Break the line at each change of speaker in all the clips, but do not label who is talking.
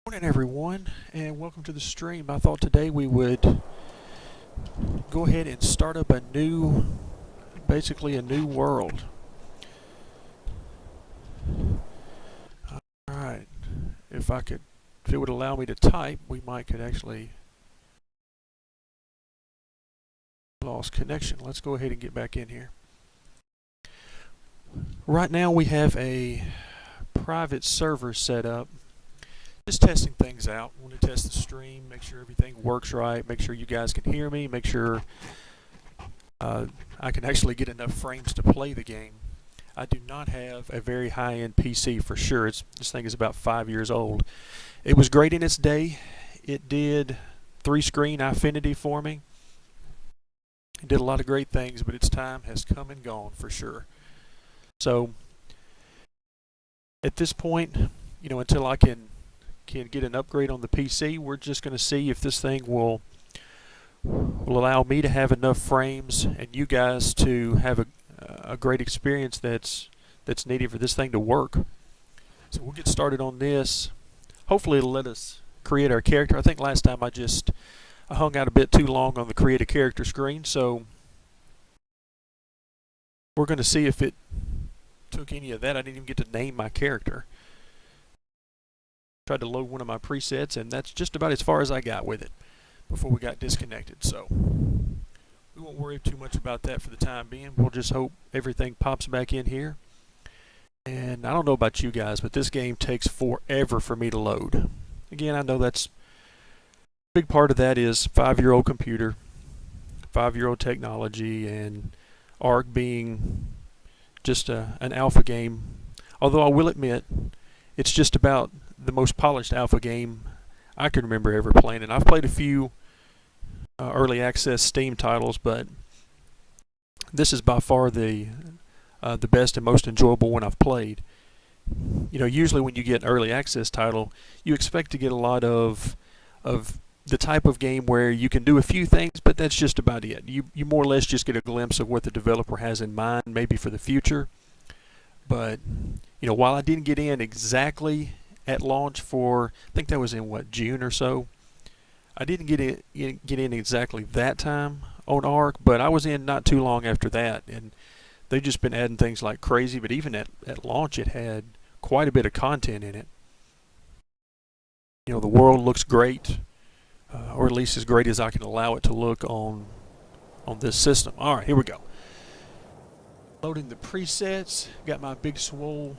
Morning everyone, and welcome to the stream. I thought today we would go ahead and start up basically a new world. Alright, if it would allow me to type, we could actually lost connection. Let's go ahead and get back in here. Right now we have a private server set up. Just testing things out. I want to test the stream, make sure everything works right, make sure you guys can hear me, make sure I can actually get enough frames to play the game. I do not have a very high-end PC for sure. This thing is about 5 years old. It was great in its day. It did 3-screen Infinity for me. It did a lot of great things, but its time has come and gone for sure. So at this point, until I can get an upgrade on the PC, we're just going to see if this thing will allow me to have enough frames and you guys to have a great experience that's needed for this thing to work. So we'll get started on this. Hopefully it'll let us create our character. I think last time I hung out a bit too long on the create a character screen, so we're going to see if it took any of that. I didn't even get to name my character. Tried to load one of my presets, and that's just about as far as I got with it before we got disconnected. So we won't worry too much about that for the time being. We'll just hope everything pops back in here. And I don't know about you guys, but this game takes forever for me to load. Again, I know that's a big part of that is 5-year-old computer, 5-year-old technology, and ARK being just an alpha game. Although I will admit, it's just about the most polished alpha game I can remember ever playing. And I've played a few early access Steam titles, but this is by far the best and most enjoyable one I've played. Usually when you get an early access title, you expect to get a lot of the type of game where you can do a few things, but that's just about it. You more or less just get a glimpse of what the developer has in mind, maybe for the future. But while I didn't get in exactly at launch for, I think that was in June or so, I didn't get in exactly that time on ARK, but I was in not too long after that, and they've just been adding things like crazy. But even at launch, it had quite a bit of content in it. The world looks great, or at least as great as I can allow it to look on this system. All right, here we go. Loading the presets. Got my big swole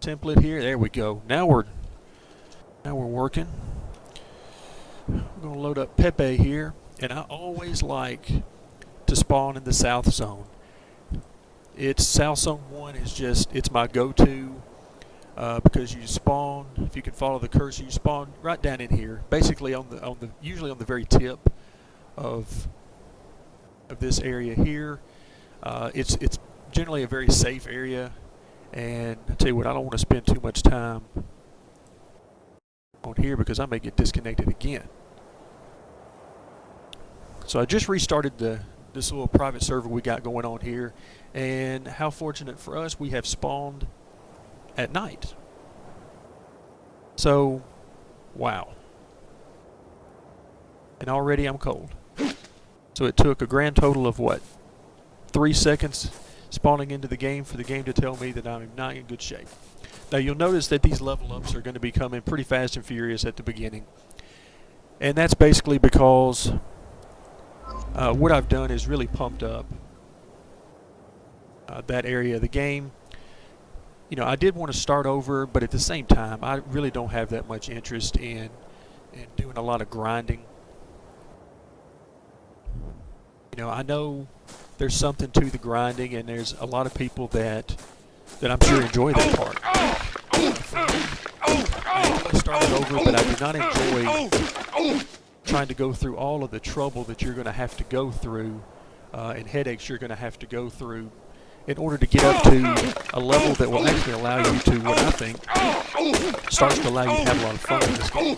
template here. There we go. Now we're working. I'm going to load up Pepe here, and I always like to spawn in the South Zone. South Zone 1 it's my go-to because you spawn, if you can follow the cursor, you spawn right down in here, basically usually on the very tip of this area here. It's generally a very safe area, and I tell you what, I don't want to spend too much time on here because I may get disconnected again. So I just restarted this little private server we got going on here, and how fortunate for us, we have spawned at night. So, wow. And already I'm cold. So it took a grand total of 3 seconds spawning into the game for the game to tell me that I'm not in good shape. Now you'll notice that these level ups are going to be coming pretty fast and furious at the beginning. And that's basically because what I've done is really pumped up that area of the game. I did want to start over, but at the same time, I really don't have that much interest in doing a lot of grinding. I know there's something to the grinding, and there's a lot of people that I'm sure enjoy that part. I enjoy starting over, but I do not enjoy trying to go through all of the trouble that you're going to have to go through and headaches you're going to have to go through in order to get up to a level that will actually allow you to, what I think, starts to allow you to have a lot of fun in this game.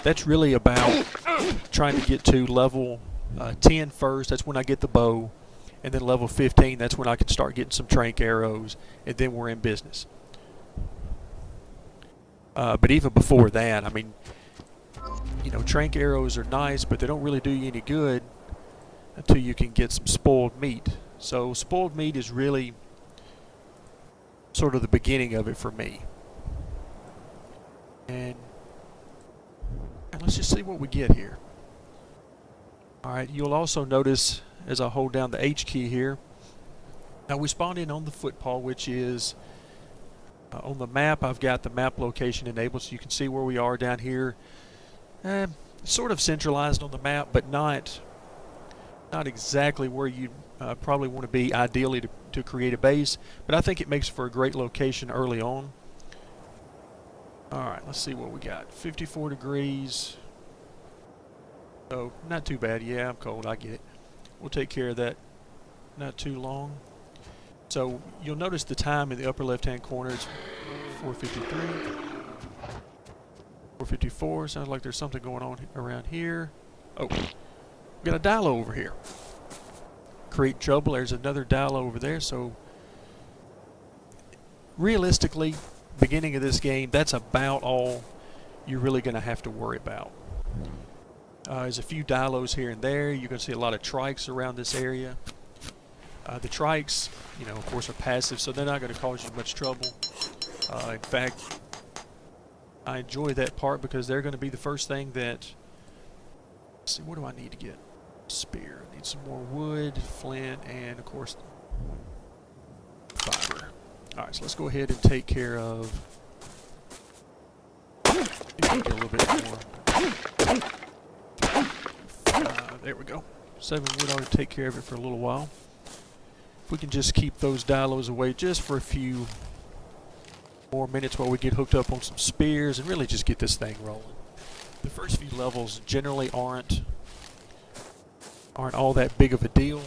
That's really about trying to get to level 10 first. That's when I get the bow. And then level 15, that's when I can start getting some trank arrows. And then we're in business. But even before that, I mean, you know, trank arrows are nice, but they don't really do you any good until you can get some spoiled meat. So spoiled meat is really sort of the beginning of it for me. And let's just see what we get here. Alright, you'll also notice as I hold down the H key here, now we spawned in on the footpaw, which is on the map. I've got the map location enabled so you can see where we are down here. Sort of centralized on the map, but not exactly where you probably want to be ideally to create a base, but I think it makes for a great location early on. Alright, let's see what we got. 54 degrees. Oh, not too bad. Yeah, I'm cold. I get it. We'll take care of that not too long. So you'll notice the time in the upper left hand corner. It's 4:53. 4:54. Sounds like there's something going on around here. Oh, we got a dial over here. Create trouble. There's another dial over there. So realistically, beginning of this game, that's about all you're really going to have to worry about. There's a few dilos here and there. You're going to see a lot of trikes around this area. The trikes, you know, of course, are passive, so they're not going to cause you much trouble. In fact, I enjoy that part because they're going to be the first thing that... Let's see, what do I need to get? Spear. I need some more wood, flint, and, of course, fiber. Alright, so let's go ahead and take care of... Get a little bit more. There we go. 7 wood ought to take care of it for a little while. If we can just keep those dilos away just for a few more minutes while we get hooked up on some spears and really just get this thing rolling. The first few levels generally aren't all that big of a deal,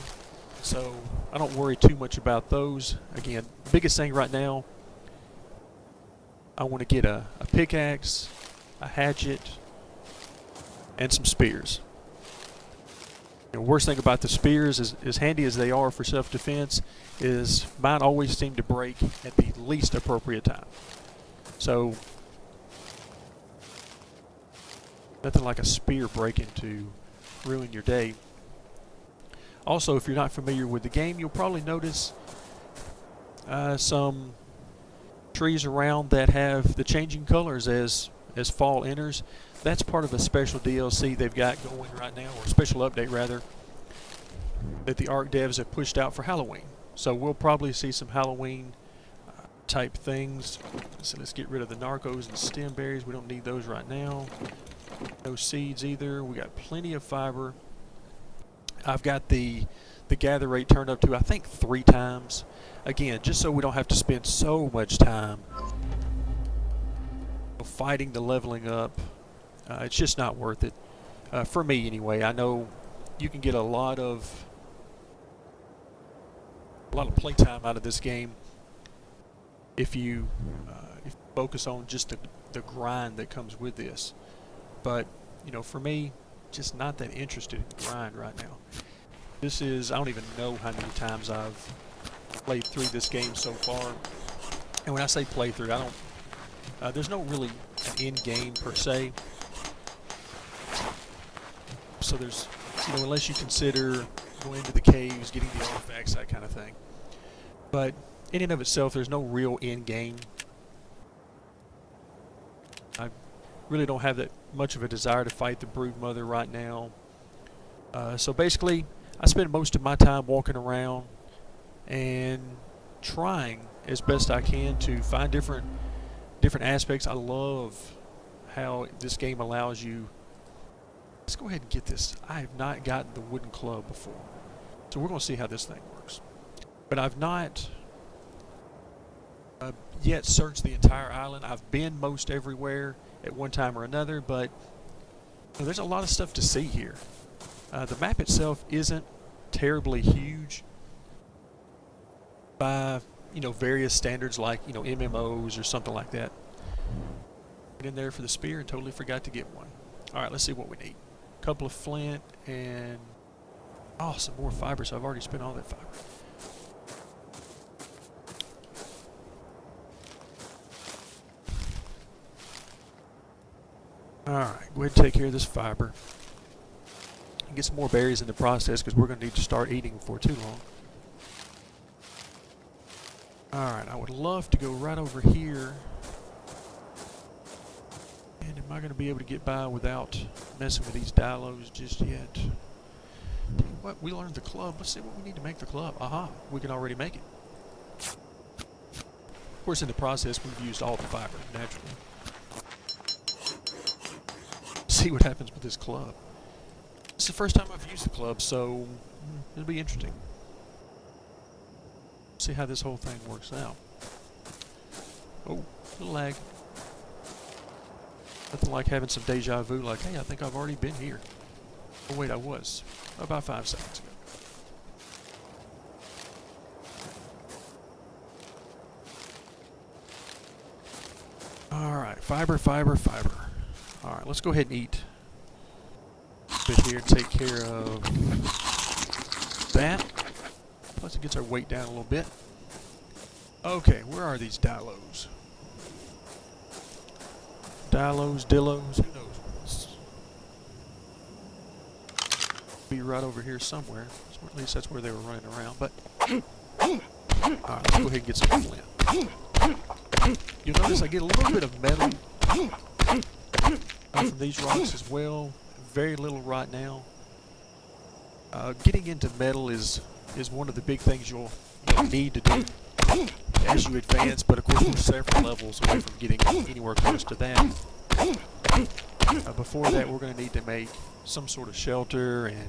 so I don't worry too much about those. Again, biggest thing right now, I want to get a pickaxe, a hatchet, and some spears. The worst thing about the spears is, as handy as they are for self-defense, is mine always seem to break at the least appropriate time. So, nothing like a spear breaking to ruin your day. Also, if you're not familiar with the game, you'll probably notice some trees around that have the changing colors as fall enters. That's part of a special DLC they've got going right now, or a special update rather, that the ARK devs have pushed out for Halloween. So we'll probably see some Halloween type things. So let's get rid of the narcos and stem berries. We don't need those right now. No seeds either. We got plenty of fiber. I've got the gather rate turned up to, I think, 3 times. Again, just so we don't have to spend so much time fighting the leveling up. It's just not worth it. For me, anyway. I know you can get a lot of playtime out of this game if you focus on just the grind that comes with this. But, you know, for me, just not that interested in the grind right now. This is, I don't even know how many times I've played through this game so far. And when I say play through, I don't, there's no really an end game per se. So there's, you know, unless you consider going into the caves, getting the artifacts, that kind of thing. But in and of itself, there's no real end game. I really don't have that much of a desire to fight the brood mother right now. So basically, I spend most of my time walking around and trying as best I can to find different aspects. I love how this game allows you. Let's go ahead and get this. I have not gotten the wooden club before, so we're going to see how this thing works. But I've not yet searched the entire island. I've been most everywhere at one time or another, but you know, there's a lot of stuff to see here. The map itself isn't terribly huge by, you know, various standards like, you know, MMOs or something like that. Get in there for the spear and totally forgot to get one. All right, let's see what we need. A couple of flint and some more fiber. So I've already spent all that fiber. Alright, go ahead and take care of this fiber. And get some more berries in the process because we're going to need to start eating before too long. Alright, I would love to go right over here. And am I going to be able to get by without messing with these dinos just yet? Tell you what, we learned the club. Let's see what we need to make the club. Aha, we can already make it. Of course, in the process, we've used all the fiber, naturally. See what happens with this club. It's the first time I've used the club, so it'll be interesting. See how this whole thing works out. Oh, a little lag. Nothing like having some deja vu, like, hey, I think I've already been here. Oh wait, I was. About 5 seconds ago. Alright, fiber, fiber, fiber. Alright, let's go ahead and eat a bit here and take care of that. Plus it gets our weight down a little bit. Okay, where are these dilos? Dilos, dillos, who knows? Be right over here somewhere. So at least that's where they were running around. But alright, let's go ahead and get some flint. You'll notice I get a little bit of metal from these rocks as well. Very little right now. Getting into metal is one of the big things you'll need to do as you advance, but of course we're several levels away from getting anywhere close to that. Before that, we're going to need to make some sort of shelter and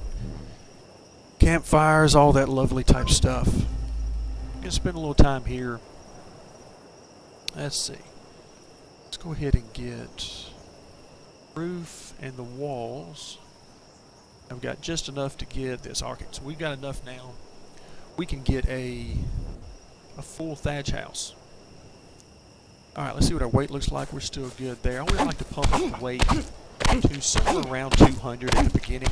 campfires, all that lovely type stuff. I'm going to spend a little time here. Let's see. Let's go ahead and get roof and the walls. I've got just enough to get this ARK. So we've got enough now. We can get a full thatch house. Alright, let's see what our weight looks like. We're still good there. I always like to pump up the weight to somewhere around 200 at the beginning.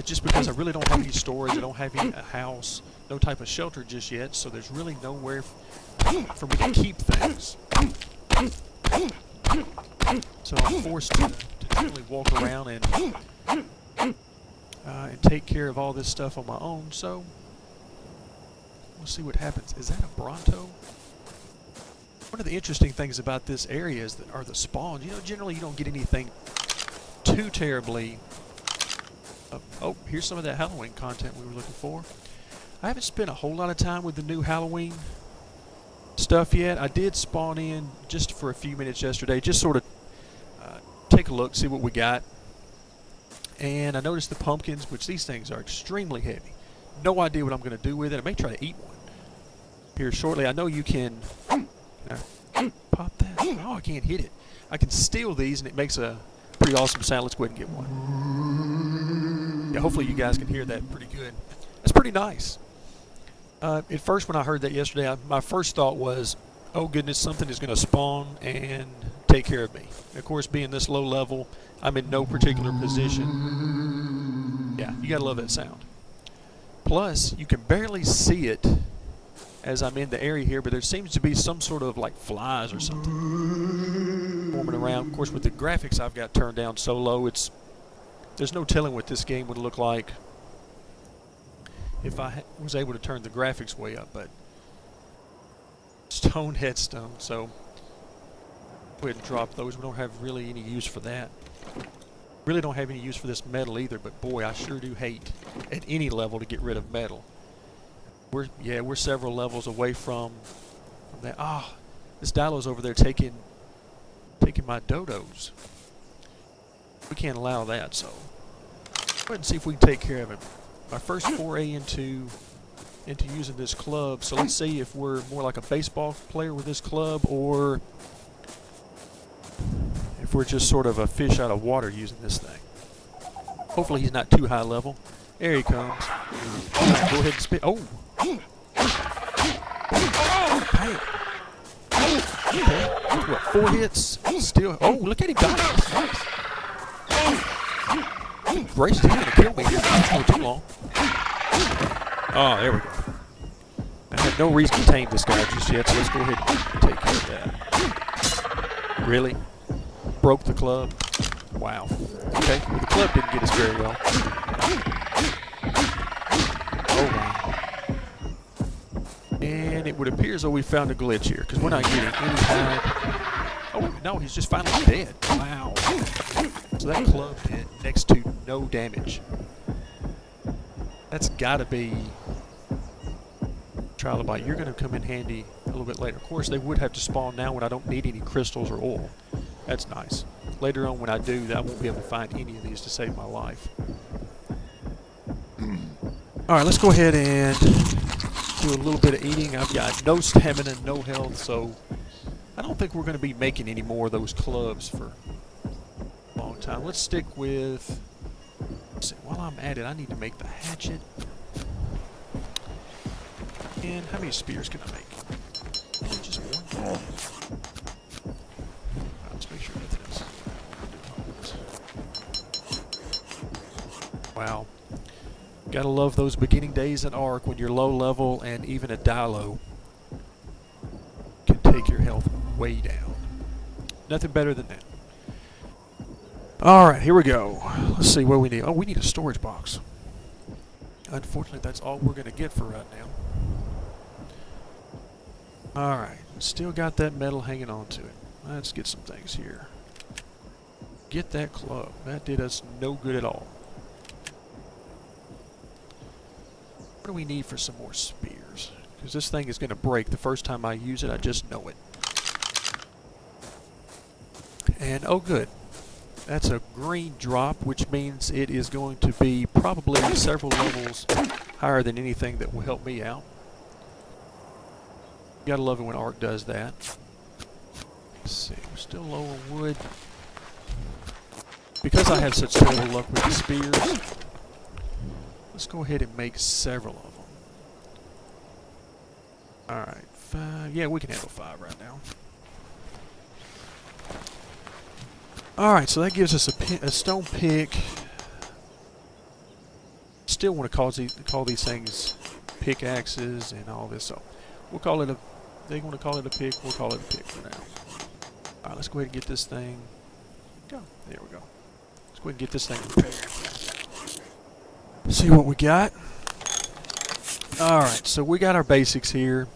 Just because I really don't have any storage, I don't have a house, no type of shelter just yet, so there's really nowhere for me to keep things. So I'm forced to really walk around and take care of all this stuff on my own. So we'll see what happens. Is that a Bronto? One of the interesting things about this area are the spawns. You know, generally you don't get anything too terribly. Oh, here's some of that Halloween content we were looking for. I haven't spent a whole lot of time with the new Halloween stuff yet. I did spawn in just for a few minutes yesterday, just sort of take a look, see what we got. And I noticed the pumpkins, which these things are extremely heavy. No idea what I'm going to do with it. I may try to eat one here shortly. I know you can pop that. Oh, I can't hit it. I can steal these, and it makes a pretty awesome sound. Let's go ahead and get one. Yeah, hopefully you guys can hear that pretty good. That's pretty nice. At first, when I heard that yesterday, my first thought was, oh goodness, something is going to spawn and take care of me. And of course, being this low level, I'm in no particular position. Yeah, you got to love that sound. Plus, you can barely see it as I'm in the area here, but there seems to be some sort of like flies or something forming around. Of course, with the graphics I've got turned down so low, there's no telling what this game would look like if I was able to turn the graphics way up. But stone headstone, so go ahead and drop those. We don't have really any use for that. Really don't have any use for this metal either, but boy, I sure do hate at any level to get rid of metal. We're several levels away from that. Ah, this Dilo's over there taking my dodos. We can't allow that, so go ahead and see if we can take care of it. My first foray into using this club, so let's see if we're more like a baseball player with this club, or if we're just sort of a fish out of water using this thing. Hopefully he's not too high level. There he comes. Right, go ahead and spit. Oh! Bam! Okay, what, 4 hits? Still. Oh, look at him got it. Nice. Gracious, he's going to kill me here for too long. Oh, there we go. I have no reason to tame this guy just yet, so let's go ahead and take care of that. Really? broke the club. Wow. Okay, well, the club didn't get us very well. Oh wow. And it would appear as though we found a glitch here, because we're not getting any hide. Oh wait, no, he's just finally dead. Wow. So that club did next to no damage. That's gotta be trilobite. You're gonna come in handy a little bit later. Of course, they would have to spawn now when I don't need any crystals or oil. That's nice. Later on when I do, I won't be able to find any of these to save my life. Alright, let's go ahead and do a little bit of eating. I've got no stamina, no health, so I don't think we're going to be making any more of those clubs for a long time. Let's stick with... Let's see, while I'm at it, I need to make the hatchet. And how many spears can I make? Just one. Let's make sure nothing else. Wow. Gotta love those beginning days in ARK when you're low level and even a dilo can take your health way down. Nothing better than that. Alright, here we go. Let's see what we need. Oh, we need a storage box. Unfortunately, that's all we're going to get for right now. Alright, still got that metal hanging on to it. Let's get some things here. Get that club. That did us no good at all. What do we need for some more spears? Because this thing is going to break the first time I use it. I just know it. And oh good. That's a green drop, which means it is going to be probably several levels higher than anything that will help me out. You gotta love it when ARK does that. Let's see, we're still low on wood. Because I have such terrible luck with the spears, let's go ahead and make several of them. Alright, 5. Yeah, we can handle 5 right now. Alright, so that gives us a stone pick. Still want to call these things pickaxes and all this, so we'll call it a... They want to call it a pick, we'll call it a pick for now. Alright, let's go ahead and get this thing... Go. There we go. Let's go ahead and get this thing repaired. See what we got. Alright, so we got our basics here.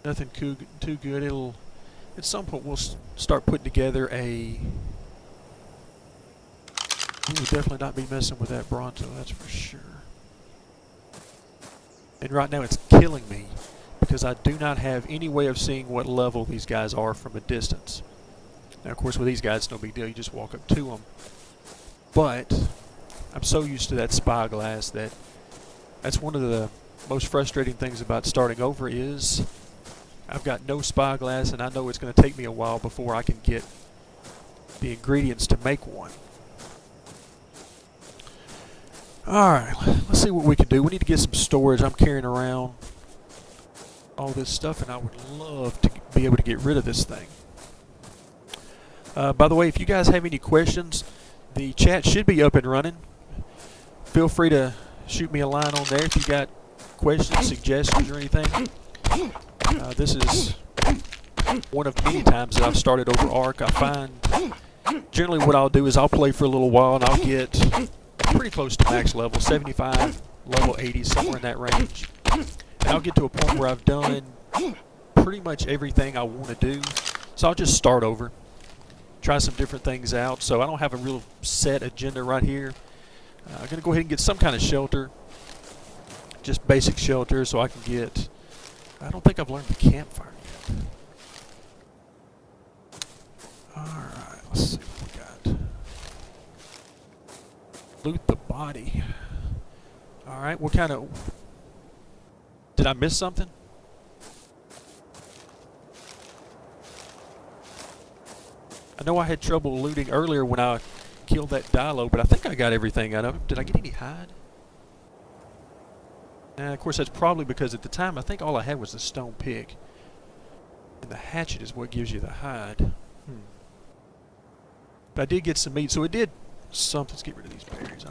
Nothing too good. It'll... At some point we'll start putting together a... We will definitely not be messing with that Bronto, that's for sure. And right now it's killing me because I do not have any way of seeing what level these guys are from a distance. Now of course with these guys it's no big deal, you just walk up to them. But I'm so used to that spyglass that's one of the most frustrating things about starting over is I've got no spyglass and I know it's going to take me a while before I can get the ingredients to make one. Alright, let's see what we can do. We need to get some storage. I'm carrying around all this stuff and I would love to be able to get rid of this thing. By the way, if you guys have any questions, the chat should be up and running. Feel free to shoot me a line on there if you got questions, suggestions, or anything. This is one of many times that I've started over ARK. I find generally what I'll do is I'll play for a little while and I'll get pretty close to max level, 75, level 80, somewhere in that range. And I'll get to a point where I've done pretty much everything I want to do. So I'll just start over, try some different things out. So I don't have a real set agenda right here. I'm going to go ahead and get some kind of shelter, just basic shelter so I can get... I don't think I've learned the campfire yet. Alright, let's see what we got. Loot the body. Alright, what kind of... Did I miss something? I know I had trouble looting earlier when I killed that dilo, but I think I got everything out of him. Did I get any hide? Of course, that's probably because at the time, I think all I had was the stone pick. And the hatchet is what gives you the hide. But I did get some meat, so it did something. Let's get rid of these berries.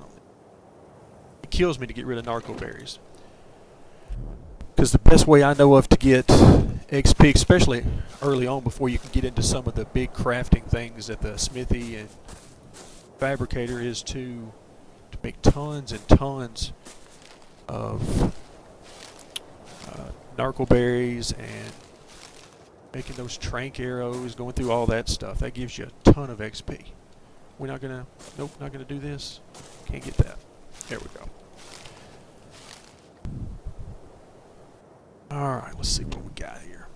It kills me to get rid of narco berries. Because the best way I know of to get XP, especially early on before you can get into some of the big crafting things that the smithy and fabricator is to make tons and tons of narco berries and making those trank arrows, going through all that stuff. That gives you a ton of XP. We're not gonna, nope, not gonna do this. Can't get that. There we go. Alright, let's see what we got here.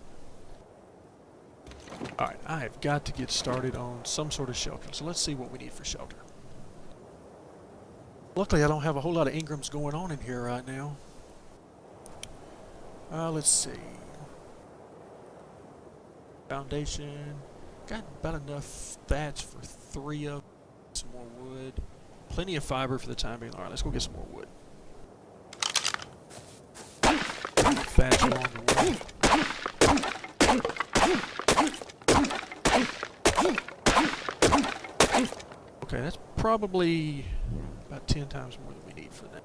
Alright, I have got to get started on some sort of shelter. So let's see what we need for shelter. Luckily, I don't have a whole lot of Ingrams going on in here right now. Let's see. Foundation. Got about enough thatch for 3 of them. Some more wood. Plenty of fiber for the time being. Alright, let's go get some more wood. Thatch along the way. Okay, that's probably about 10 times more than we need for that.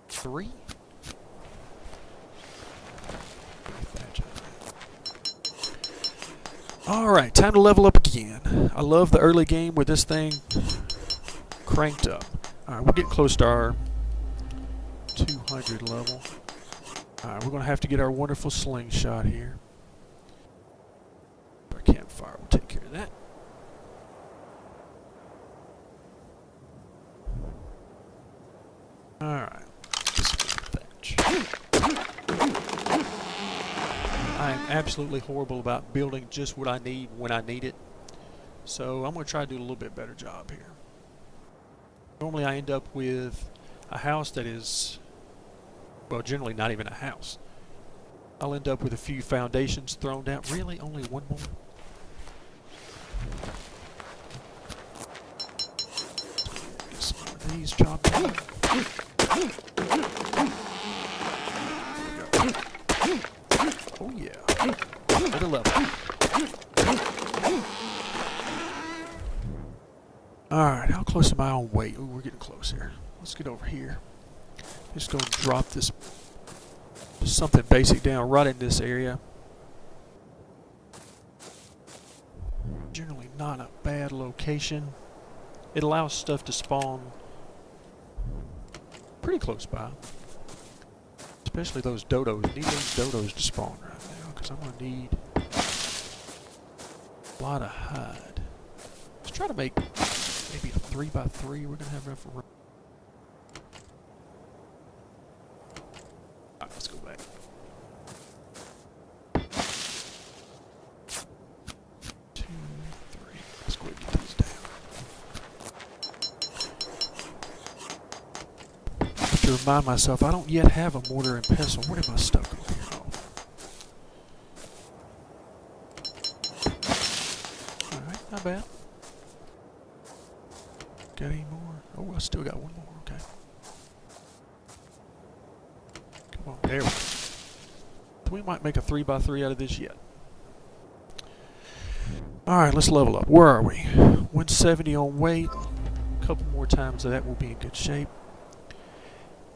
3? Alright, time to level up again. I love the early game with this thing cranked up. Alright, we're getting close to our 200 level. Alright, we're going to have to get our wonderful slingshot here. Our campfire will take care of that. Alright, thatch. I am absolutely horrible about building just what I need when I need it. So I'm going to try to do a little bit better job here. Normally I end up with a house that is, well, generally not even a house. I'll end up with a few foundations thrown down. Really? Only one more? Get some of these chopped down. Oh yeah. Another level. Alright, how close am I on weight? Ooh, we're getting close here. Let's get over here. Just go and drop this something basic down right in this area. Generally not a bad location. It allows stuff to spawn pretty close by. Especially those dodos. Need those dodos to spawn right now because I'm going to need a lot of hide. Let's try to make maybe a 3x3. We're going to have enough room. Alright, let's go back. 2, 3. Let's go ahead and get these down. I have to remind myself I don't yet have a mortar and pestle. Where did my stuff go here? Oh. Alright, not bad. Got any more? Oh, I still got one more. Okay. Come on, there we go. So we might make a 3x3 out of this yet. Alright, let's level up. Where are we? 170 on weight. A couple more times of that will be in good shape.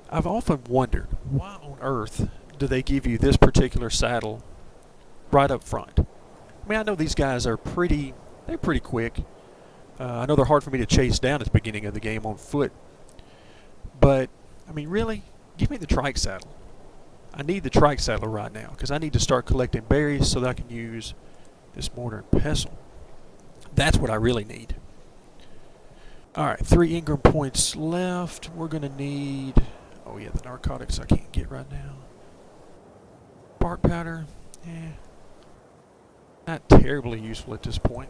I've often wondered, why on earth do they give you this particular saddle right up front? I mean, I know these guys are they're pretty quick. I know they're hard for me to chase down at the beginning of the game on foot. But, I mean, really? Give me the trike saddle. I need the trike saddle right now because I need to start collecting berries so that I can use this mortar and pestle. That's what I really need. Alright, 3 Ingram points left. We're going to need... Oh yeah, the narcotics I can't get right now. Bark powder. Not terribly useful at this point.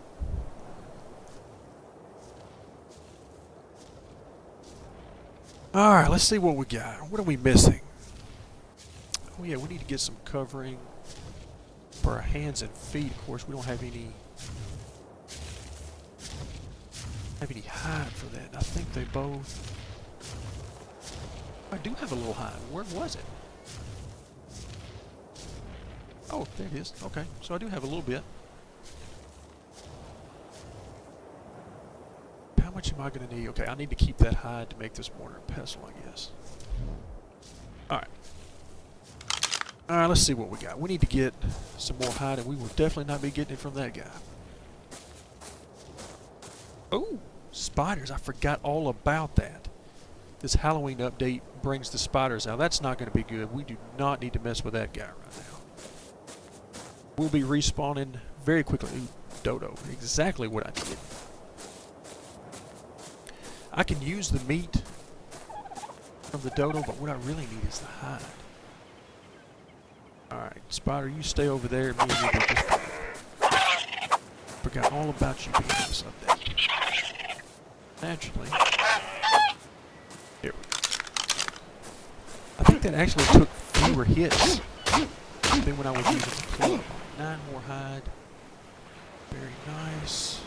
Alright, let's see what we got. What are we missing? Oh yeah, we need to get some covering for our hands and feet. Of course, we don't have any hide for that. I think they both... I do have a little hide. Where was it? Oh, there it is. Okay, so I do have a little bit. How much am I going to need? Okay, I need to keep that hide to make this mortar and pestle, I guess. Alright. Alright, let's see what we got. We need to get some more hide, and we will definitely not be getting it from that guy. Oh, spiders. I forgot all about that. This Halloween update brings the spiders out. That's not going to be good. We do not need to mess with that guy right now. We'll be respawning very quickly. Ooh, dodo. Exactly what I needed. I can use the meat from the dodo, but what I really need is the hide. Alright, spider, you stay over there. Me and you go just fine. Forgot all about you being this update. Naturally. There we go. I think that actually took fewer hits than when I was using the club. 9 more hide. Very nice.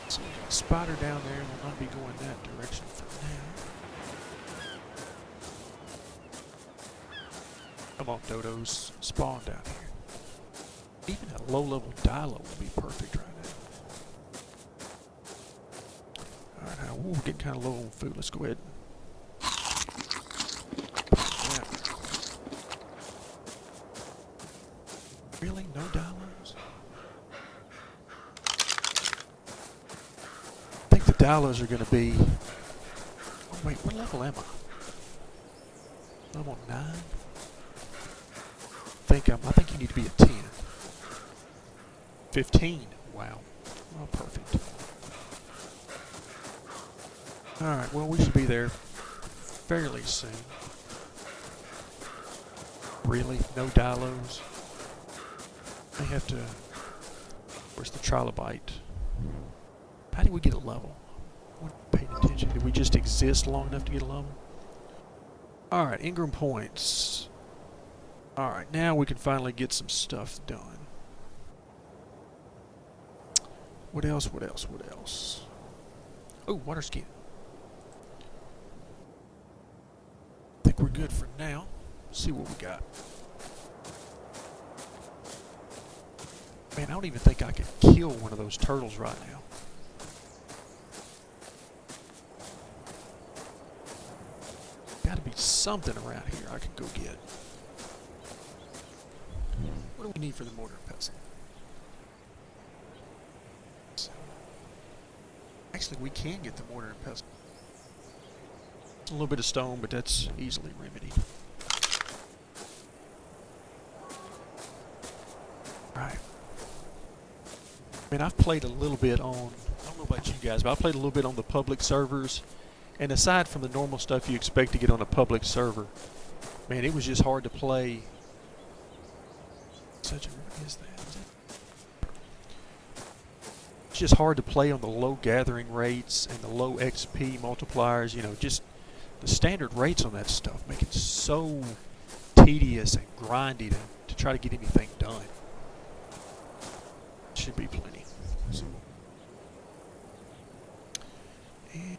So we got a spider down there. We'll not be going that direction for now. Come on, dodos. Spawn down here. Even a low-level dilo will be perfect right now. Alright, now, we're getting kind of low on food. Let's go ahead and... Really? No dilos? I think the dilos are going to be... Oh, wait, what level am I? Level 9? I think you need to be at 10. 15. Wow. Oh, perfect. Alright, well, we should be there fairly soon. Really? No dilos? I have to... Where's the trilobite? How did we get a level? I wasn't paying attention. Did we just exist long enough to get a level? Alright, Ingram points. Alright, now we can finally get some stuff done. What else, what else, what else? Oh, water skin. I think we're good for now. See what we got. Man, I don't even think I could kill one of those turtles right now. Gotta be something around here I can go get. What do we need for the mortar and pestle? Actually, we can get the mortar and pestle. A little bit of stone, but that's easily remedied. Right. I mean, I've played a little bit on, I don't know about you guys, but I played a little bit on the public servers. And aside from the normal stuff you expect to get on a public server, man, it was just hard to play. Such a, what is that? It's just hard to play on the low gathering rates and the low XP multipliers. You know, just the standard rates on that stuff make it so tedious and grindy to try to get anything done. Should be plenty. So, and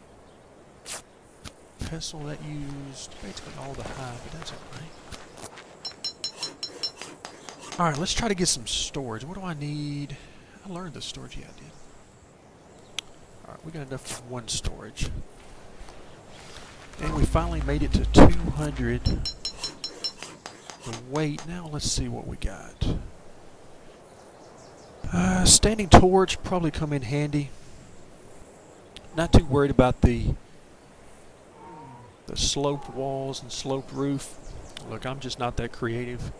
pestle that used basically all the hide, but that's alright. Alright, let's try to get some storage. What do I need? I learned the storage. Yeah, I did. Alright, we got enough for one storage. And we finally made it to 200 the weight. Now let's see what we got. Standing torch probably come in handy. Not too worried about the sloped walls and sloped roof. Look, I'm just not that creative.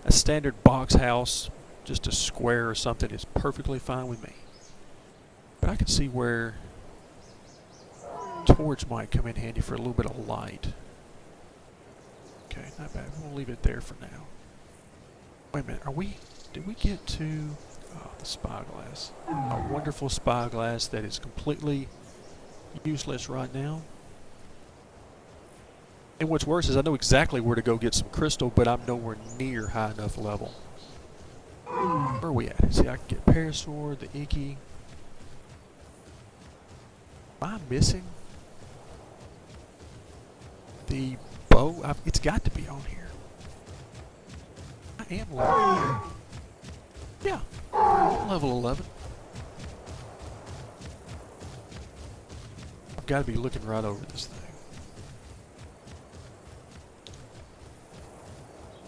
A standard box house, just a square or something, is perfectly fine with me. But I can see where torch might come in handy for a little bit of light. Okay, not bad. We'll leave it there for now. Wait a minute, did we get to the spyglass? A wonderful spyglass that is completely useless right now. And what's worse is I know exactly where to go get some crystal, but I'm nowhere near high enough level. Where are we at? See, I can get parasaur, the icky. Am I missing the bow? It's got to be on here. I am level. Yeah, level 11. I've got to be looking right over this thing.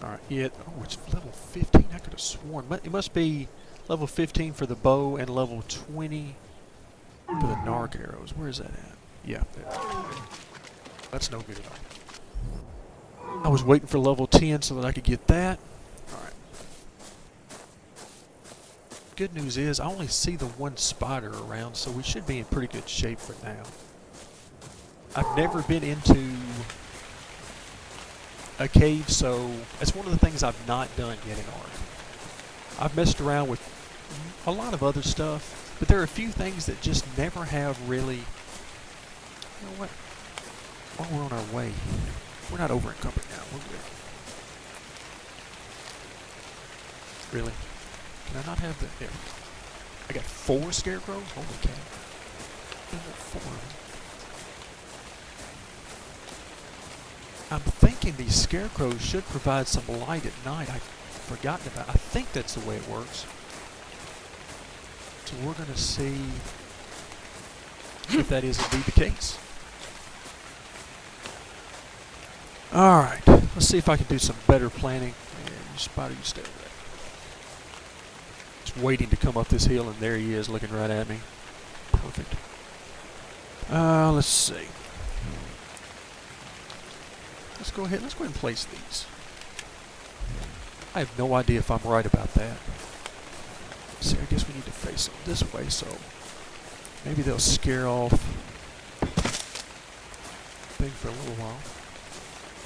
Alright, yeah, oh, it's level 15. I could have sworn. It must be level 15 for the bow and level 20 for the ARK arrows. Where is that at? Yeah, there. That's no good at all. I was waiting for level 10 so that I could get that. Alright. Good news is I only see the one spider around, so we should be in pretty good shape for now. I've never been into a cave, so that's one of the things I've not done yet in ARK. I've messed around with a lot of other stuff, but there are a few things that just never have really... You know what? While we're on our way, we're not over encumbered now. We're good. Really? Can I not have the... There we go. I got 4 scarecrows? Holy cow. I got 4 of them. I'm thinking these scarecrows should provide some light at night. I've forgotten about it. I think that's the way it works. So we're going to see if that is indeed the case. Alright, let's see if I can do some better planning. And you spider, you stay over there. Just waiting to come up this hill, and there he is looking right at me. Perfect. Let's see. Let's go ahead and place these. I have no idea if I'm right about that. Let's see, I guess we need to face them this way, so maybe they'll scare off thing for a little while.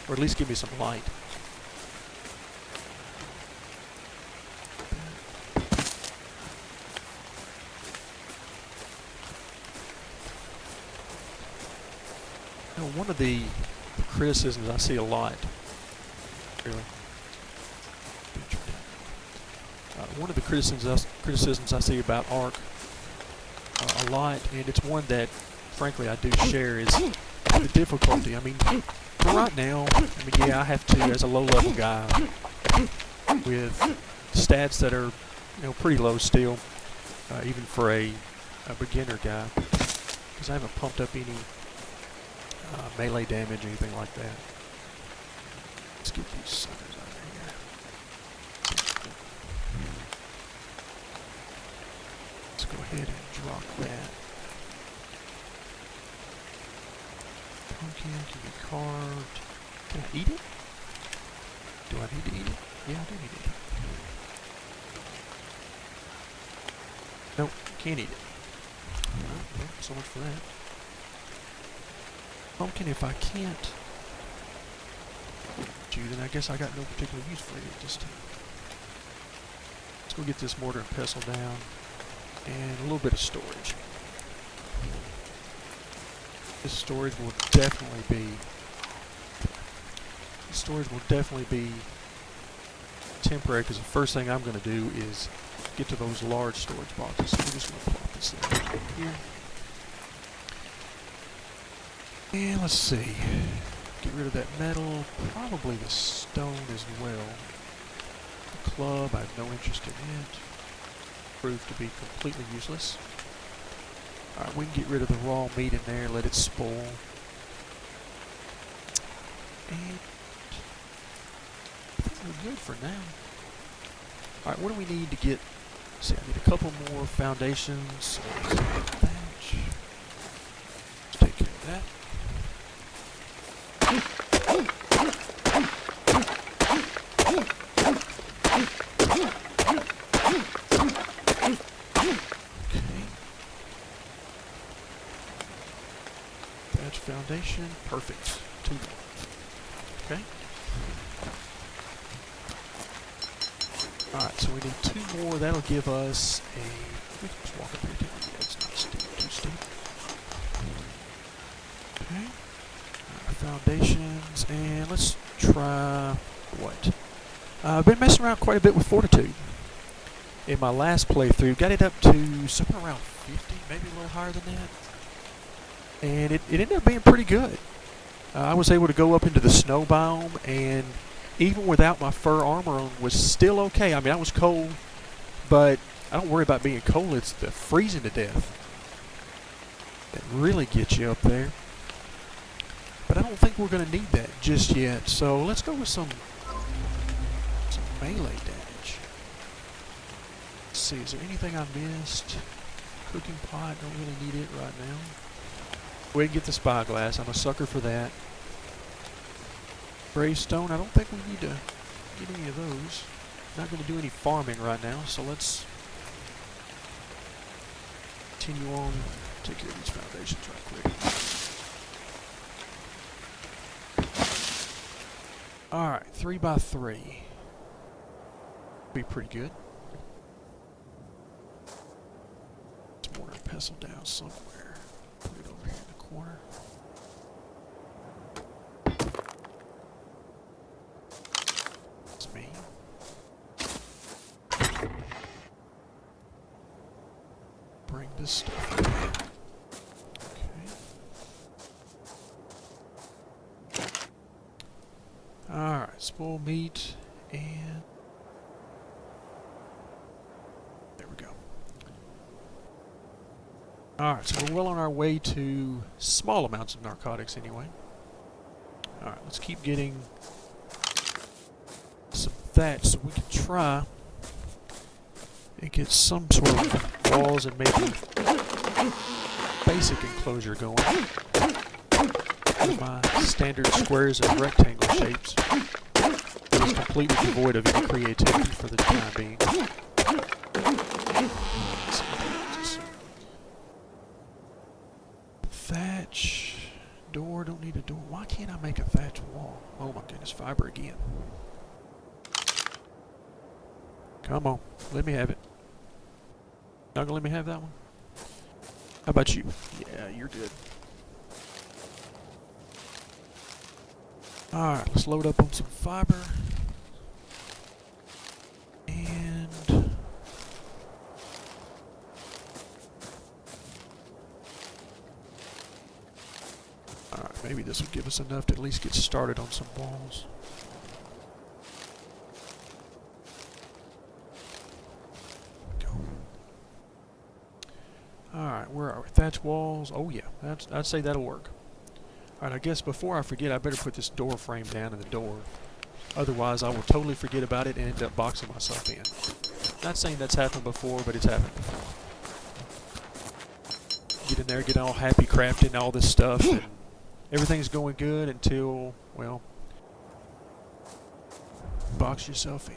Or at least give me some light. Now, one of the criticisms I see a lot, really, one of the criticisms I see about ARK a lot, and it's one that, frankly, I do share, is the difficulty. I mean, for right now, I mean, yeah, I have to, as a low-level guy, with stats that are, you know, pretty low still, even for a beginner guy, because I haven't pumped up any melee damage, anything like that. Let's get these suckers out of here. Let's go ahead and drop that. Pumpkin can be carved. Can I eat it? Do I need to eat it? Yeah, I do need to eat it. Nope, can't eat it. Well, so much for that. Pumpkin, if I can't chew, then I guess I got no particular use for it at this time. Let's go get this mortar and pestle down, and a little bit of storage. This storage will definitely be temporary, because the first thing I'm going to do is get to those large storage boxes. So we're just going to plop this in here. And let's see. Get rid of that metal, probably the stone as well. The club, I have no interest in it. Proved to be completely useless. Alright, we can get rid of the raw meat in there, let it spoil. And I think we're good for now. Alright, what do we need to get? Let's see, I need a couple more foundations. Thatch. Let's take care of that. Foundation, perfect. 2 more. Okay. Alright, so we need 2 more. That'll give us a... We can just walk up here. Yeah, it's not steep, too steep. Okay. Foundations, and let's try what? I've been messing around quite a bit with Fortitude. In my last playthrough, got it up to somewhere around 50, maybe a little higher than that. And it ended up being pretty good. I was able to go up into the snow biome, and even without my fur armor on, was still okay. I mean, I was cold, but I don't worry about being cold. It's the freezing to death that really gets you up there. But I don't think we're going to need that just yet. So let's go with some melee damage. Let's see, is there anything I missed? Cooking pot, don't really need it right now. Go ahead and get the spyglass. I'm a sucker for that. Gravestone, I don't think we need to get any of those. Not going to do any farming right now, so let's continue on. Take care of these foundations right quick. Alright, 3x3. Be pretty good. Let's mortar and pestle down somewhere. Put it over here in the corner. That's me. Bring this stuff in. Alright, spoil meat, and there we go. Alright, so we're well on our way to small amounts of narcotics anyway. Alright, let's keep getting some thatch so we can try and get some sort of walls and maybe basic enclosure going. With my standard squares and rectangle shapes. It's completely devoid of any creativity for the time being. Thatch. Door, don't need a door. Why can't I make a thatch wall? Oh my goodness, fiber again. Come on, let me have it. Not gonna let me have that one? How about you? Yeah, you're good. Alright, let's load up on some fiber. And alright, maybe this will give us enough to at least get started on some walls. Go. Alright, where are we? Thatch walls. Oh yeah, I'd say that'll work. Alright, I guess before I forget, I better put this door frame down in the door. Otherwise, I will totally forget about it and end up boxing myself in. Not saying that's happened before, but it's happened before. Get in there, get all happy crafting all this stuff, and everything's going good until, well, box yourself in.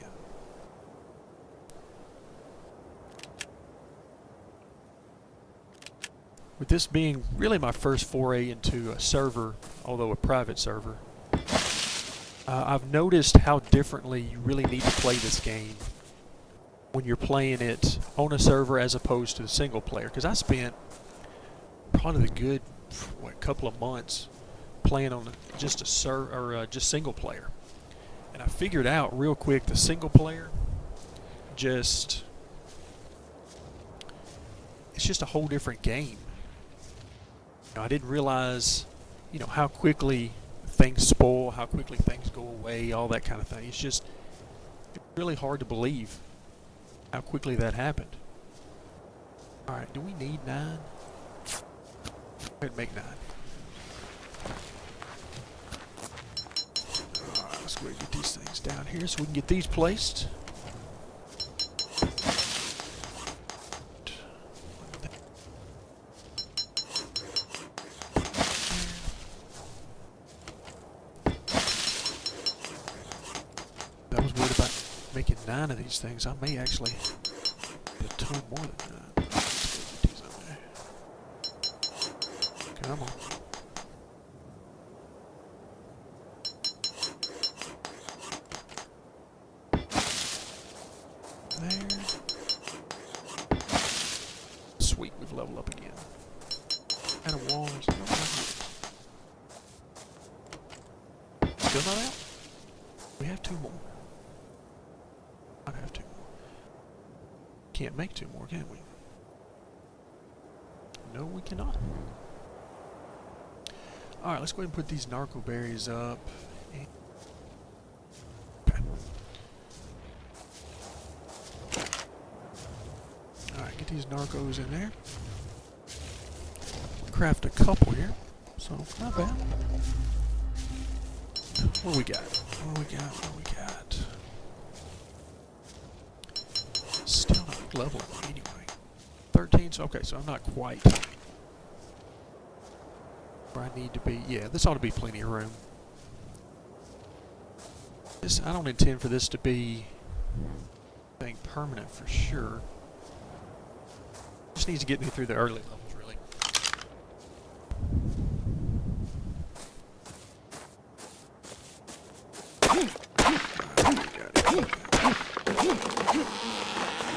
With this being really my first foray into a server, although a private server, I've noticed how differently you really need to play this game when you're playing it on a server as opposed to the single player. Because I spent probably the good couple of months playing on just just single player, and I figured out real quick the single player it's just a whole different game. I didn't realize, how quickly things spoil, how quickly things go away, all that kind of thing. It's really hard to believe how quickly that happened. Alright, do we need 9? Go ahead and make 9. Alright, let's go ahead and get these things down here so we can get these placed. Making 9 of these things. I may actually get a ton more than that. Let's go get these on there. Come on. There. Sweet, we've leveled up again. Out of walls. Still not out? We have 2 more. I have 2 more. Can't make 2 more, can we? No, we cannot. Alright, let's go ahead and put these narco berries up. Okay. Alright, get these narcos in there. Craft a couple here, so not bad. What do we got? What do we got? What do we got? What level am I anyway? 13, so okay, so I'm not quite where I need to be. Yeah, this ought to be plenty of room. I don't intend for this to be anything permanent for sure. Just needs to get me through the early levels, really.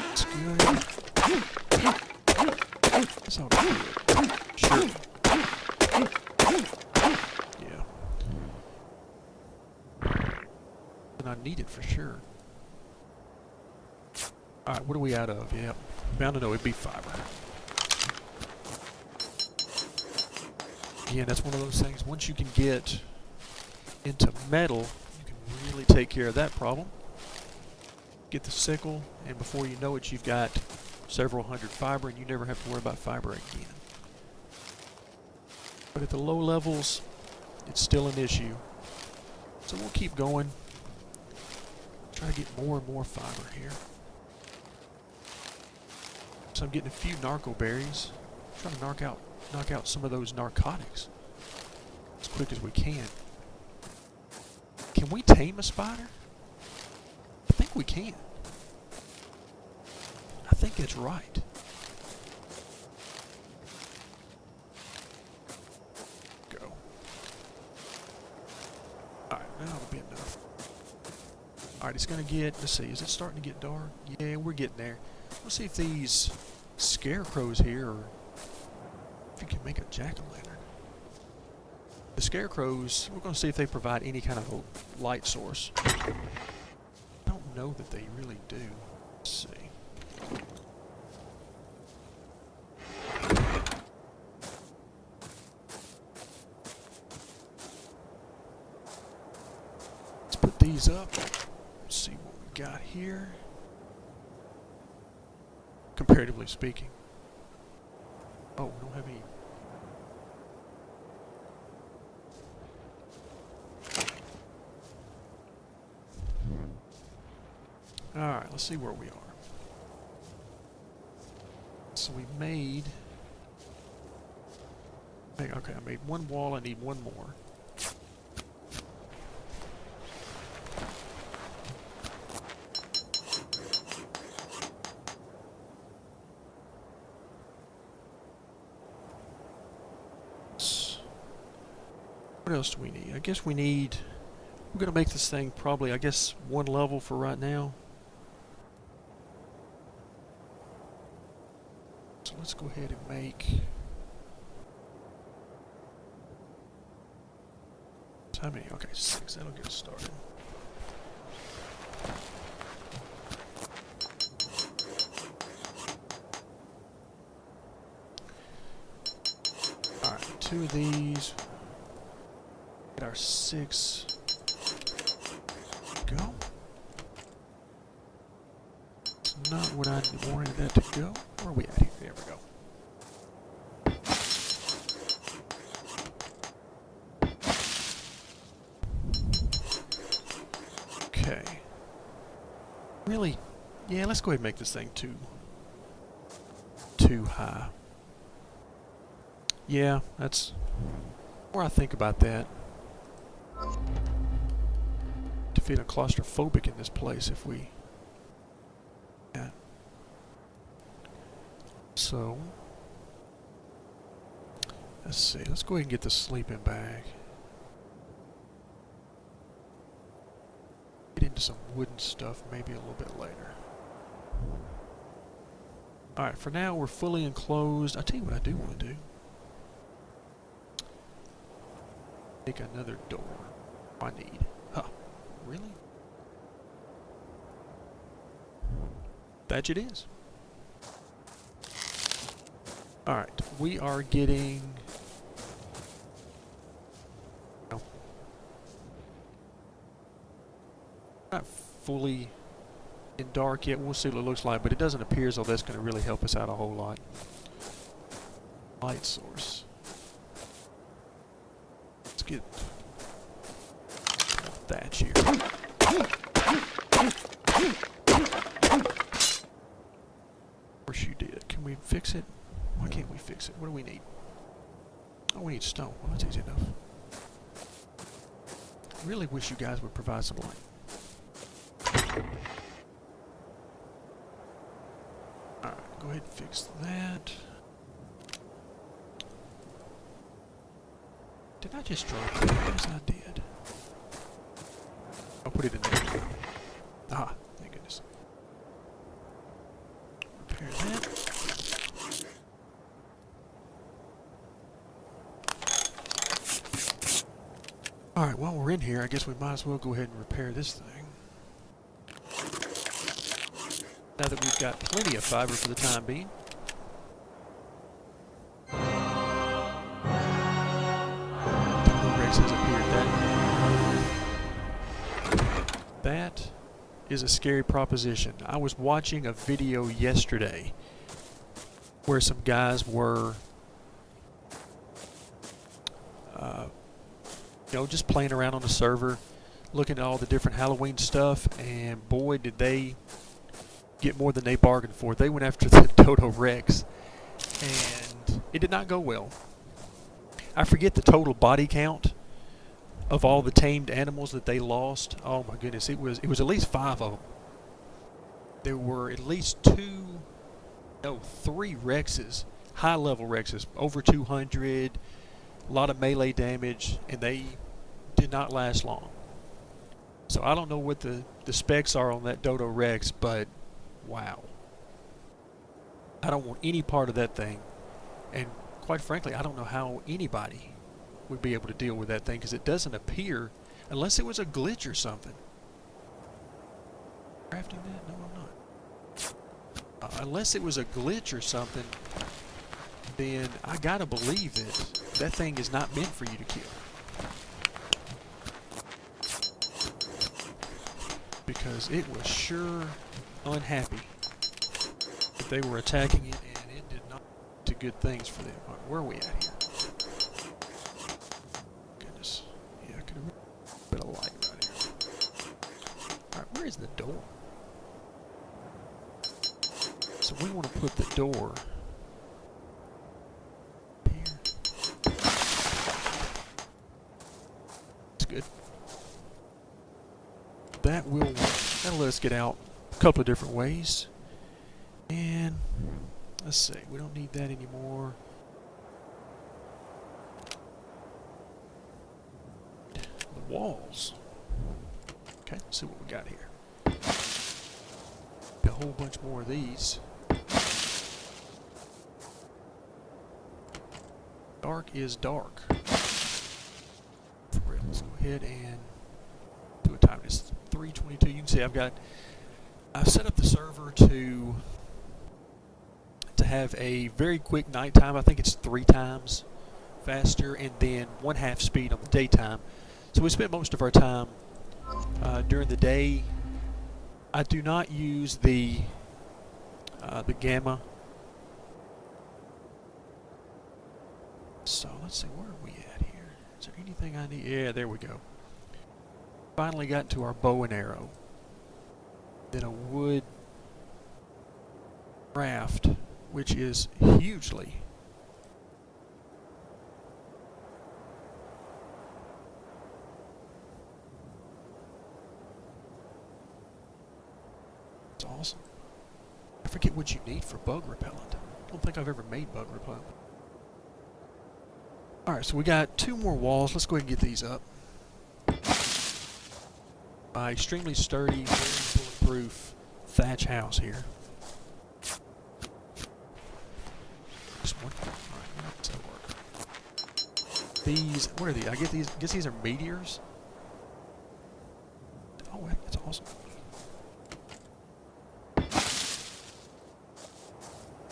That's good. That's all good. Sure. Yeah. And I need it for sure. Alright, what are we out of? Yep. Bound to know it'd be fiber. Again, that's one of those things, once you can get into metal, you can really take care of that problem. Get the sickle, and before you know it, you've got several hundred fiber, and you never have to worry about fiber again. But at the low levels, it's still an issue. So we'll keep going. Try to get more and more fiber here. So I'm getting a few narco berries. Trying to knock out some of those narcotics as quick as we can. Can we tame a spider? I think we can. I think that's right. Go. Alright, that'll be enough. Alright, it's going to get, let's see, is it starting to get dark? Yeah, we're getting there. Let's see if these scarecrows here, or if you can make a jack-o'-lantern. The scarecrows, we're going to see if they provide any kind of a light source. I don't know that they really do. Let's see. Let's put these up. Let's see what we got here. Comparatively speaking. Oh, we don't have any. Alright, let's see where we are. So we made... Okay, I made one wall, I need one more. What else do we need? I guess we need... We're going to make this thing probably, I guess, one level for right now. So let's go ahead and make... How many? Okay, 6. That'll get us started. Alright, 2 of these. Get our 6. Go. It's not what I wanted that to go. Where are we at here? There we go. Okay. Really? Yeah, let's go ahead and make this thing too high. Yeah, that's more I think about that. To feel claustrophobic in this place if we... Yeah. So... Let's see, let's go ahead and get the sleeping bag. Get into some wooden stuff maybe a little bit later. Alright, for now we're fully enclosed. I'll tell you what I do want to do. Make another door. I need. Huh. Really? That it is. Alright, we are getting... No. Not fully in dark yet. We'll see what it looks like, but it doesn't appear as though that's going to really help us out a whole lot. Light source. Let's get thatch here. Of course you did. Can we fix it? Why can't we fix it? What do we need? Oh, we need stone. Well, that's easy enough. I really wish you guys would provide some light. Alright, go ahead and fix that. Did I just drop it? Yes, I did. I'll put it in there. Ah, thank goodness. Repair that. Alright, while we're in here, I guess we might as well go ahead and repair this thing. Now that we've got plenty of fiber for the time being. Rex has appeared. That is a scary proposition. I was watching a video yesterday where some guys were just playing around on the server, looking at all the different Halloween stuff, and boy, did they get more than they bargained for. They went after the Dodo Rex, and it did not go well. I forget the total body count of all the tamed animals that they lost. Oh my goodness, it was at least 5 of them. There were at least 3 Rexes, high-level Rexes, over 200, a lot of melee damage, and they did not last long. So I don't know what the specs are on that Dodo Rex, but wow. I don't want any part of that thing. And quite frankly, I don't know how anybody would be able to deal with that thing, because it doesn't appear, unless it was a glitch or something. Crafting that? No, I'm not. Unless it was a glitch or something, then I gotta believe that thing is not meant for you to kill. Because it was sure unhappy that they were attacking it, and it did not do good things for them. Right, where are we at here? Goodness. Yeah, I could have a bit of light right here. Alright, where is the door? So we want to put the door here. That's good. That will work. That'll let us get out a couple of different ways. And let's see, we don't need that anymore. The walls. Okay, let's see what we got here. A whole bunch more of these. Dark is dark. For real, let's go ahead and do a time. It's 3:22. You can see I've set up the server to have a very quick nighttime. I think it's 3 times faster, and then 1/2 speed on the daytime. So we spend most of our time during the day. I do not use the gamma. So let's see, where are we at here? Is there anything I need? Yeah, there we go. Finally got to our bow and arrow. Then a wood raft, which is hugely it's awesome. I forget what you need for bug repellent. I don't think I've ever made bug repellent. Alright, so we got 2 more walls. Let's go ahead and get these up. My extremely sturdy, very bulletproof thatch house here. Just one. Alright, that's gonna work. These, what are these? I guess these are meteors. Oh, that's awesome.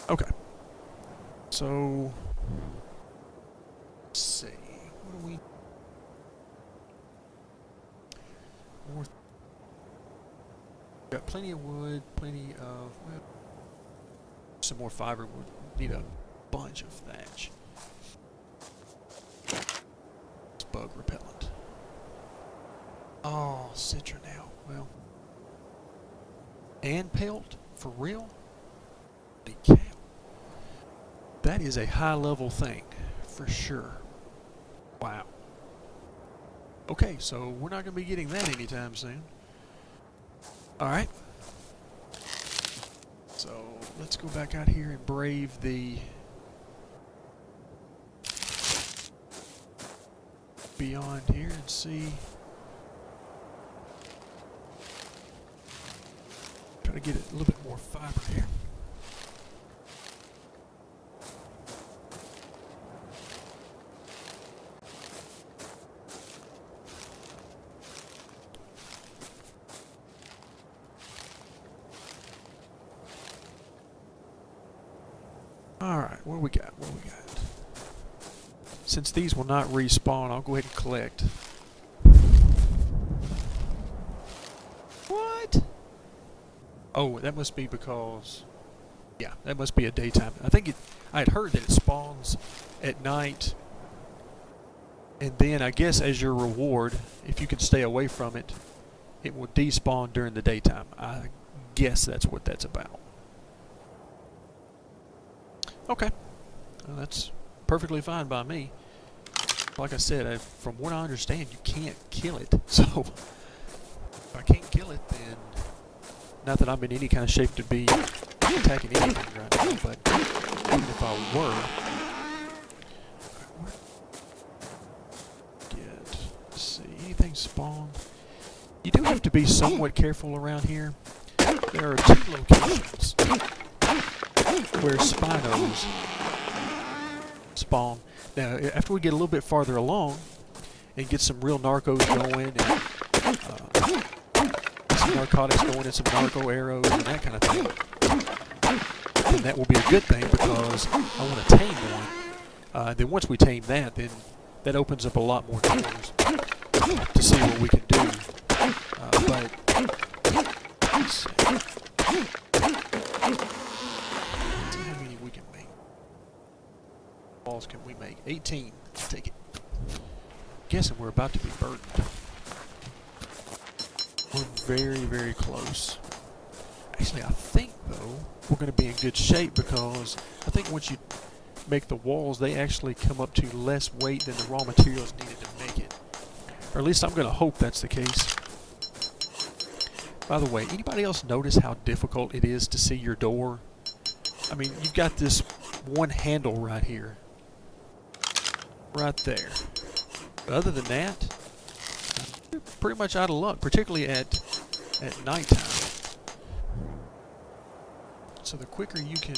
Okay. So, let's see. What do we? More. Got plenty of wood, plenty of, well, some more fiber. We'll need a bunch of thatch. It's bug repellent. Oh, citronelle. Well, and pelt? For real? Holy cow. That is a high level thing, for sure. Wow. Okay, so we're not going to be getting that anytime soon. Alright. So let's go back out here and brave the beyond here and see. Try to get a little bit more fiber here. Alright, what do we got? What do we got? Since these will not respawn, I'll go ahead and collect. What? Oh, that must be because... Yeah, that must be a daytime. I had heard that it spawns at night. And then I guess as your reward, if you can stay away from it, it will despawn during the daytime. I guess that's what that's about. Okay. Well, that's perfectly fine by me. Like I said, from what I understand, you can't kill it. So, if I can't kill it, then... Not that I'm in any kind of shape to be attacking anything right now, but even if I were... Let's see, anything spawn? You do have to be somewhat careful around here. There are 2 locations where Spinos spawn. Now, after we get a little bit farther along and get some real narcos going and some narcotics going and some narco arrows and that kind of thing, then that will be a good thing because I want to tame one. Then once we tame that, then that opens up a lot more doors to see what we can do. But let's see. How many we can make? Balls can we make? 18. Let's take it. Guessing we're about to be burdened. We're very, very close. Actually, I think, though, we're going to be in good shape because I think once you make the walls, they actually come up to less weight than the raw materials needed to make it. Or at least I'm going to hope that's the case. By the way, anybody else notice how difficult it is to see your door? I mean, you've got this one handle right here. Right there. But other than that, you're pretty much out of luck, particularly at nighttime. So the quicker you can...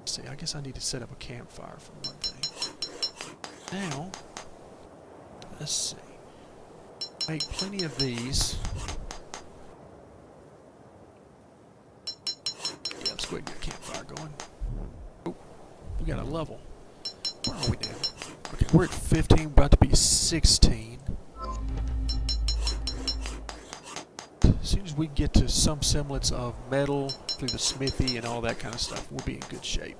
Let's see, I guess I need to set up a campfire for one thing. Now, let's see. Make plenty of these. Yeah, let's go ahead and get a campfire going. Oh, we got a level. Where are we now? Okay, we're at 15, about to be 16. As soon as we get to some semblance of metal through the smithy and all that kind of stuff, we'll be in good shape.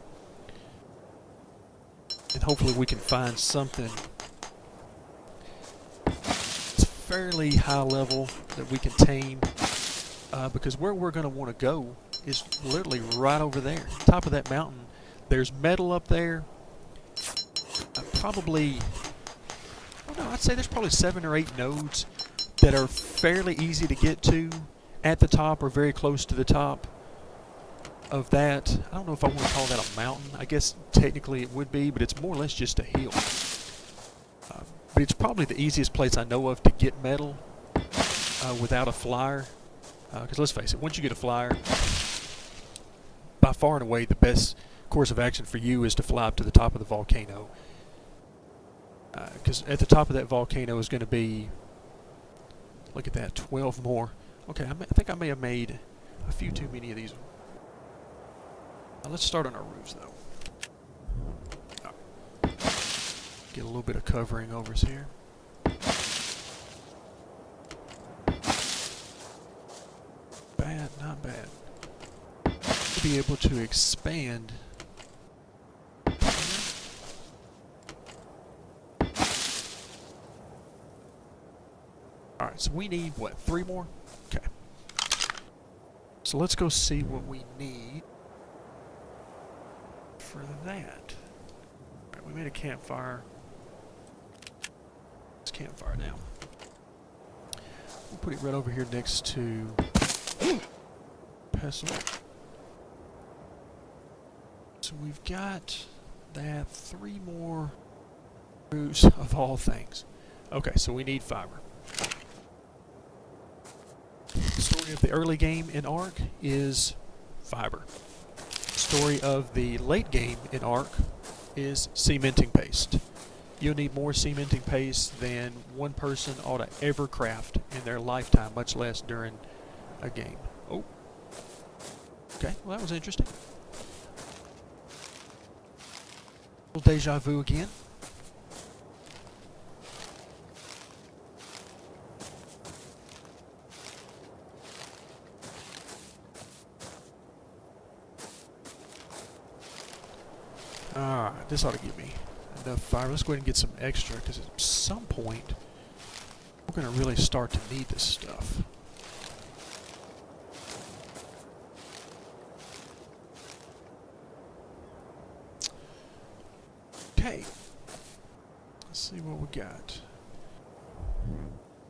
And hopefully we can find something fairly high level that we can tame, because where we're going to want to go is literally right over there, top of that mountain. There's metal up there. Probably, oh no, I'd say there's probably 7 or 8 nodes that are fairly easy to get to at the top or very close to the top of that. I don't know if I want to call that a mountain. I guess technically it would be, but it's more or less just a hill. But it's probably the easiest place I know of to get metal without a flyer. Because let's face it, once you get a flyer, by far and away the best course of action for you is to fly up to the top of the volcano. Because at the top of that volcano is going to be, look at that, 12 more. Okay, I think I may have made a few too many of these. Now let's start on our roofs, though. Get a little bit of covering over us here. Bad, not bad. To be able to expand. Alright, so we need, what, 3 more? Okay. So let's go see what we need for that. Alright, we made a campfire. It's campfire now. We'll put it right over here next to pestle. So we've got that 3 more roofs of all things. Okay, so we need fiber. The story of the early game in ARK is fiber. The story of the late game in ARK is cementing paste. You'll need more cementing paste than one person ought to ever craft in their lifetime, much less during a game. Oh. Okay, well that was interesting. A little deja vu again. Alright, this ought to give me enough fiber. Let's go ahead and get some extra, because at some point we're going to really start to need this stuff. Okay, let's see what we got.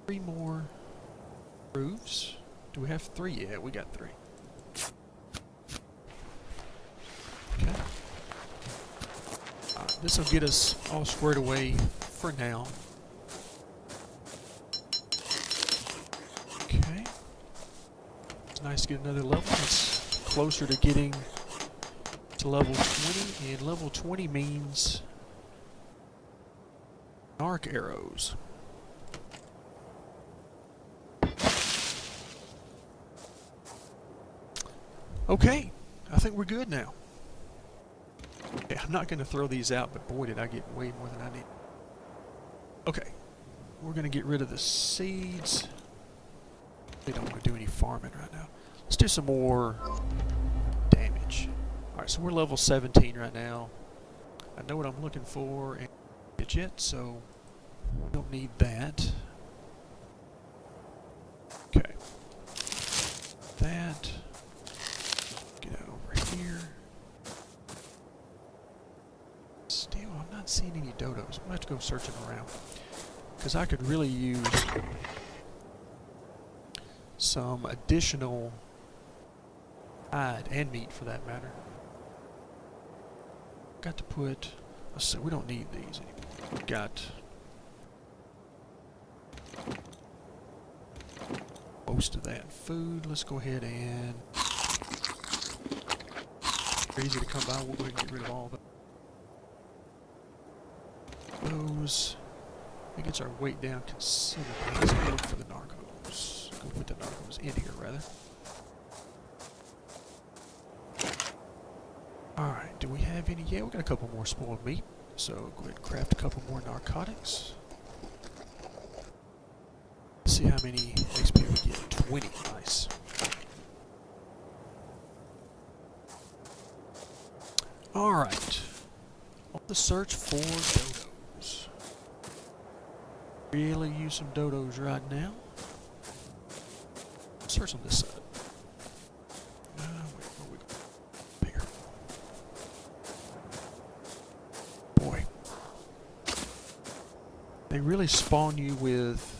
3 more roofs. Do we have 3? Yeah, we got 3. Okay. This will get us all squared away for now. Okay. It's nice to get another level. It's closer to getting to level 20, and level 20 means ARK arrows. Okay, I think we're good now. Okay, I'm not going to throw these out, but boy did I get way more than I need. Okay, we're going to get rid of the seeds. We don't want to do any farming right now. Let's do some more damage. Alright, so we're level 17 right now. I know what I'm looking for and it yet, so we don't need that. Okay. That. Get over here. Still, I'm not seeing any dodos. I'm going to have to go searching around. Because I could really use some additional hide and meat for that matter. Got to put, let's see, we don't need these anymore. We've got most of that food. Let's go ahead and, they're easy to come by. We'll go ahead and get rid of all of those. It gets our weight down considerably. Let's go look for the narcos. Go put the narcos in here, rather. Alright, do we have any? Yeah, we got a couple more spoiled meat. So go ahead and craft a couple more narcotics. Let's see how many XP we get. 20. Nice. Alright. On the search for dodos. Really use some dodos right now. Search on this side. Where we go? Here. Boy. They really spawn you with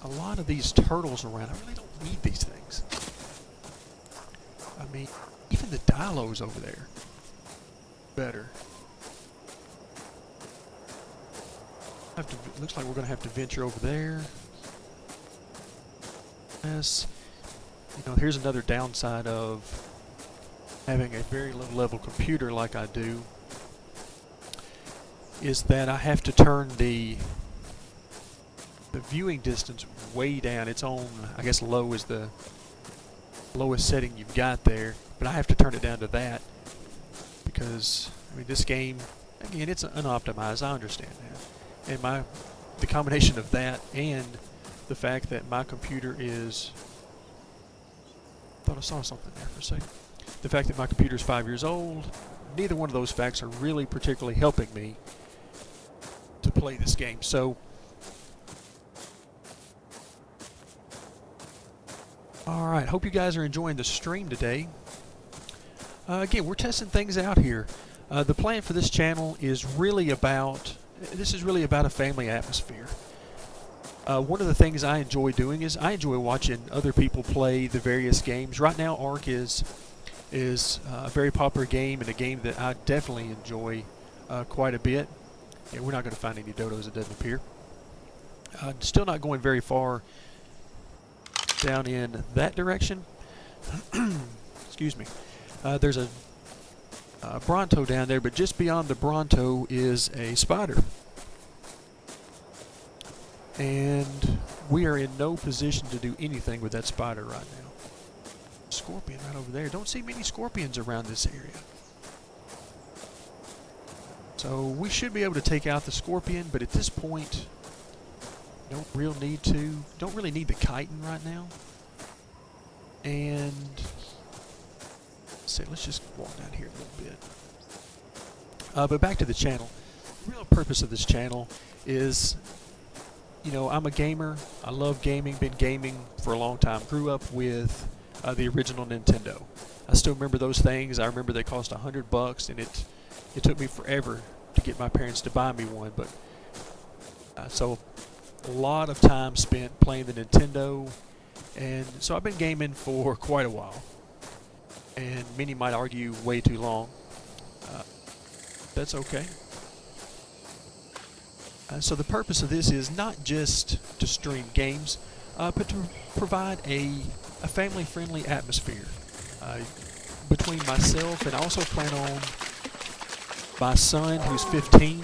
a lot of these turtles around. I really don't need these things. I mean, even the dilos over there. Better. Looks like we're going to have to venture over there. Yes. You know, here's another downside of having a very low level computer like I do, is that I have to turn the viewing distance way down. It's on, I guess low is the lowest setting you've got there, but I have to turn it down to that because, I mean, this game, again, it's unoptimized. I understand that. And the combination of that and the fact that my computer is, thought I saw something there for a second. The fact that my computer is 5 years old, neither one of those facts are really particularly helping me to play this game. So Alright, hope you guys are enjoying the stream today. Again, we're testing things out here. The plan for this channel is really about, a family atmosphere. One of the things I enjoy doing is I enjoy watching other people play the various games. Right now, ARK is a very popular game and a game that I definitely enjoy quite a bit. And we're not going to find any dodos, it doesn't appear. Still not going very far down in that direction. Excuse me. There's a Bronto down there, but just beyond the Bronto is a spider. And we are in no position to do anything with that spider right now. Scorpion right over there. Don't see many scorpions around this area. So we should be able to take out the scorpion, but at this point, don't really need the chitin right now. And let's just walk down here a little bit. But back to the channel. The real purpose of this channel is, I'm a gamer. I love gaming. Been gaming for a long time. Grew up with the original Nintendo. I still remember those things. I remember they cost $100, and it took me forever to get my parents to buy me one. But so a lot of time spent playing the Nintendo, and so I've been gaming for quite a while. And many might argue way too long. That's okay. So the purpose of this is not just to stream games, but to provide a family-friendly atmosphere between myself, and I also plan on my son, who's 15,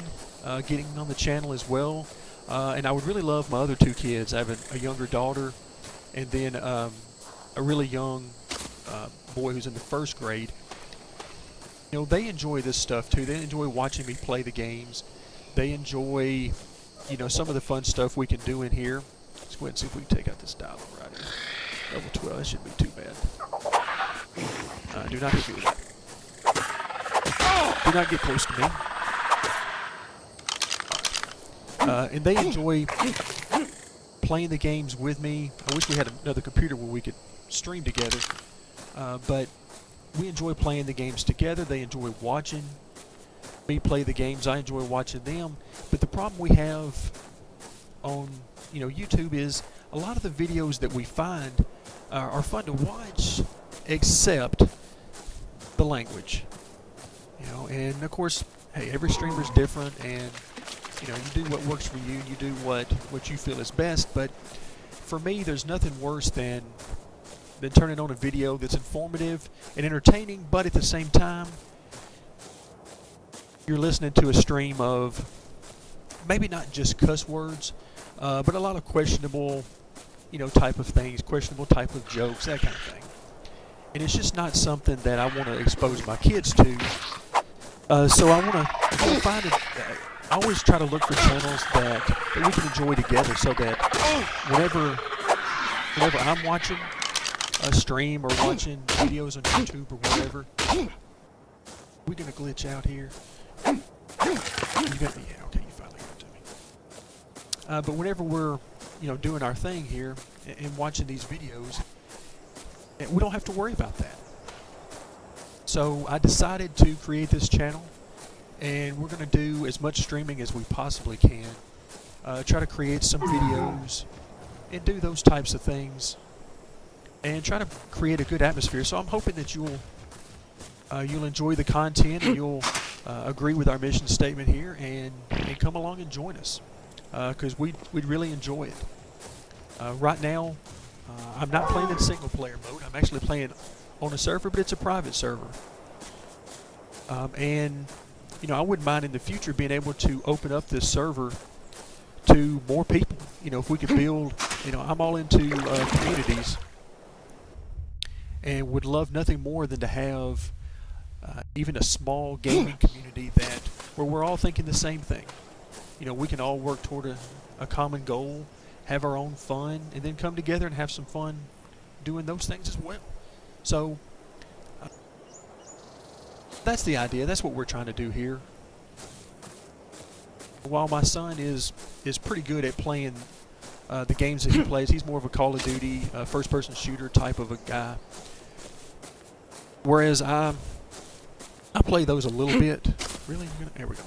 getting on the channel as well. And I would really love my other two kids. I have a younger daughter, and then a really young boy who's in the first grade. They enjoy this stuff too. They enjoy watching me play the games. They enjoy, some of the fun stuff we can do in here. Let's go ahead and see if we can take out this dial right here. Level 12, that shouldn't be too bad. Do not hit me with that. Do not get close to me. And they enjoy playing the games with me. I wish we had another computer where we could stream together. But we enjoy playing the games together. They enjoy watching me play the games. I enjoy watching them. But the problem we have on YouTube is a lot of the videos that we find are fun to watch, except the language. And of course, hey, every streamer's different, and you do what works for you. You do what you feel is best. But for me, there's nothing worse than turning on a video that's informative and entertaining, but at the same time, you're listening to a stream of maybe not just cuss words, but a lot of questionable, type of things, questionable type of jokes, that kind of thing. And it's just not something that I want to expose my kids to. So I want to find it. I always try to look for channels that we can enjoy together, so that whenever I'm watching a stream or watching videos on YouTube or whatever, we're gonna glitch out here. You got me, yeah, okay, you finally got to me. But whenever we're, doing our thing here and watching these videos, we don't have to worry about that. So I decided to create this channel, and we're gonna do as much streaming as we possibly can. Try to create some videos and do those types of things, and try to create a good atmosphere. So I'm hoping that you'll enjoy the content, and you'll agree with our mission statement here, and come along and join us, because we'd really enjoy it. Right now, I'm not playing in single player mode. I'm actually playing on a server, but it's a private server. And I wouldn't mind in the future being able to open up this server to more people. If we could build, I'm all into communities, and would love nothing more than to have even a small gaming community where we're all thinking the same thing. We can all work toward a common goal, have our own fun, and then come together and have some fun doing those things as well. So that's the idea. That's what we're trying to do here. While my son is pretty good at playing the games that he plays. He's more of a Call of Duty, first-person shooter type of a guy. Whereas I play those a little bit. Really? There we go.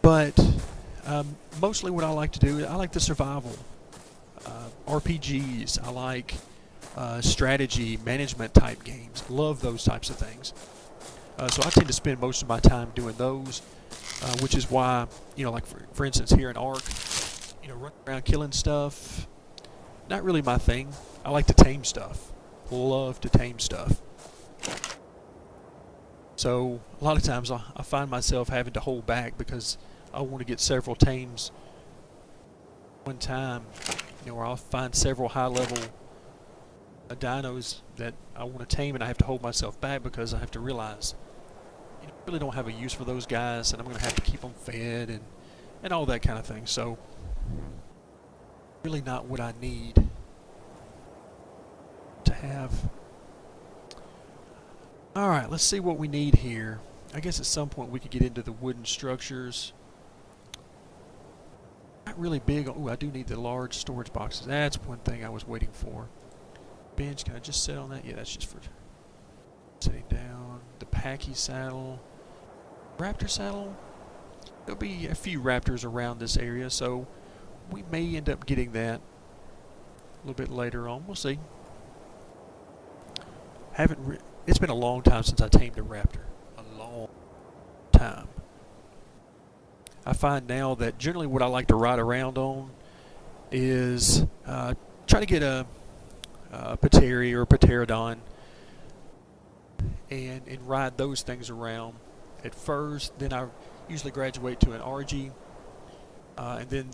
But mostly what I like to do, I like the survival. RPGs. I like strategy, management type games. Love those types of things. So I tend to spend most of my time doing those, which is why, like for instance here in ARK, running around killing stuff, not really my thing. I like to tame stuff. Love to tame stuff. So a lot of times I find myself having to hold back because I want to get several tames one time, or I'll find several high-level dinos that I want to tame, and I have to hold myself back because I have to realize I really don't have a use for those guys, and I'm going to have to keep them fed and all that kind of thing. So really not what I need to have. Alright, let's see what we need here. I guess at some point we could get into the wooden structures. Not really big. Oh, I do need the large storage boxes. That's one thing I was waiting for. Bench, can I just sit on that? Yeah, that's just for sitting down. The Packy saddle. Raptor saddle. There'll be a few raptors around this area, so we may end up getting that a little bit later on. We'll see. It's been a long time since I tamed a raptor. A long time. I find now that generally what I like to ride around on is try to get a Pateri or a Pterodon and ride those things around at first. Then I usually graduate to an RG, and then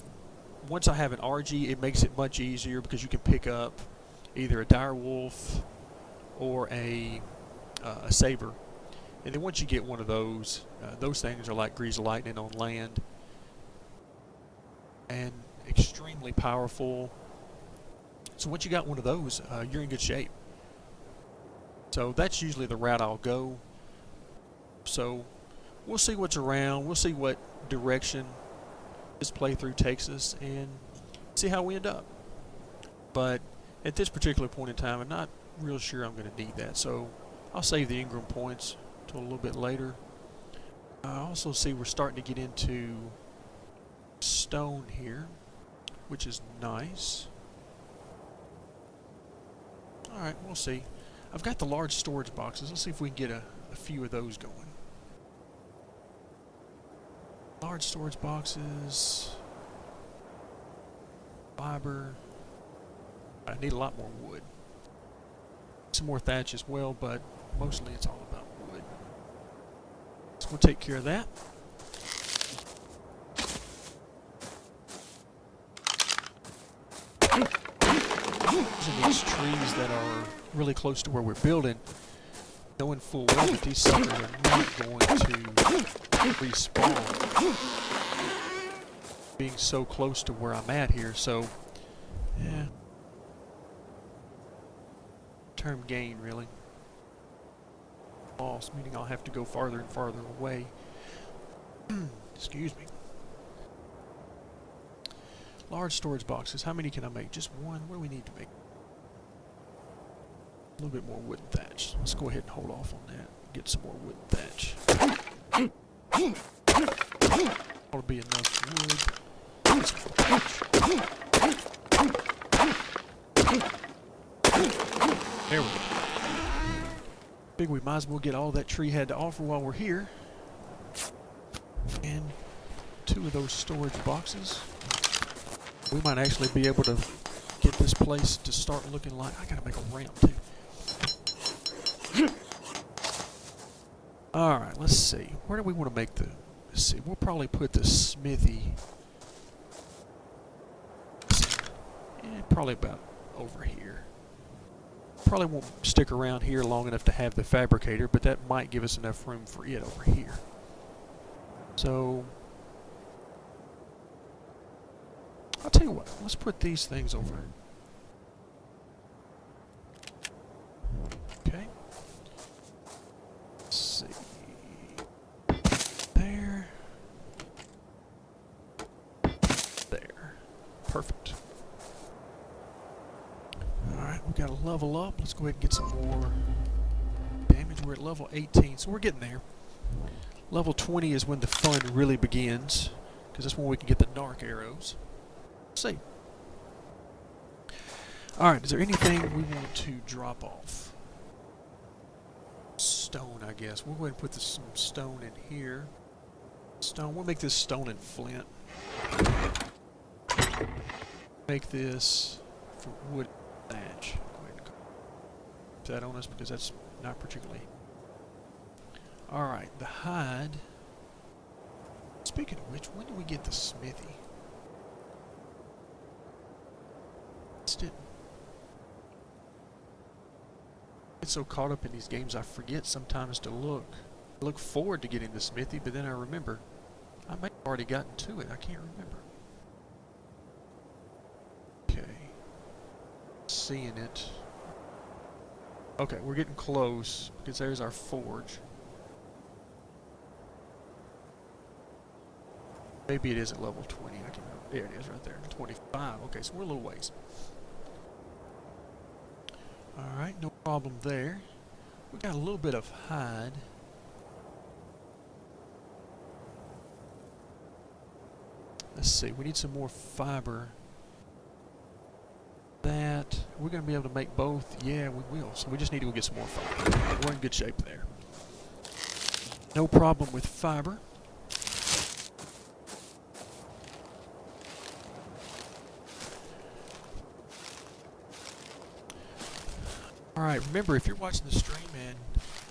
once I have an RG, it makes it much easier because you can pick up either a dire wolf or a saber. And then once you get one of those things are like grease lightning on land and extremely powerful. So once you got one of those, you're in good shape. So that's usually the route I'll go. So we'll see what's around. We'll see what direction this playthrough takes us and see how we end up. But at this particular point in time, I'm not real sure I'm going to need that. So I'll save the Ingram points till a little bit later. I also see we're starting to get into stone here, which is nice. Alright, we'll see. I've got the large storage boxes. Let's see if we can get a few of those going. Large storage boxes. Fiber. I need a lot more wood. Some more thatch as well, but mostly it's all about wood. So we'll take care of that. Using these trees that are really close to where we're building, knowing full well that these suckers are not going to respawn, being so close to where I'm at here. So, yeah. Term gain, really. Loss, meaning I'll have to go farther and farther away. Excuse me. Large storage boxes. How many can I make? Just one? What do we need to make? A little bit more wood and thatch. Let's go ahead and hold off on that. Get some more wood and thatch. That'll be enough wood. Get some more thatch. There we go. Figure we might as well get all that tree had to offer while we're here. And 2 of those storage boxes. We might actually be able to get this place to start looking like... I gotta make a ramp too. Alright, let's see. Where do we want to make the... Let's see. We'll probably put the smithy... probably about over here. Probably won't stick around here long enough to have the fabricator, but that might give us enough room for it over here. So... I'll tell you what, let's put these things over. Okay. Let's see. There. There. Perfect. we got to level up. Let's go ahead and get some more damage. We're at level 18, so we're getting there. Level 20 is when the fun really begins, because that's when we can get the narc arrows. Let's see. Alright, is there anything we want to drop off? Stone, I guess. We'll go ahead and put some stone in here. Stone. We'll make this stone and flint. Make this for wood thatch. Go ahead and put that on us because that's not particularly. Alright, the hide. Speaking of which, when do we get the smithy? Get so caught up in these games I forget sometimes to look forward to getting the smithy, but then I remember I may have already gotten to it. I can't remember. Okay. Seeing it. Okay, we're getting close because there's our forge. Maybe it is at level 20. I can't remember. There it is right there. 25. Okay, so we're a little ways. Alright, no problem there. We got a little bit of hide. Let's see, we need some more fiber. That, we're going to be able to make both. Yeah, we will. So we just need to go get some more fiber. We're in good shape there. No problem with fiber. Alright, remember, if you're watching the stream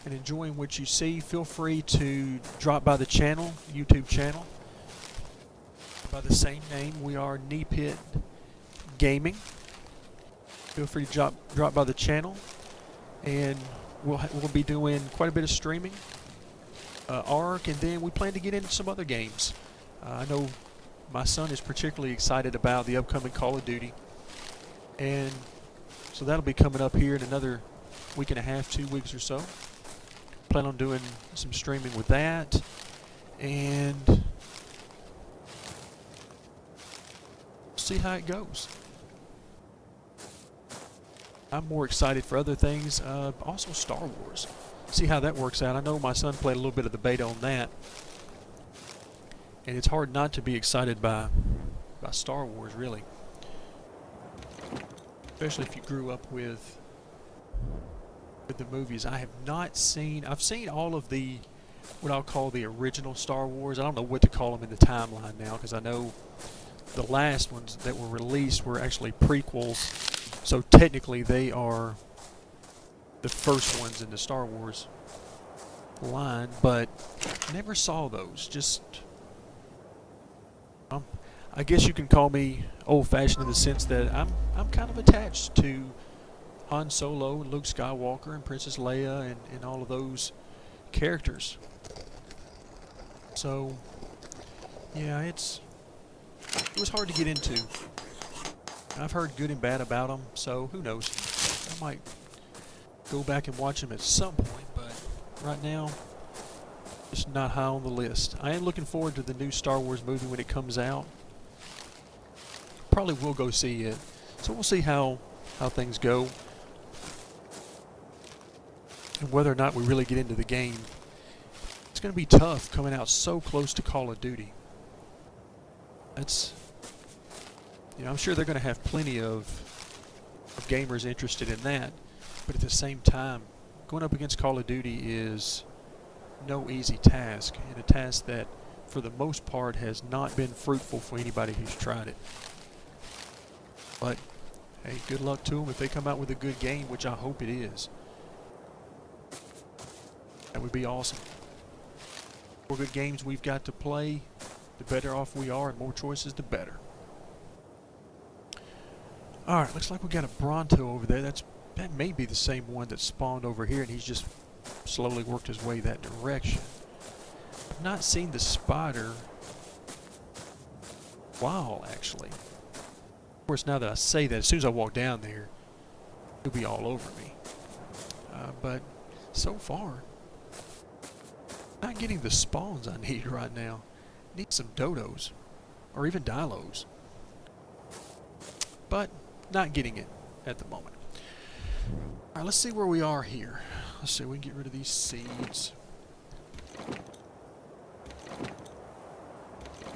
and enjoying what you see, feel free to drop by the channel, YouTube channel. By the same name, we are Knee Pit Gaming. Feel free to drop by the channel, and we'll be doing quite a bit of streaming. ARK, and then we plan to get into some other games. I know my son is particularly excited about the upcoming Call of Duty, and so that'll be coming up here in another week and a half, 2 weeks or so. Plan on doing some streaming with that, and see how it goes. I'm more excited for other things, also Star Wars. See how that works out. I know my son played a little bit of the beta on that, and it's hard not to be excited by Star Wars, really. Especially if you grew up with the movies. I have not seen. I've seen all of the what I'll call the original Star Wars. I don't know what to call them in the timeline now, because I know the last ones that were released were actually prequels. So technically they are the first ones in the Star Wars line, but never saw those. Just I guess you can call me old-fashioned in the sense that I'm kind of attached to Han Solo and Luke Skywalker and Princess Leia and all of those characters. So yeah, it was hard to get into. I've heard good and bad about them, so who knows? I might go back and watch them at some point, but right now, just not high on the list. I am looking forward to the new Star Wars movie when it comes out. Probably will go see it, so we'll see how things go and whether or not we really get into the game. It's going to be tough coming out so close to Call of Duty. That's, I'm sure they're going to have plenty of gamers interested in that, but at the same time, going up against Call of Duty is no easy task, and a task that for the most part has not been fruitful for anybody who's tried it. But hey, good luck to them if they come out with a good game, which I hope it is. That would be awesome. The more good games we've got to play, the better off we are, and more choices, the better. Alright, looks like we got a Bronto over there. That may be the same one that spawned over here, and he's just slowly worked his way that direction. I've not seen the spider wow, actually. Of course, now that I say that, as soon as I walk down there, he'll be all over me. But so far, not getting the spawns I need right now. Need some dodos, or even dilos. But not getting it at the moment. Alright, let's see where we are here. Let's see, we can get rid of these seeds.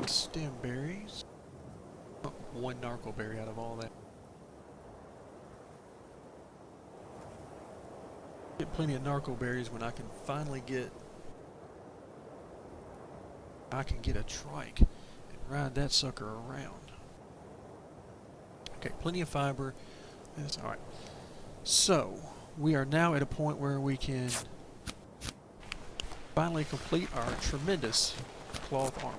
Stem berries. Oh, one narco berry out of all that. Get plenty of narco berries when I can finally get... I can get a trike and ride that sucker around. Okay, plenty of fiber. That's alright. So, we are now at a point where we can finally complete our tremendous cloth armor.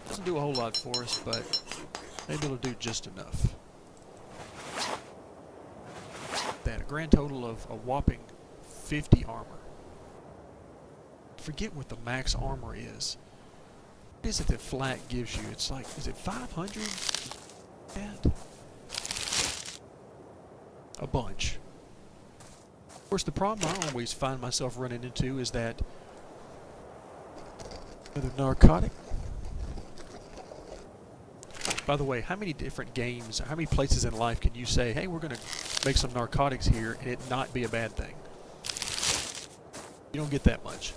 Doesn't do a whole lot for us, but maybe it'll do just enough. That a grand total of a whopping 50 armor. Forget what the max armor is. What is it that flat gives you? It's like, is it 500? That? A bunch. Of course, the problem I always find myself running into is that another narcotic. By the way, how many different games, how many places in life can you say, hey, we're going to make some narcotics here and it not be a bad thing? You don't get that much.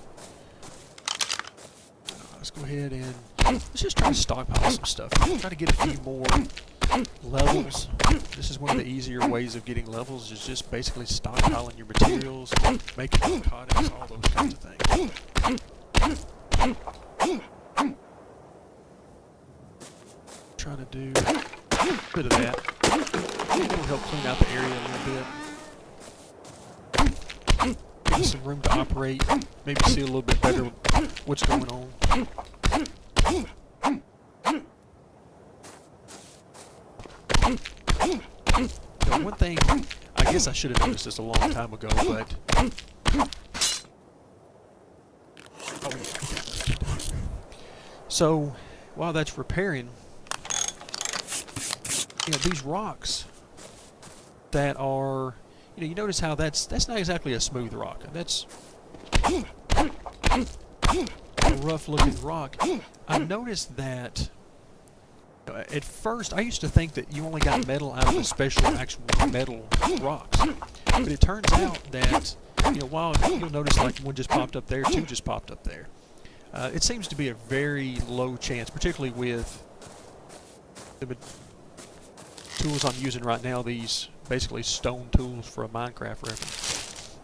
Let's go ahead and let's just try to stockpile some stuff. Try to get a few more levels. This is one of the easier ways of getting levels, is just basically stockpiling your materials, making narcotics, all those kinds of things. Trying to do a bit of that. It'll help clean out the area a little bit. Give us some room to operate, maybe see a little bit better what's going on. Now, one thing, I guess I should have noticed this a long time ago, but so while that's repairing, you know, these rocks that are, you know, you notice how that's not exactly a smooth rock. That's a rough looking rock. I noticed that at first I used to think that you only got metal out of the special actual metal rocks, but it turns out that, you know, while you'll notice like one just popped up there, two just popped up there, it seems to be a very low chance, particularly with the tools I'm using right now, these basically stone tools for a Minecraft reference.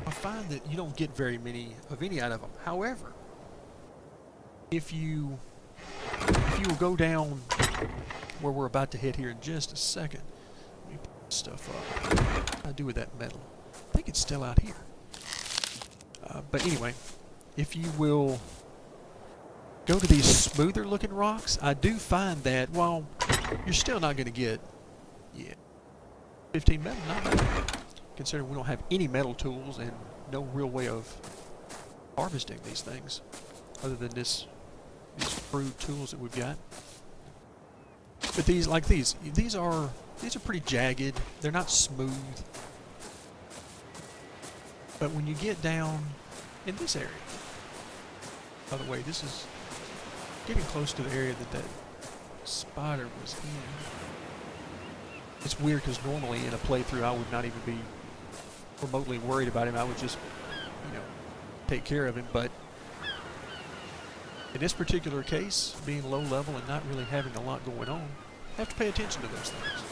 I find that you don't get very many of any out of them. However, if you will go down where we're about to hit here in just a second, let me put this stuff up. What do I do with that metal? I think it's still out here. But anyway, if you will go to these smoother looking rocks, I do find that while you're still not going to get 15 metal, not bad, considering we don't have any metal tools and no real way of harvesting these things other than these crude tools that we've got. But these are pretty jagged. They're not smooth. But when you get down in this area, by the way, this is getting close to the area that spider was in. It's weird because normally in a playthrough I would not even be remotely worried about him. I would just, you know, take care of him. But in this particular case, being low level and not really having a lot going on, I have to pay attention to those things.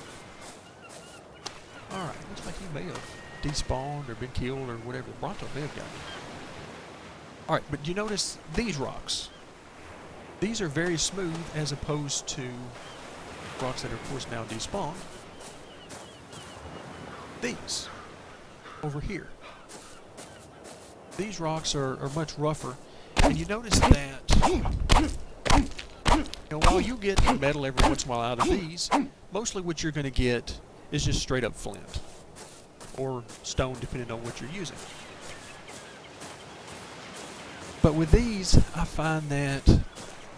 Alright, looks like he may have despawned or been killed or whatever. The Bronto may have gotten him. Alright, but you notice these rocks. These are very smooth as opposed to rocks that are, of course, now despawned. These over here. These rocks are much rougher. And you notice that, you know, while you get metal every once in a while out of these, mostly what you're going to get is just straight up flint. Or stone, depending on what you're using. But with these, I find that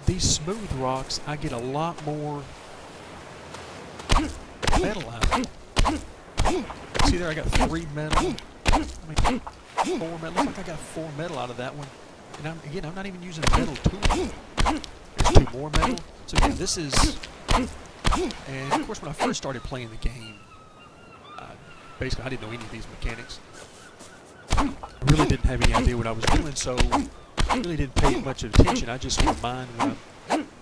these smooth rocks, I get a lot more metal out of them. See there, I got 3 metal. I mean, 4 metal. Looks like I got 4 metal out of that one. And I'm not even using a metal tool. There's 2 more metal. So yeah, this is And of course, when I first started playing the game, basically I didn't know any of these mechanics. I really didn't have any idea what I was doing, so I really didn't pay much attention. I just didn't mind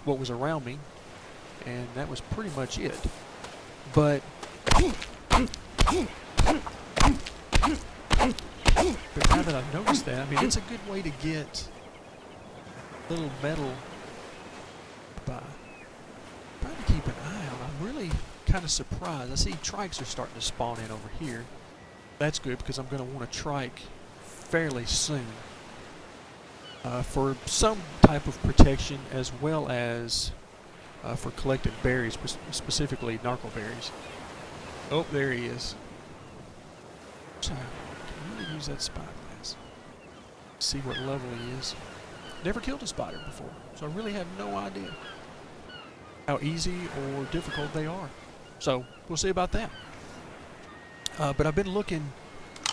what was around me, and that was pretty much it. But now that I've noticed that, I mean, it's a good way to get little metal by trying to keep an eye on. I'm really kind of surprised. I see trikes are starting to spawn in over here. That's good because I'm going to want a trike fairly soon for some type of protection, as well as for collecting berries, specifically narco berries. Oh, there he is. So, can really use that spyglass. See what level he is. Never killed a spider before, so I really have no idea how easy or difficult they are. So, we'll see about that. But I've been looking,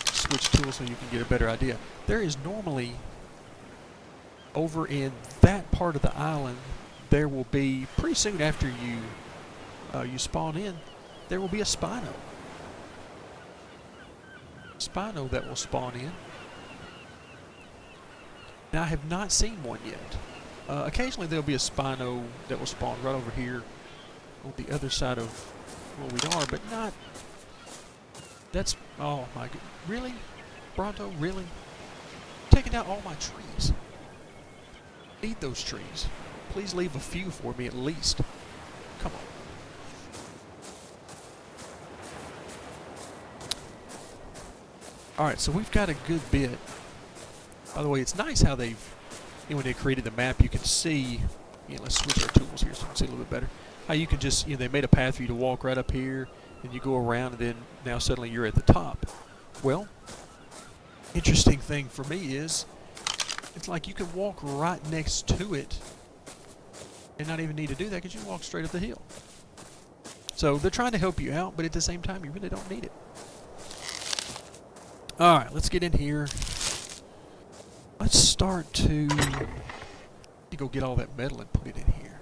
switch tools so you can get a better idea. There is normally, over in that part of the island, there will be, pretty soon after you spawn in, there will be a Spino. Spino that will spawn in. Now, I have not seen one yet. Occasionally there'll be a Spino that will spawn right over here on the other side of where we are, but not... That's... Oh my god. Really? Bronto, really? Taking out all my trees. Need those trees. Please leave a few for me at least. Come on. Alright, so we've got a good bit. By the way, it's nice how they've, when they created the map, you can see, let's switch our tools here so you can see a little bit better. How you can just, they made a path for you to walk right up here, and you go around, and then now suddenly you're at the top. Well, interesting thing for me is, it's like you can walk right next to it, and not even need to do that because you walk straight up the hill. So they're trying to help you out, but at the same time, you really don't need it. Alright, let's get in here. Let's start to go get all that metal and put it in here.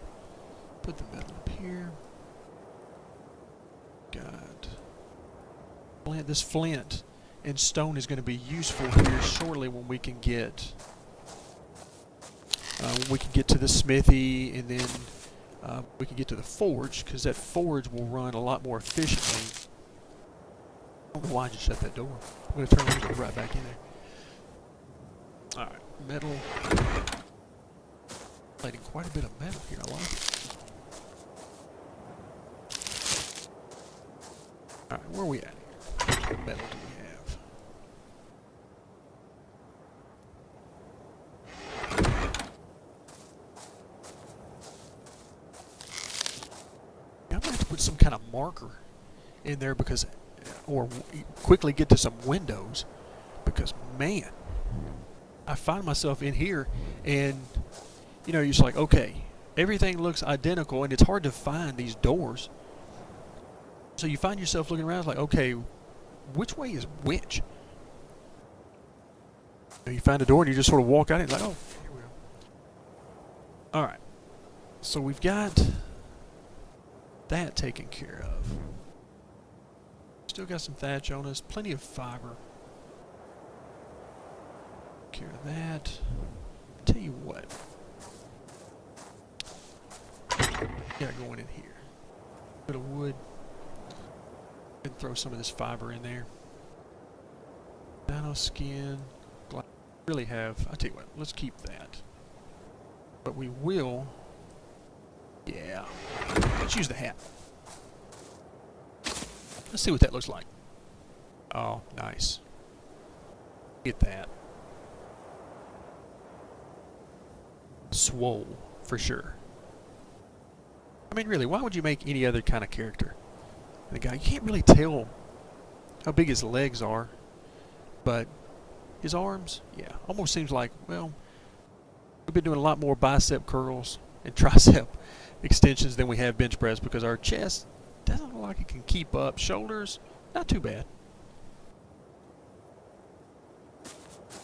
Put the metal up here. Got flint. This flint and stone is going to be useful here shortly when we can get to the smithy, and then we can get to the forge, because that forge will run a lot more efficiently. I don't know why I just shut that door. I'm going to turn it right back in there. Alright, metal. Plating quite a bit of metal here, I like it. Alright, where are we at here? What metal do we have? I'm going to have to put some kind of marker in there, because, or quickly get to some windows, because, man, I find myself in here, and you're just like, okay, everything looks identical, and it's hard to find these doors. So you find yourself looking around like, okay, which way is which? You find a door and you just sort of walk out and like, oh, here we go. Alright. So we've got that taken care of. Still got some thatch on us, plenty of fiber. Take care of that. Tell you what. Got going in here. Bit of wood. And throw some of this fiber in there. Nano skin. Really have. I tell you what. Let's keep that. But we will. Yeah. Let's use the hat. Let's see what that looks like. Oh, nice. Get that. Swole, for sure. I mean, really, why would you make any other kind of character? The guy, you can't really tell how big his legs are, but his arms, yeah, almost seems like, well, we've been doing a lot more bicep curls and tricep extensions than we have bench press, because our chest doesn't look like it can keep up. Shoulders, not too bad.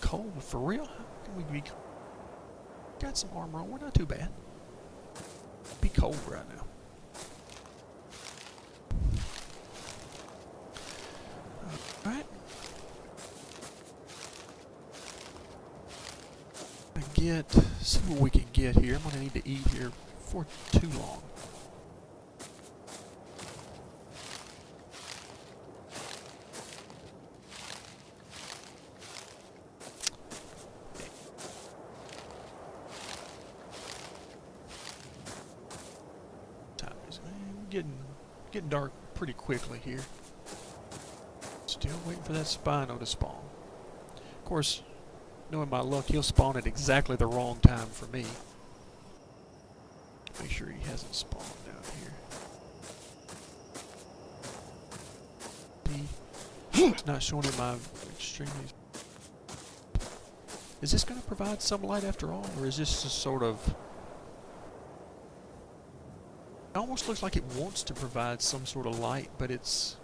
Cold, for real? How can we be? Got some armor on. We're not too bad. Be cold right now. see what we can get here. I'm going to need to eat here for too long. Time is getting dark pretty quickly here. Still waiting for that Spino to spawn. Of course, knowing my luck, he'll spawn at exactly the wrong time for me. Make sure he hasn't spawned down here. It's not showing in my extremely... Is this going to provide some light after all, or is this just sort of... It almost looks like it wants to provide some sort of light, but it's...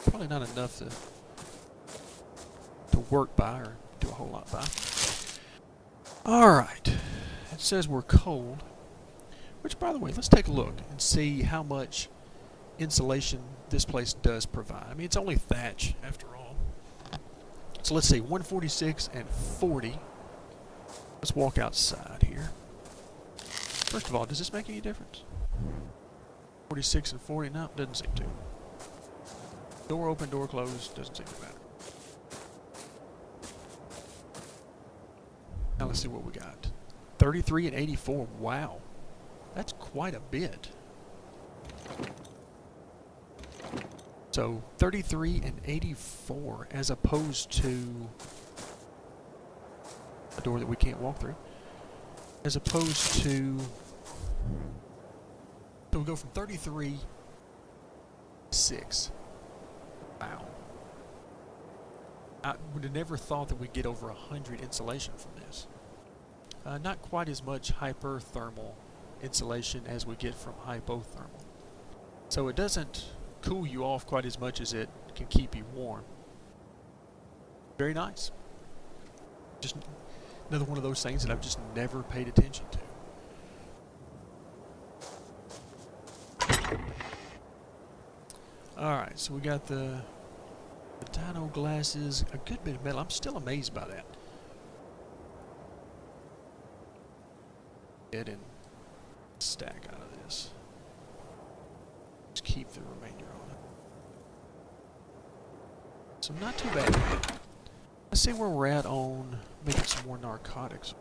probably not enough to work by or do a whole lot by. Alright, it says we're cold, which by the way, let's take a look and see how much insulation this place does provide. I mean, it's only thatch after all. So let's see, 146 and 40. Let's walk outside here. First of all, does this make any difference? 46 and 40? No, doesn't seem to. Door open, door closed, doesn't seem to matter. Now let's see what we got. 33 and 84, wow. That's quite a bit. So 33 and 84 as opposed to a door that we can't walk through. As opposed to... So we go from 33 to 6. Wow. I would have never thought that we'd get over 100 insulation from this. Not quite as much hyperthermal insulation as we get from hypothermal. So it doesn't cool you off quite as much as it can keep you warm. Very nice. Just another one of those things that I've just never paid attention to. Alright, so we got the dino glasses, a good bit of metal. I'm still amazed by that. Get and stack out of this. Just keep the remainder on it. So not too bad. Let's see where we're at on making some more narcotics.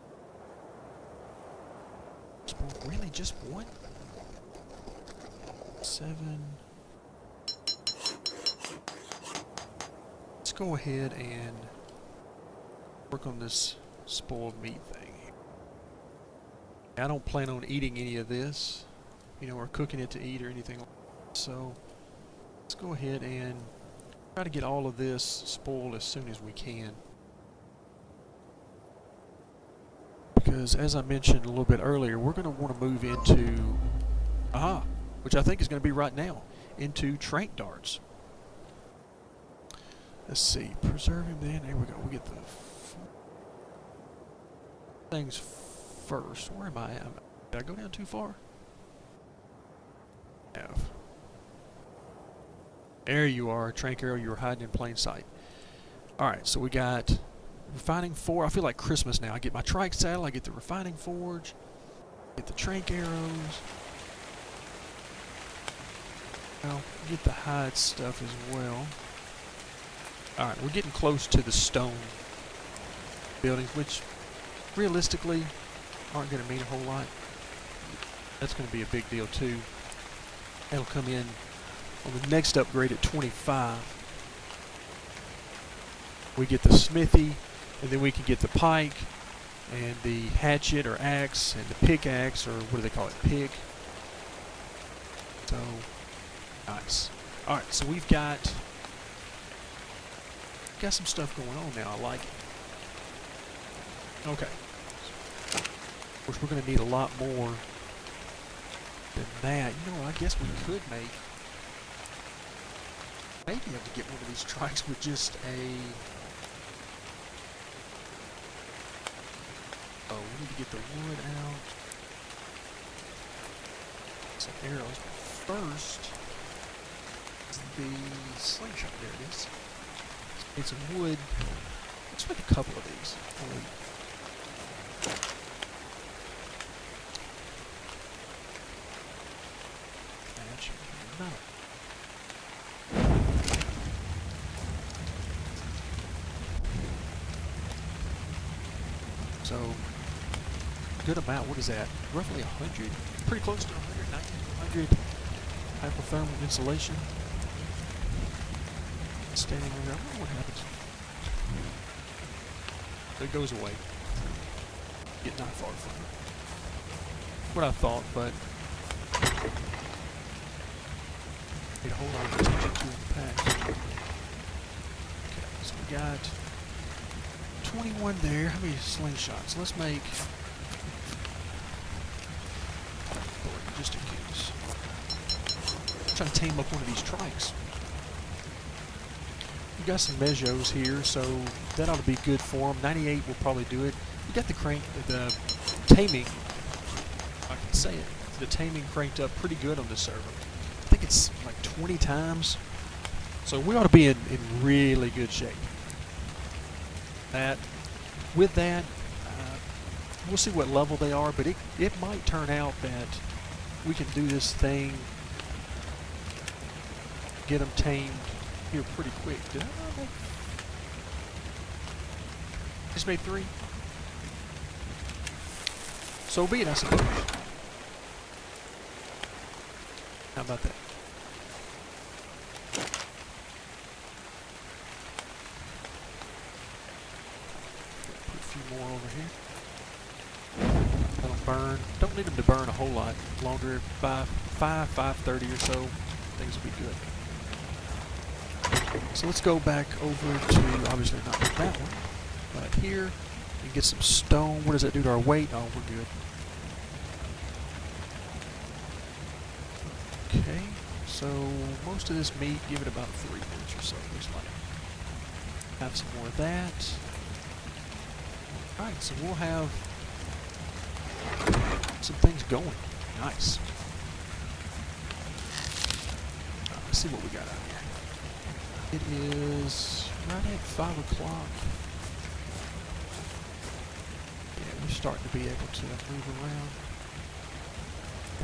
Really, just one? 7. Let's go ahead and work on this spoiled meat thing. I don't plan on eating any of this, or cooking it to eat or anything like that. So let's go ahead and try to get all of this spoiled as soon as we can. Because as I mentioned a little bit earlier, we're going to want to move into, which I think is going to be right now, into trank darts. Let's see, preserve him then, there we go, we get the things first. Where am I at? Did I go down too far? F. There you are, trank arrow, you were hiding in plain sight. Alright, so we got refining forge. I feel like Christmas now. I get my trike saddle, I get the refining forge, get the trank arrows. I'll get the hide stuff as well. Alright, we're getting close to the stone buildings, which realistically aren't going to mean a whole lot. That's going to be a big deal too. That'll come in on the next upgrade at 25. We get the smithy, and then we can get the pike, and the hatchet or axe, and the pickaxe, or what do they call it, pick. So, nice. Alright, so we've got some stuff going on now. I like it. Okay. Of course, we're going to need a lot more than that. I guess we could maybe have to get one of these trikes with just a... Oh, we need to get the wood out. Some arrows. But first, the slingshot. There it is. Need some wood. Let's make a couple of these. No. So, good amount. What is that? Roughly 100. Pretty close to 190 to 100 hypothermal insulation. Standing over there. I wonder what happens. It goes away. Get not far from it. What I thought, but need a whole lot of attention to the packs. Okay, so we got 21 there. How many slingshots? Let's make 40 just in case. I'm trying to tame up one of these trikes. We got some Mejos here, so that ought to be good for them. 98 will probably do it. We got the taming. I can say it. The taming cranked up pretty good on this server. I think it's like 20 times. So we ought to be in really good shape. With that, we'll see what level they are, but it might turn out that we can do this thing, get them tamed here pretty quick. Did I not make... Just made 3? So be it, I suppose. How about that? Put a few more over here. That'll burn. Don't need them to burn a whole lot longer. By 5:30 or so, things will be good. So let's go back over to, obviously not that one, but here, and get some stone. What does that do to our weight? Oh, we're good. Okay, so most of this meat, give it about 3 minutes or so, looks like. Have some more of that. Alright, so we'll have some things going. Nice. Let's see what we got out here. It is right at 5 o'clock. Yeah, we're starting to be able to move around.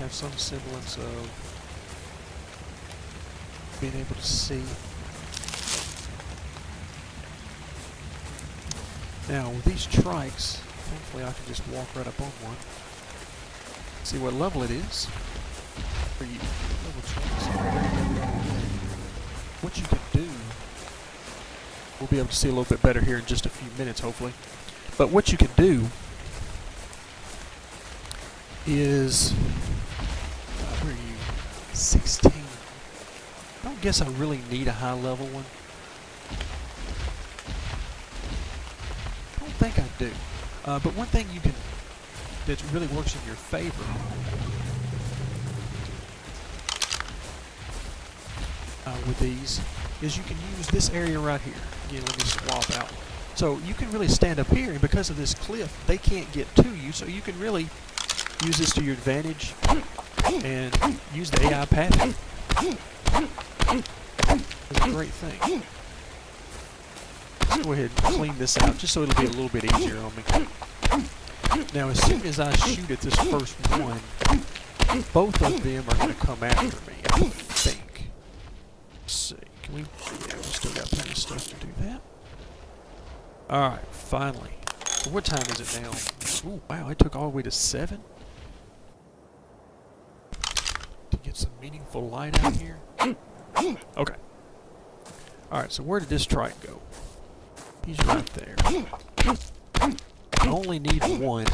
Have some semblance of being able to see. Now, with these trikes, hopefully I can just walk right up on one. See what level it is. For you, level trikes. What you can do, we'll be able to see a little bit better here in just a few minutes, hopefully. But what you can do is, where are you? 16. I don't guess I really need a high level one. I don't think I do. But one thing you can, that really works in your favor, with these, is you can use this area right here. Again, let me swap out. So you can really stand up here, and because of this cliff, they can't get to you, so you can really use this to your advantage and use the AI pathing. It's a great thing. Let's go ahead and clean this out, just so it'll be a little bit easier on me. Now, as soon as I shoot at this first one, both of them are going to come after me, I think. Let's see. Can we? Yeah, we still got plenty of stuff to do that. Alright, finally. What time is it now? Ooh, wow, I took all the way to 7? To get some meaningful light out here. Okay. Alright, so where did this trike go? He's right there. I only need one.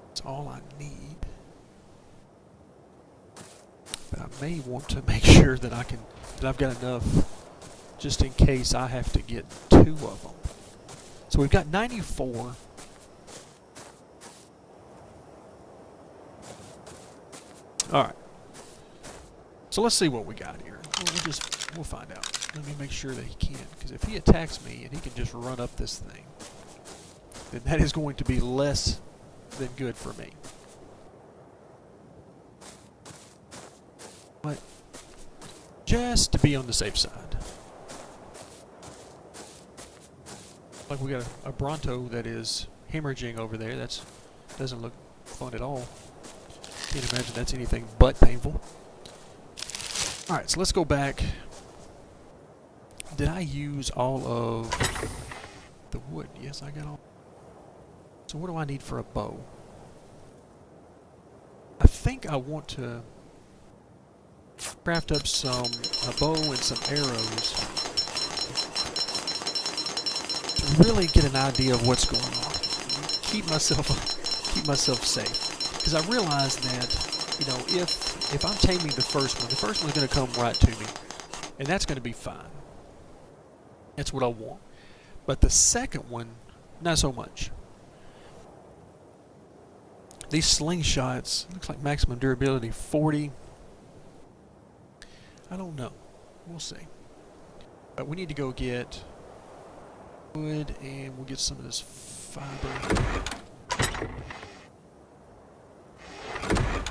That's all I need. But I may want to make sure that I've got enough just in case I have to get 2 of them. So we've got 94. Alright. So let's see what we got here. We'll find out. Let me make sure that he can, because if he attacks me and he can just run up this thing, then that is going to be less than good for me. But just to be on the safe side. Like we got a Bronto that is hemorrhaging over there. That doesn't look fun at all. Can't imagine that's anything but painful. Alright, so let's go back. Did I use all of the wood? Yes, I got all. So what do I need for a bow? I think I want to craft up a bow and some arrows to really get an idea of what's going on. Keep myself safe. Because I realize that, you know, if I'm taming the first one's going to come right to me, and that's going to be fine. That's what I want. But the second one, not so much. These slingshots, looks like maximum durability 40. I don't know. We'll see. But we need to go get wood, and we'll get some of this fiber.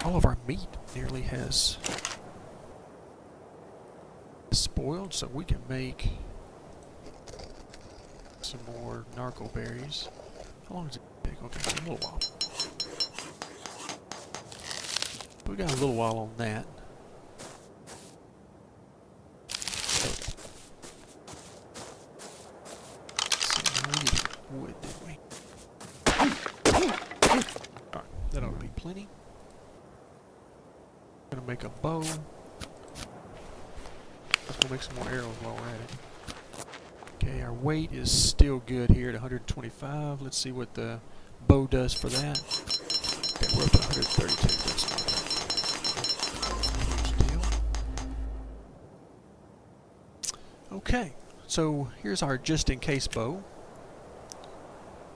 All of our meat nearly has spoiled, so we can make some more narco berries. How long does it take? Okay, it's a little while. We got a little while on that. So we needed wood, didn't we? Alright, that ought to be plenty. Gonna make a bow. Let's go make some more arrows while we're at it. Okay, our weight is still good here at 125. Let's see what the bow does for that. Okay, we're up at 132. That's not bad. Okay, so here's our just-in-case bow.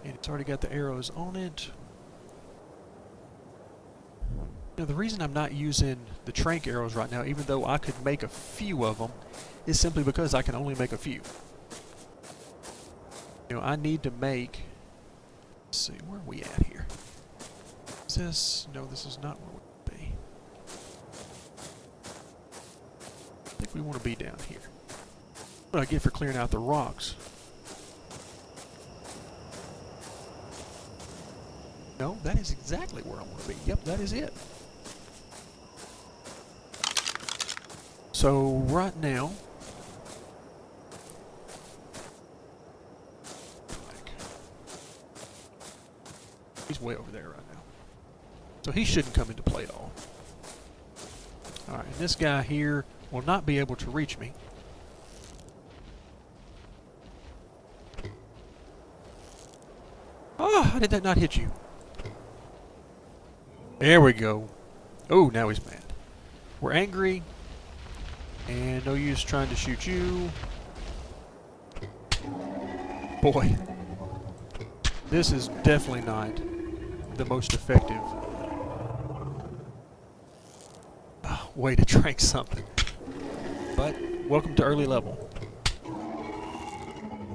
And it's already got the arrows on it. Now, the reason I'm not using the trank arrows right now, even though I could make a few of them, is simply because I can only make a few. You know, I need to make... Let's see, where are we at here? Is this... No, this is not where we want to be. I think we want to be down here. What do I get for clearing out the rocks? No, that is exactly where I want to be. Yep, that is it. So, right now... He's way over there right now. So he shouldn't come into play at all. Alright, and this guy here will not be able to reach me. Oh, how did that not hit you? There we go. Oh, now he's mad. We're angry. And no use trying to shoot you. Boy. This is definitely not the most effective way to trank something. But welcome to early level.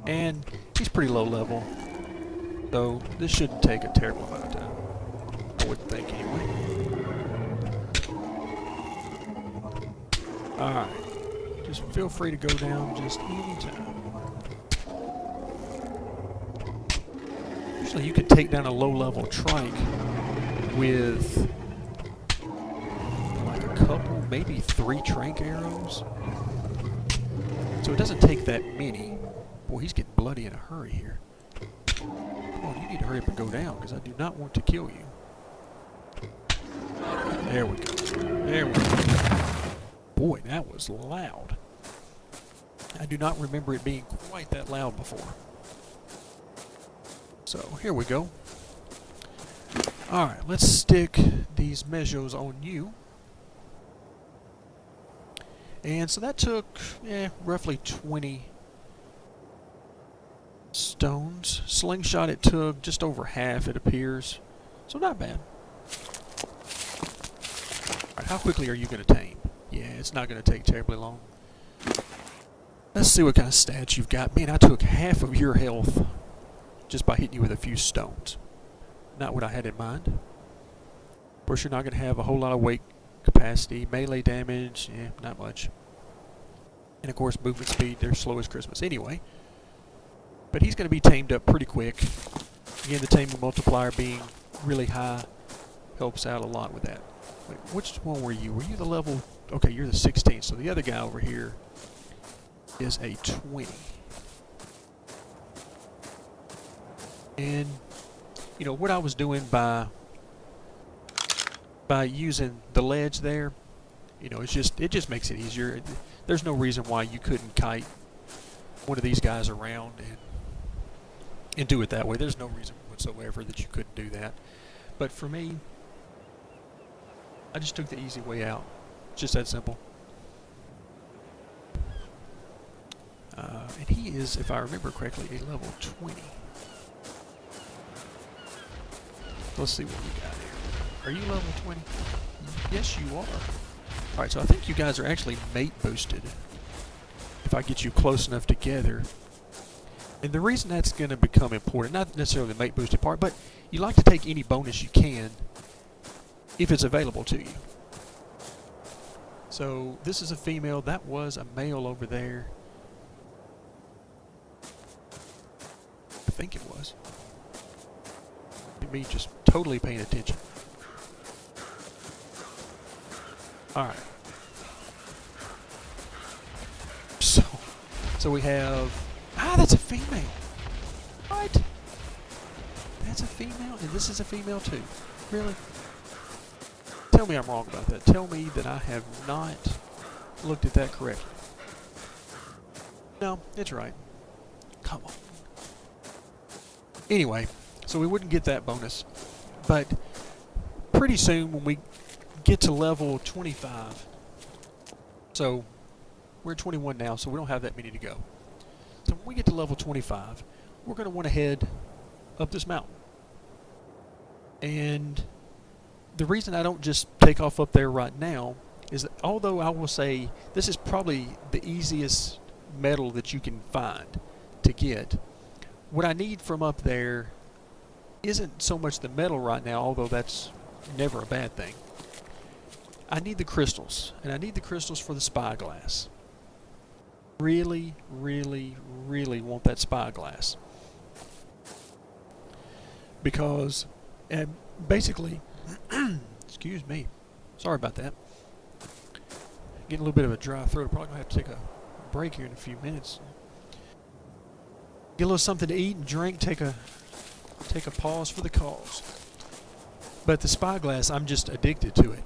And he's pretty low level. So this shouldn't take a terrible amount of time. I wouldn't think anyway. Alright. Just feel free to go down just any time. Usually you can take down a low-level trike with like a couple, maybe 3 trank arrows. So it doesn't take that many. Boy, he's getting bloody in a hurry here. Come on, you need to hurry up and go down, because I do not want to kill you. There we go. There we go. Boy, that was loud. I do not remember it being quite that loud before. So, here we go. Alright, let's stick these measures on you. And so that took, roughly 20 stones. Slingshot it took just over half, it appears. So not bad. Alright, how quickly are you going to tame? Yeah, it's not going to take terribly long. Let's see what kind of stats you've got. Man, I took half of your health just by hitting you with a few stones. Not what I had in mind. Of course, you're not going to have a whole lot of weight Capacity, melee damage, not much. And of course movement speed, they're slow as Christmas anyway. But he's going to be tamed up pretty quick. Again, the taming multiplier being really high helps out a lot with that. Wait, which one were you? Were you the level... Okay, you're the 16, so the other guy over here is a 20. And, you know, what I was doing by using the ledge there, you know, it just makes it easier. There's no reason why you couldn't kite one of these guys around and do it that way. There's no reason whatsoever that you couldn't do that. But for me, I just took the easy way out. It's just that simple. And he is, if I remember correctly, a level 20. Let's see what we got here. Are you level 20? Yes, you are. Alright, so I think you guys are actually mate boosted. If I get you close enough together. And the reason that's going to become important, not necessarily the mate boosted part, but you like to take any bonus you can if it's available to you. So this is a female. That was a male over there. I think it was. Me just totally paying attention. Alright. So we have... that's a female. What? That's a female? And this is a female too. Really? Tell me I'm wrong about that. Tell me that I have not looked at that correctly. No, it's right. Come on. Anyway, so we wouldn't get that bonus. But pretty soon when we get to level 25, so we're at 21 now, so we don't have that many to go. So when we get to level 25, we're going to want to head up this mountain. And the reason I don't just take off up there right now is that although I will say this is probably the easiest metal that you can find to get, what I need from up there isn't so much the metal right now, although that's never a bad thing. I need the crystals, and I need the crystals for the spyglass. Really, really, really want that spyglass. Because, basically, excuse me, sorry about that. Getting a little bit of a dry throat. Probably gonna have to take a break here in a few minutes. Get a little something to eat and drink. Take a pause for the cause. But the spyglass, I'm just addicted to it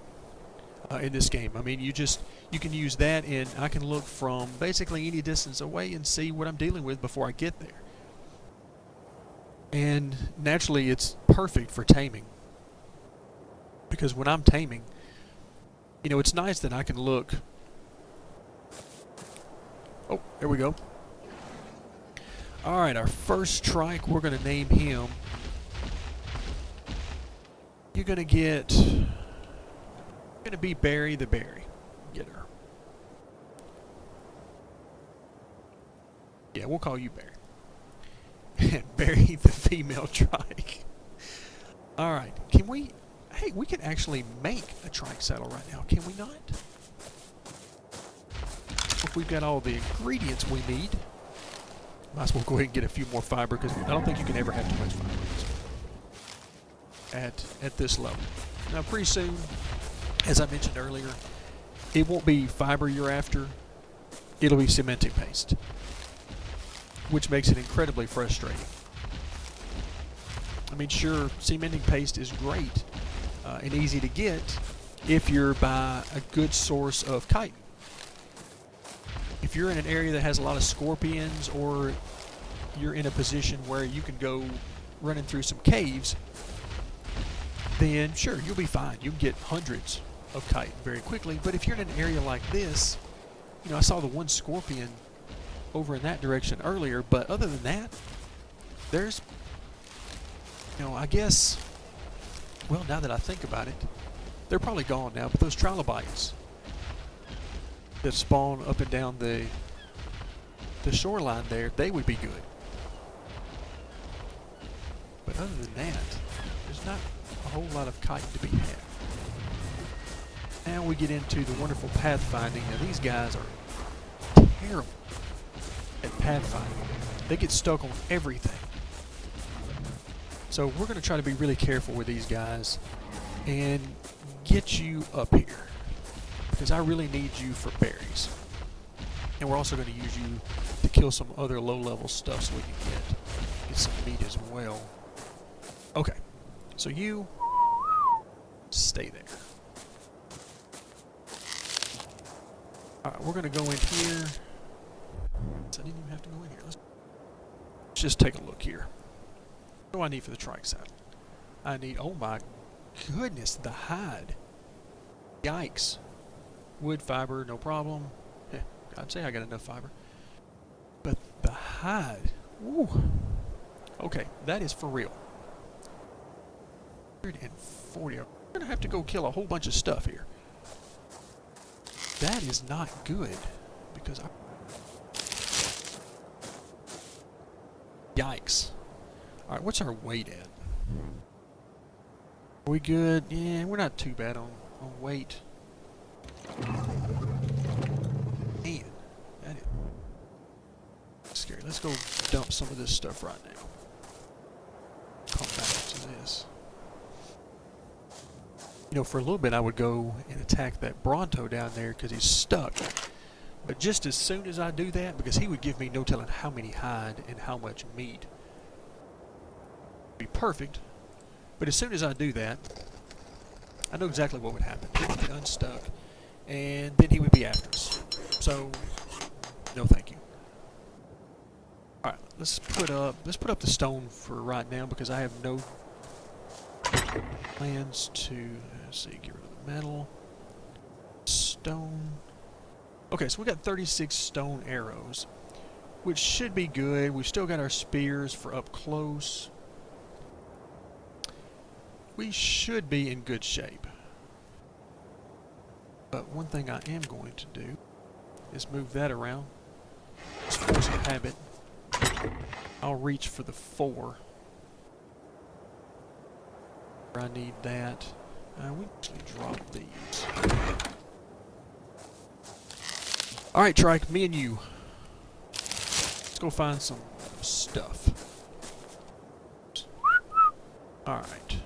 in this game. I mean, you can use that, and I can look from basically any distance away and see what I'm dealing with before I get there. And naturally, it's perfect for taming. Because when I'm taming, you know, it's nice that I can look. Oh, there we go. Alright, our first trike, we're going to name him. You're going to get... going to be Barry the Berry Getter. Yeah, we'll call you Barry. Barry the female trike. Alright, can we... Hey, we can actually make a trike saddle right now, can we not? If we've got all the ingredients we need. Might as well go ahead and get a few more fiber, because I don't think you can ever have too much fiber at this level. Now pretty soon, as I mentioned earlier, it won't be fiber you're after, it'll be cementing paste, which makes it incredibly frustrating. I mean, sure, cementing paste is great and easy to get if you're by a good source of chitin. If you're in an area that has a lot of scorpions, or you're in a position where you can go running through some caves, then sure, you'll be fine. You can get hundreds of chitin very quickly. But if you're in an area like this, you know, I saw the one scorpion over in that direction earlier, but other than that, there's, you know, I guess, well, now that I think about it, they're probably gone now, but those trilobites that spawn up and down the shoreline there, they would be good. But other than that, there's not a whole lot of chitin to be had. Now we get into the wonderful pathfinding. Now these guys are terrible at pathfinding. They get stuck on everything. So we're going to try to be really careful with these guys and get you up here, because I really need you for berries. And we're also going to use you to kill some other low-level stuff so we can get some meat as well. Okay, so you stay there. Alright, we're going to go in here. So I didn't even have to go in here. Let's just take a look here. What do I need for the trike saddle? I need, oh my goodness, the hide. Yikes. Wood fiber, no problem. I'd say I got enough fiber. But the hide, ooh. Okay, that is for real. 140. I'm going to have to go kill a whole bunch of stuff here. That is not good, because yikes. Alright, what's our weight at? Are we good? Yeah, we're not too bad on weight. Man, that is scary. Let's go dump some of this stuff right now. Come back to this. You know, for a little bit I would go and attack that Bronto down there because he's stuck. But just as soon as I do that, because he would give me no telling how many hide and how much meat. Be perfect. But as soon as I do that, I know exactly what would happen. He would get unstuck, and then he would be after us. So, no thank you. Alright, let's put up the stone for right now, because I have no plans to, let's see, get rid of the metal. Stone. Okay, so we got 36 stone arrows, which should be good. We've still got our spears for up close. We should be in good shape. But one thing I am going to do is move that around. It's force of habit. I'll reach for the 4. I need that. We actually drop these. Alright, Trike, me and you. Let's go find some stuff. Alright.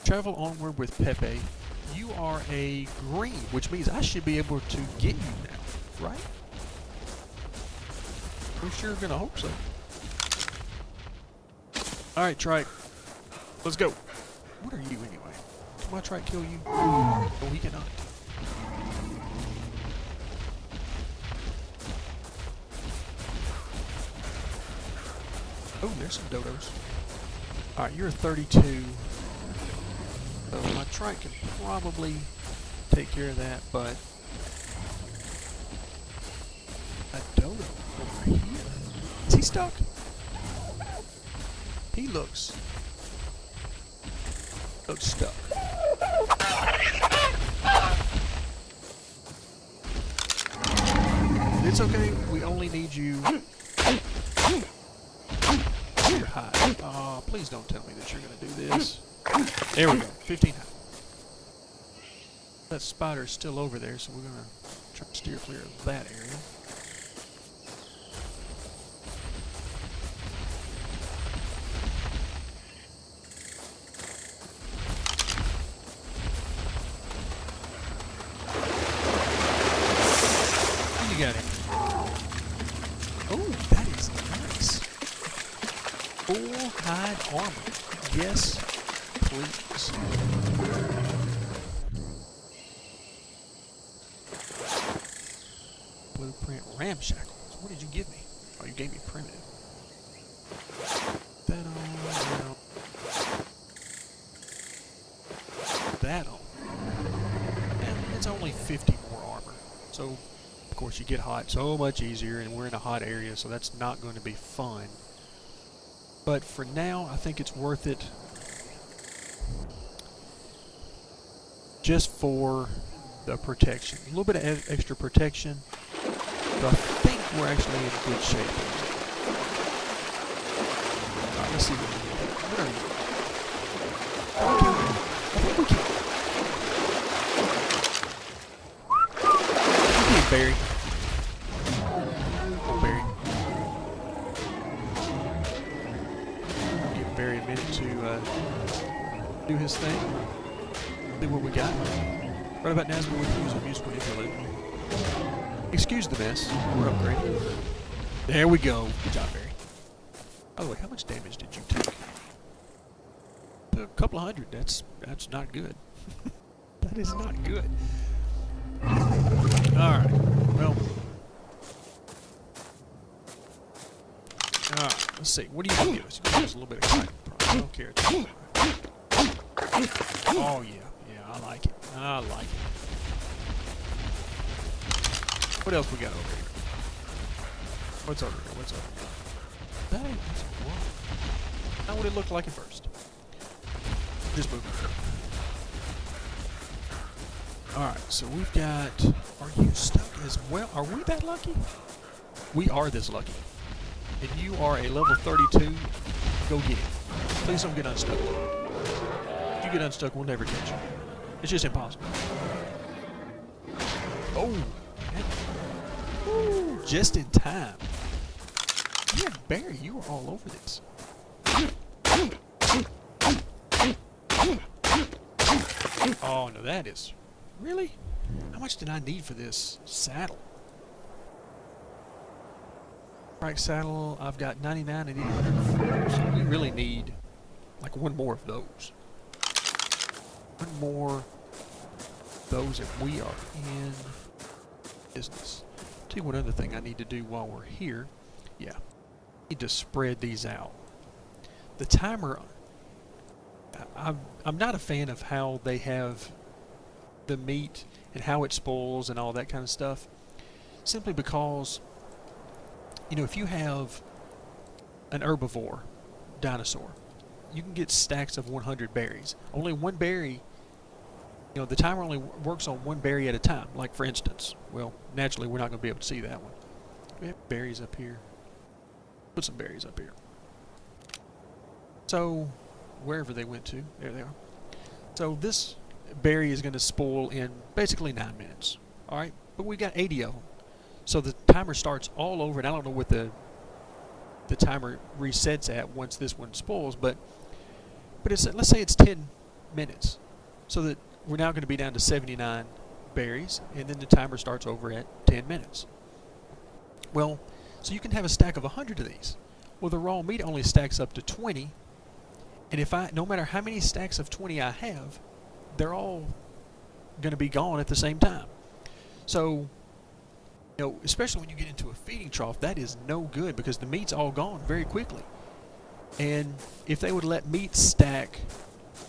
Travel onward with Pepe. You are a green, which means I should be able to get you now, right? We sure gonna hope so. Alright, Trike. Let's go. What are you anyway? Can my Trike kill you? No, he cannot. Oh, there's some dodos. Alright, you're a 32. So my Trike can probably take care of that, but a dodo over here. Is he stuck? He looks stuck. It's okay. We only need you to hide. Oh, please don't tell me that you're going to do this. There we go. 15 high. That spider's still over there, so we're going to try to steer clear of that area. You got him. Oh, that is nice. Full hide armor. Yes, please. Blueprint ramshackles. What did you give me? Oh, you gave me primitive. That on. That on. And it's only 50 more armor. So, of course, you get hot so much easier, and we're in a hot area, so that's not going to be fun. But for now, I think it's worth it. Just for the protection. A little bit of extra protection. But I think we're actually in good shape. Alright, let's see what are you? I think we can. Barry. Oh, Barry. Give Barry a minute to do his thing. See what we got. Right about now is when we can use a musical interlude. Excuse the mess. We're upgrading. There we go. Good job, Barry. By the way, how much damage did you take? A couple of hundred. That's not good. That is not good. Alright. Well. Alright. Let's see. What do you want to give us? You can give us a little bit of kite. I don't care. Oh, yeah. Yeah, I like it. I like it. What else we got over here? What's over here? What's over here? That ain't not what it looked like at first. Just moving. Alright, so we've got... Are you stuck as well? Are we that lucky? We are this lucky. And you are a level 32. Go get it. Please don't get unstuck. If you get unstuck, we'll never catch you. It's just impossible. Oh! Ooh, just in time. Yeah, Barry, you are all over this. Oh, no, that is... Really? How much did I need for this saddle? Right, saddle, I've got 99 and 104. So we really need, like, one more of those. One more of those if we are in business. Tell you one other thing I need to do while we're here. Yeah. I need to spread these out. The timer... I'm not a fan of how they have the meat and how it spoils and all that kind of stuff. Simply because, you know, if you have an herbivore dinosaur, you can get stacks of 100 berries. Only one berry, you know, the timer only works on one berry at a time. Like, for instance, well, naturally we're not going to be able to see that one. We have berries up here. Put some berries up here. So... wherever they went to. There they are. So this berry is going to spoil in basically 9 minutes. Alright? But we got 80 of them. So the timer starts all over, and I don't know what the timer resets at once this one spoils, but it's, let's say it's 10 minutes. So that we're now going to be down to 79 berries, and then the timer starts over at 10 minutes. Well, so you can have a stack of 100 of these. Well, the raw meat only stacks up to 20. And if no matter how many stacks of 20 I have, they're all going to be gone at the same time. So, you know, especially when you get into a feeding trough, that is no good because the meat's all gone very quickly. And if they would let meat stack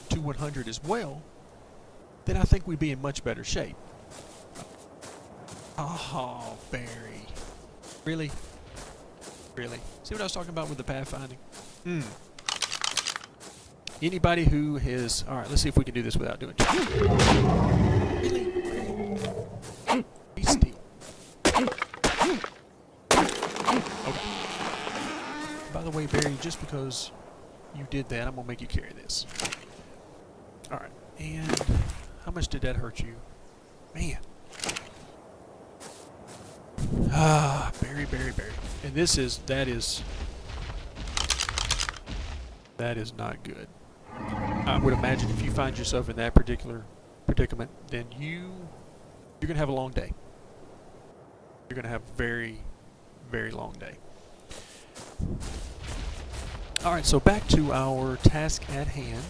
to 100 as well, then I think we'd be in much better shape. Oh, Barry. Really? Really? See what I was talking about with the pathfinding? Anybody who has... Alright, let's see if we can do this without doing it. Really? Be still. Okay. By the way, Barry, just because you did that, I'm going to make you carry this. Alright, and how much did that hurt you? Man. Ah, Barry. And that is not good. I would imagine if you find yourself in that particular predicament, then you're going to have a long day. You're going to have a very, very long day. Alright, so back to our task at hand,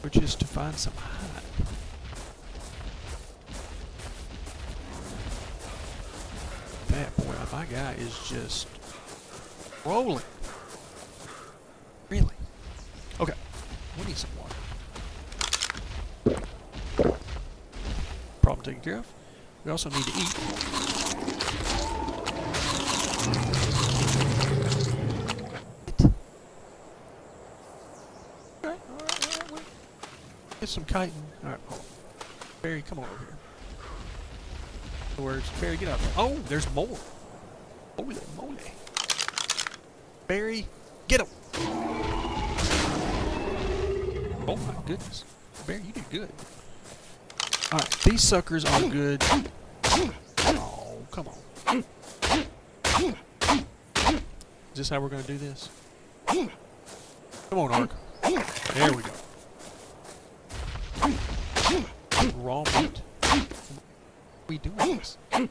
which is to find some hide. That boy, my guy is just rolling. Really? Okay. We need some water. Problem taken care of. We also need to eat. Alright. Get some chitin. Alright, hold on. Barry, come on over here. In other words, Barry, get out there. Oh, there's more. Holy moly. Barry, get him. Oh my goodness. Barry, you did good. Alright, these suckers are good Oh, come on. Is this how we're going to do this? Come on, ARK. There we go. Raw meat. We doing this? ARK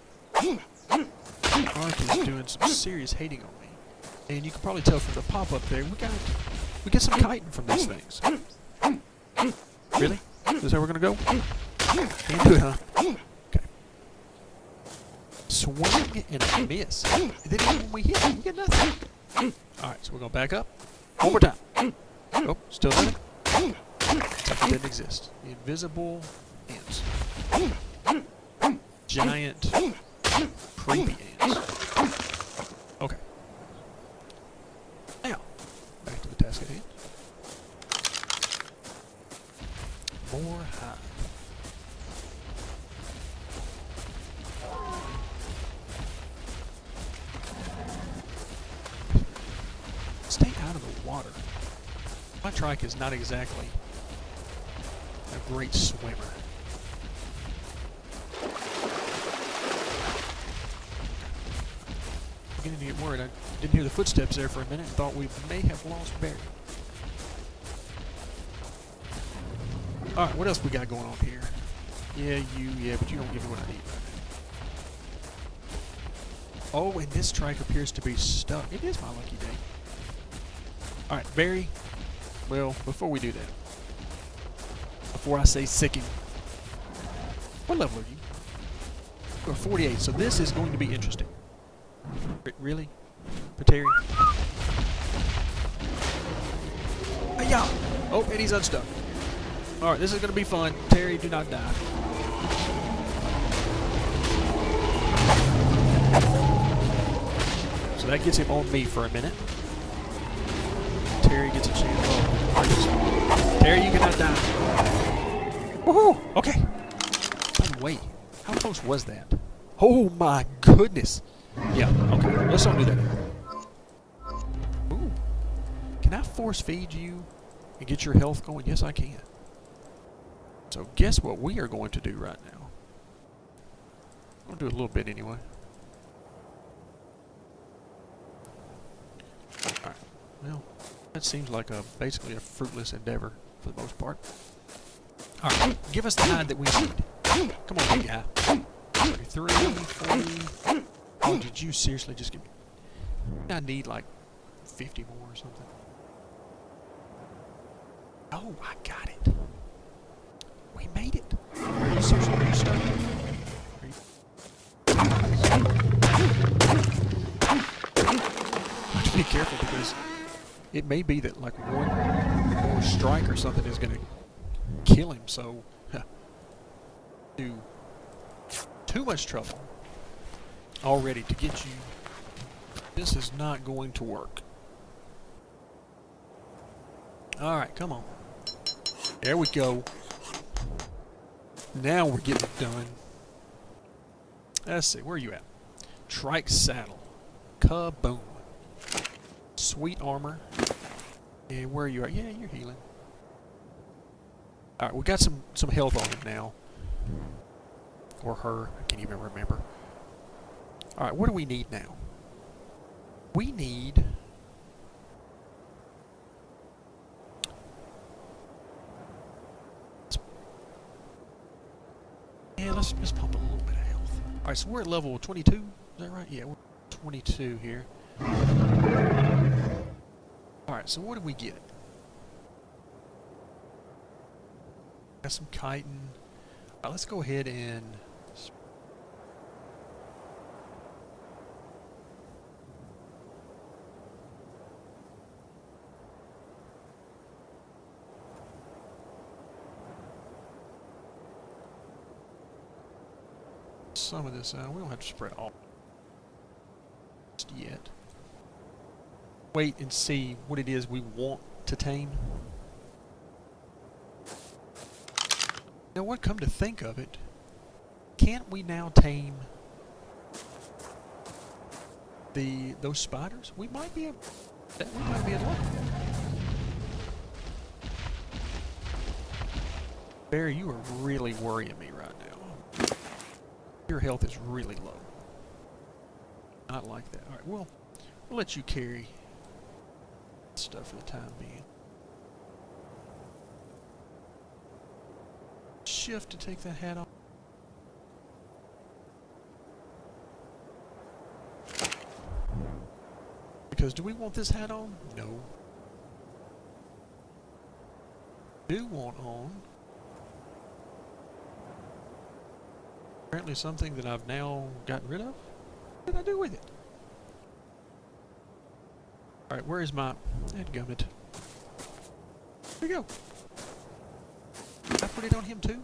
is doing some serious hating on me, and you can probably tell from the pop-up there. We get some chitin from these things. Really? Is this how we're gonna go? Can't do it, huh? Okay. Swing and a miss. And then when we hit, we get nothing. All right, so we're gonna back up. One more time. Oh, still nothing. It didn't exist. The invisible ants. Giant, creepy ants. Okay. Now, back to the task at hand. More hive. Stay out of the water. My trike is not exactly a great swimmer. Beginning to get worried. I didn't hear the footsteps there for a minute and thought we may have lost Barry. Alright, what else we got going on here? Yeah, but you don't give me what I need right now. Oh, and this trike appears to be stuck. It is my lucky day. Alright, Barry. Well, before we do that, before I say sicking, what level are you? You're 48, so this is going to be interesting. Really? Terry? Hey-ya! Oh, and he's unstuck. Alright, this is going to be fun. Terry, do not die. So that gets him on me for a minute. Terry gets a chance. Oh, Terry, you cannot die. Woohoo! Okay. By the way, how close was that? Oh my goodness. Yeah, okay. Let's don't do that anymore. Ooh. Can I force feed you and get your health going? Yes, I can. So guess what we are going to do right now? I'm going to do a little bit anyway. Alright. Well, that seems like basically a fruitless endeavor for the most part. Alright, give us the hide that we need. Come on, big guy. 33, 40. Oh, did you seriously just give me... I need like 50 more or something. Oh, I got it. We made it. Are you seriously? Are you stuck? I have to be careful because it may be that like one more strike or something is going to kill him, so do too much trouble already to get you. This is not going to work. Alright, come on. There we go. Now we're getting it done. Let's see, where are you at? Trike saddle. Kaboom. Sweet armor. And where are you at? Yeah, you're healing. Alright, we got some health on him now. Or her. I can't even remember. Alright, what do we need now? We need... Yeah, let's pump a little bit of health. Alright, so we're at level 22. Is that right? Yeah, we're 22 here. Alright, so what did we get? Got some chitin. Alright, let's go ahead and... some of this out. We don't have to spread all just yet. Wait and see what it is we want to tame. Now what, come to think of it, can't we now tame those spiders? We might be able to. Barry, you are really worrying me right now. Your health is really low. Not like that. Alright, we'll let you carry stuff for the time being. Shift to take that hat off. Because do we want this hat on? No. Do want on. Apparently something that I've now gotten rid of. What did I do with it? Alright, where is my... Dadgummit. There we go. I put it on him too.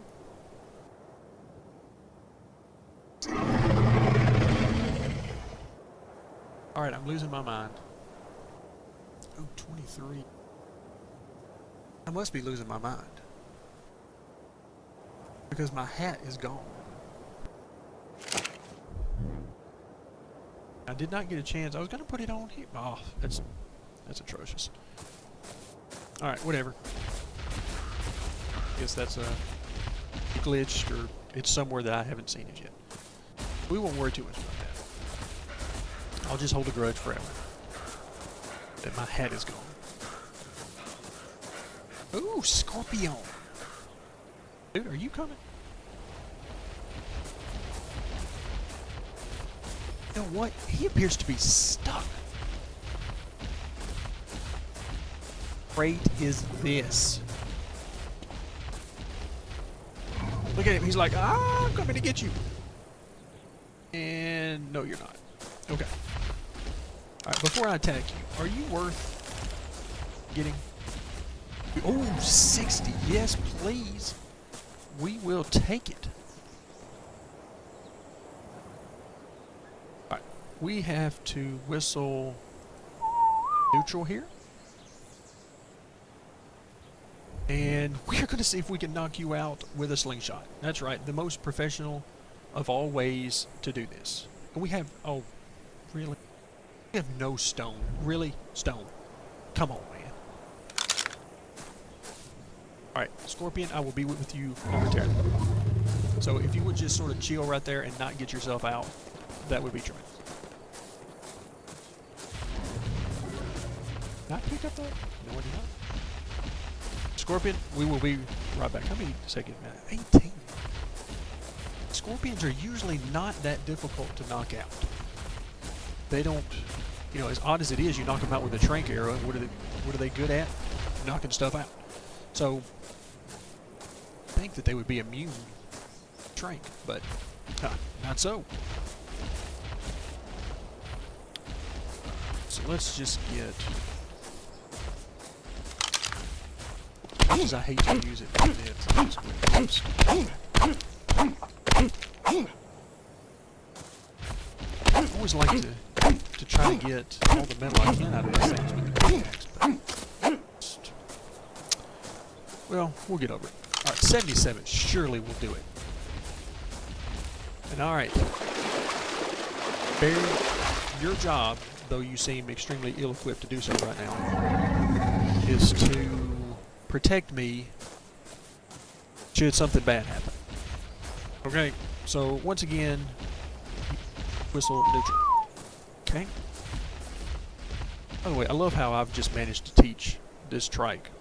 Alright, I'm losing my mind. Oh, 23. I must be losing my mind. Because my hat is gone. I did not get a chance. I was going to put it on here. Oh, that's atrocious. Alright, whatever. Guess that's glitched, or it's somewhere that I haven't seen it yet. We won't worry too much about that. I'll just hold a grudge forever that my hat is gone. Ooh, Scorpion! Dude, are you coming? You know what? He appears to be stuck. Great is this. Look at him. He's like, ah, I'm coming to get you. And no, you're not. Okay. Alright, before I attack you, are you worth getting? Oh, 60. Yes, please. We will take it. Alright. We have to whistle neutral here. And we're going to see if we can knock you out with a slingshot. That's right. The most professional of all ways to do this. And we have... Oh, really? We have no stone. Really? Stone. Come on, man. Alright, Scorpion, I will be with you momentarily. So if you would just sort of chill right there and not get yourself out, that would be tremendous. Not pick up that? No, I did not. Scorpion, we will be right back. How many seconds? 18. Scorpions are usually not that difficult to knock out. They don't, you know, as odd as it is, you knock them out with a trank arrow. What are they good at? Knocking stuff out. So, I think that they would be immune to trank, but not so. So let's just get... As much as I hate to use it for this, I always like to try to get all the metal I can out of these things with the pickaxe, but well, we'll get over it. Alright, 77 surely will do it. And alright, Barry, your job, though you seem extremely ill-equipped to do so right now, is to protect me should something bad happen. Okay, so once again, whistle neutral. Okay? By the way, I love how I've just managed to teach this trike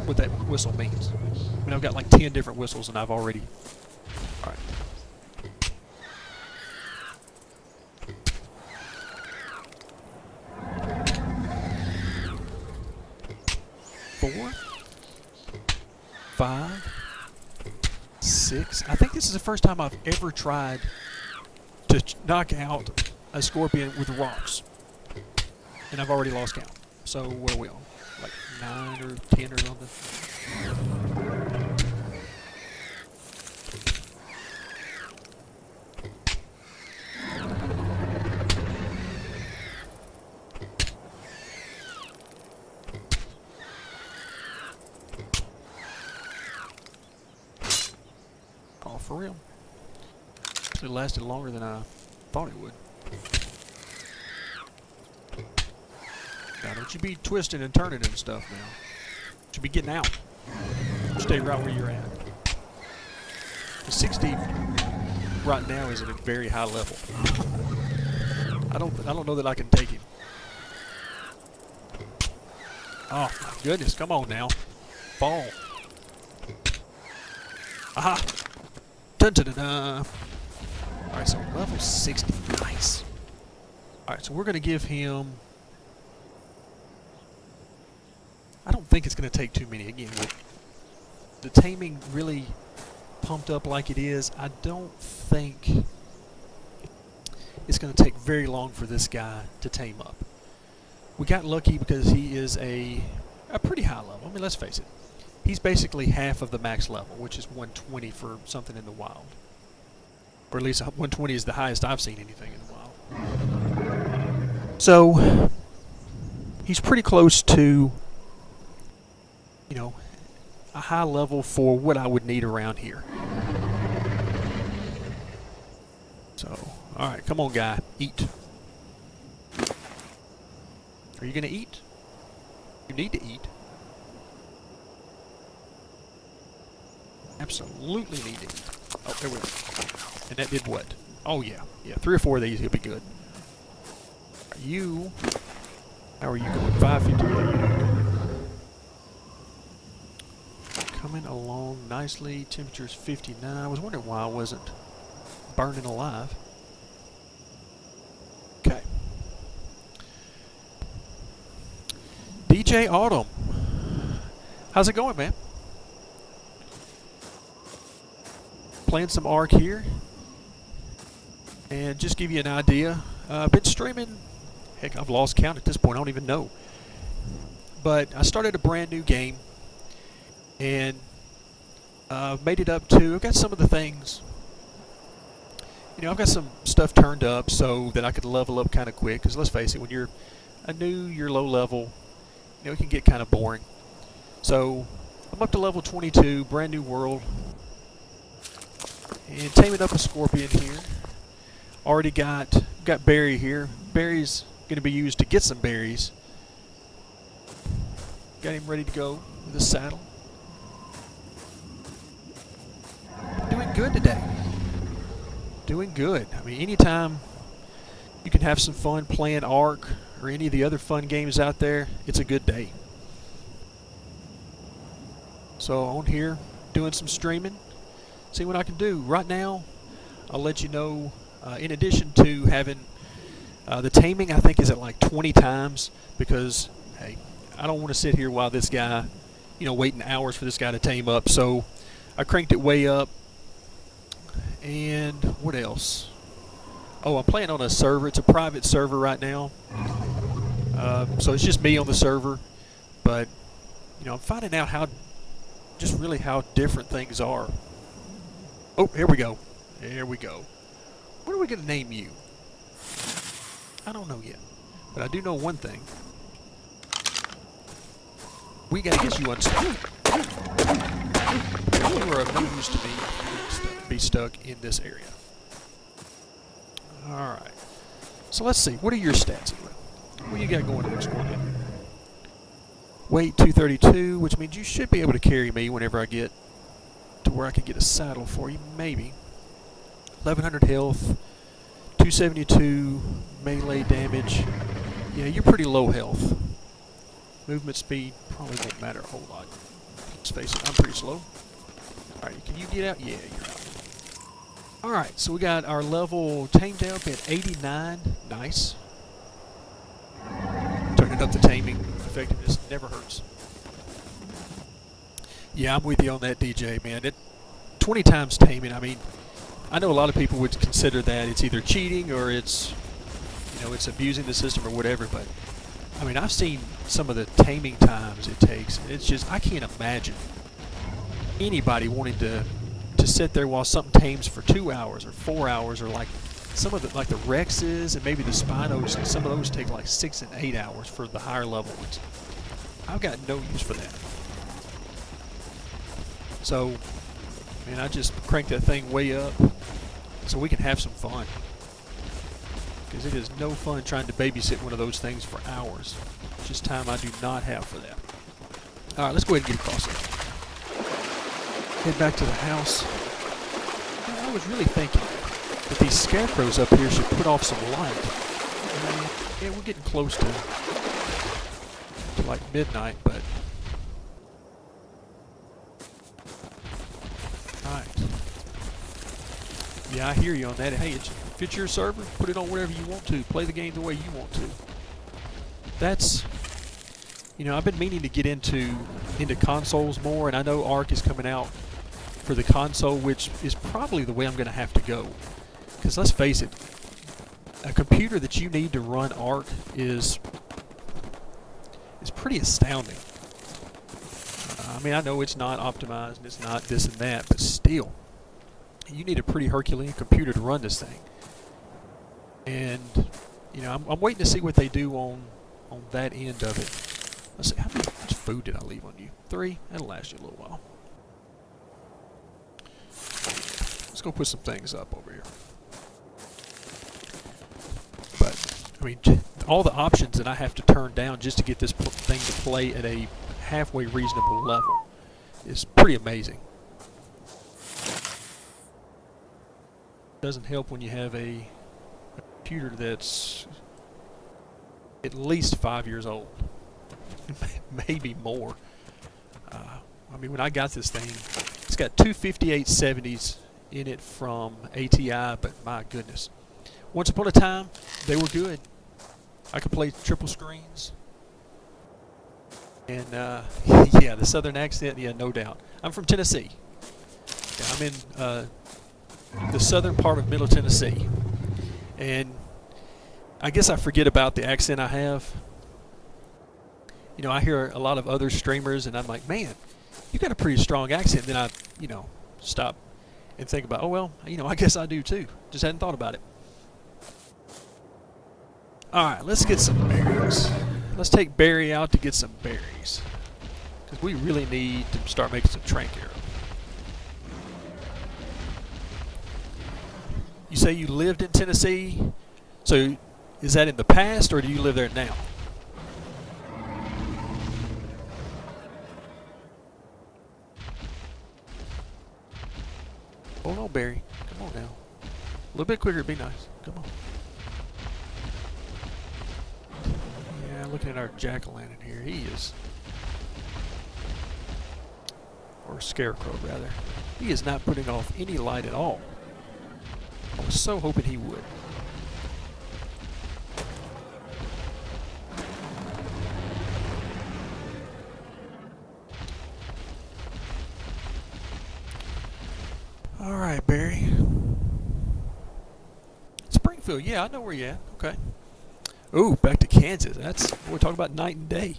what that whistle means. I mean, I've got like 10 different whistles and I've already... Alright. Four. 5, 6. I think this is the first time I've ever tried to knock out a scorpion with rocks. And I've already lost count. So what are we on? Like 9 or 10 or something? Oh, for real. It lasted longer than I thought it would. Now, don't you be twisting and turning and stuff now. You should be getting out. Stay right where you're at. The 60 right now is at a very high level. I don't know that I can take him. Oh my goodness, come on now. Fall. Aha! Dun dun dun dun. Alright, so level 60. Nice. Alright, so we're going to give him... I don't think it's going to take too many. Again, with the taming really pumped up like it is, I don't think it's going to take very long for this guy to tame up. We got lucky because he is a pretty high level. I mean, let's face it. He's basically half of the max level, which is 120 for something in the wild. Or at least 120 is the highest I've seen anything in the wild. So, he's pretty close to, you know, a high level for what I would need around here. So, alright, come on guy, eat. Are you gonna eat? You need to eat. Absolutely need to eat. Oh, there we go. And that did what? Oh yeah, yeah, 3 or 4 of these, he'll be good. You, how are you going? 558. Coming along nicely. Temperature's 59. I was wondering why I wasn't burning alive. Okay. DJ Autumn. How's it going, man? Playing some ARK here. And just give you an idea. I've been streaming. Heck, I've lost count at this point. I don't even know. But I started a brand new game. And made it up to, I've got some of the things, you know, I've got some stuff turned up so that I could level up kind of quick, because let's face it, when you're you're low level, you know, it can get kind of boring. So I'm up to level 22, brand new world, and taming up a scorpion here. Already got berry here. Berry's going to be used to get some berries. Got him ready to go with a saddle. Doing good today. Doing good. I mean, anytime you can have some fun playing ARK or any of the other fun games out there, it's a good day. So on here, doing some streaming, see what I can do. Right now, I'll let you know, in addition to having the taming, I think is at like 20 times, because, hey, I don't want to sit here while this guy, you know, waiting hours for this guy to tame up. So I cranked it way up. And what else? Oh, I'm playing on a server. It's a private server right now. So it's just me on the server. But, you know, I'm finding out how different things are. Oh, here we go. There we go. What are we going to name you? I don't know yet. But I do know one thing. We got to get you unstuck. You are of no use to me be stuck in this area. Alright. So let's see. What are your stats anyway? What do you got going on, Scorpion? Weight 232, which means you should be able to carry me whenever I get to where I can get a saddle for you. Maybe. 1100 health. 272 melee damage. Yeah, you're pretty low health. Movement speed probably won't matter a whole lot. Let's face it, I'm pretty slow. Alright, can you get out? Yeah, you're out. Alright, so we got our level tamed up at 89. Nice. Turning up the taming effectiveness never hurts. Yeah, I'm with you on that, DJ, man. 20 times taming, I mean, I know a lot of people would consider that it's either cheating or it's, you know, it's abusing the system or whatever, but I mean, I've seen some of the taming times it takes. It's just, I can't imagine anybody wanting to sit there while something tames for 2 hours or 4 hours, or like some of the, like the Rexes and maybe the Spinos, some of those take like 6 and 8 hours for the higher level ones. I've got no use for that. So, man, I just cranked that thing way up so we can have some fun. Because it is no fun trying to babysit one of those things for hours. It's just time I do not have for that. Alright, let's go ahead and get across it. Head back to the house. I was really thinking, But these scarecrows up here should put off some light. Yeah, we're getting close to like midnight, but alright. Yeah, I hear you on that. Hey, if it's your server, put it on whatever you want to. Play the game the way you want to. That's, you know, I've been meaning to get into consoles more, and I know ARK is coming out for the console, which is probably the way I'm going to have to go. Because let's face it, a computer that you need to run ARK is pretty astounding. I mean, I know it's not optimized and it's not this and that, but still, you need a pretty Herculean computer to run this thing. And, you know, I'm waiting to see what they do on that end of it. Let's see, how much food did I leave on you? 3? That'll last you a little while. Let's go put some things up over here. But, I mean, all the options that I have to turn down just to get this thing to play at a halfway reasonable level is pretty amazing. Doesn't help when you have a computer that's at least 5 years old, maybe more. I mean, when I got this thing, it's got two 5870s in it from ATI, but my goodness. Once upon a time, they were good. I could play triple screens. And, yeah, the southern accent, yeah, no doubt. I'm from Tennessee. Yeah, I'm in the southern part of Middle Tennessee. And I guess I forget about the accent I have. You know, I hear a lot of other streamers, and I'm like, man, you got a pretty strong accent. Then I, you know, stop and think about, oh, well, you know, I guess I do too. Just hadn't thought about it. All right, let's get some berries. Let's take Barry out to get some berries, because we really need to start making some trank arrow. You say you lived in Tennessee, so is that in the past, or do you live there now? Hold on, Barry. Come on now. A little bit quicker would be nice. Come on. Yeah, looking at our jack-o'-lantern here, he is, or scarecrow rather, he is not putting off any light at all. I was so hoping he would. All right, Barry. Springfield, yeah, I know where you're at. Okay. Ooh, back to Kansas. That's, we're talking about night and day.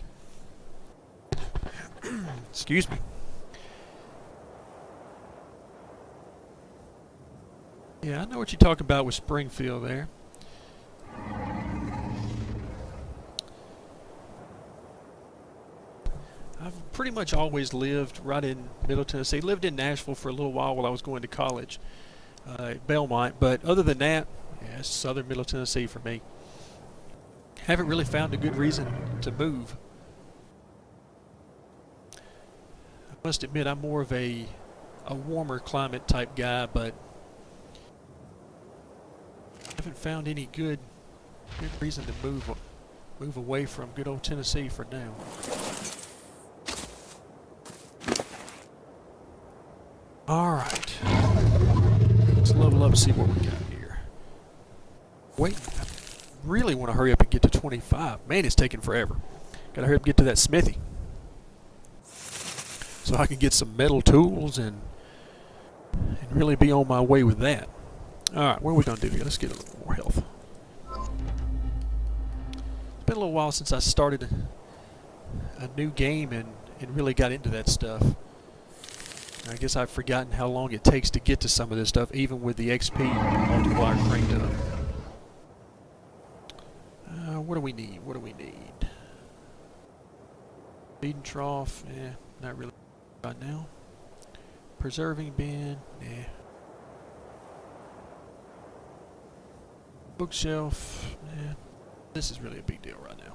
Excuse me. Yeah, I know what you're talking about with Springfield there. I've pretty much always lived right in Middle Tennessee. Lived in Nashville for a little while I was going to college at Belmont. But other than that, yeah, it's southern Middle Tennessee for me. Haven't really found a good reason to move. I must admit I'm more of a warmer climate type guy, but haven't found any good reason to move away from good old Tennessee for now. All right, let's level up and see what we got here. Wait, I really want to hurry up and get to 25. Man, it's taking forever. Gotta hurry up and get to that smithy so I can get some metal tools and really be on my way with that. All right, what are we gonna do here? Let's get a little more health. It's been a little while since I started a new game and really got into that stuff. I guess I've forgotten how long it takes to get to some of this stuff, even with the XP multiplier cranked up. What do we need? What do we need? Feeding trough, not really right now. Preserving bin, Bookshelf, this is really a big deal right now.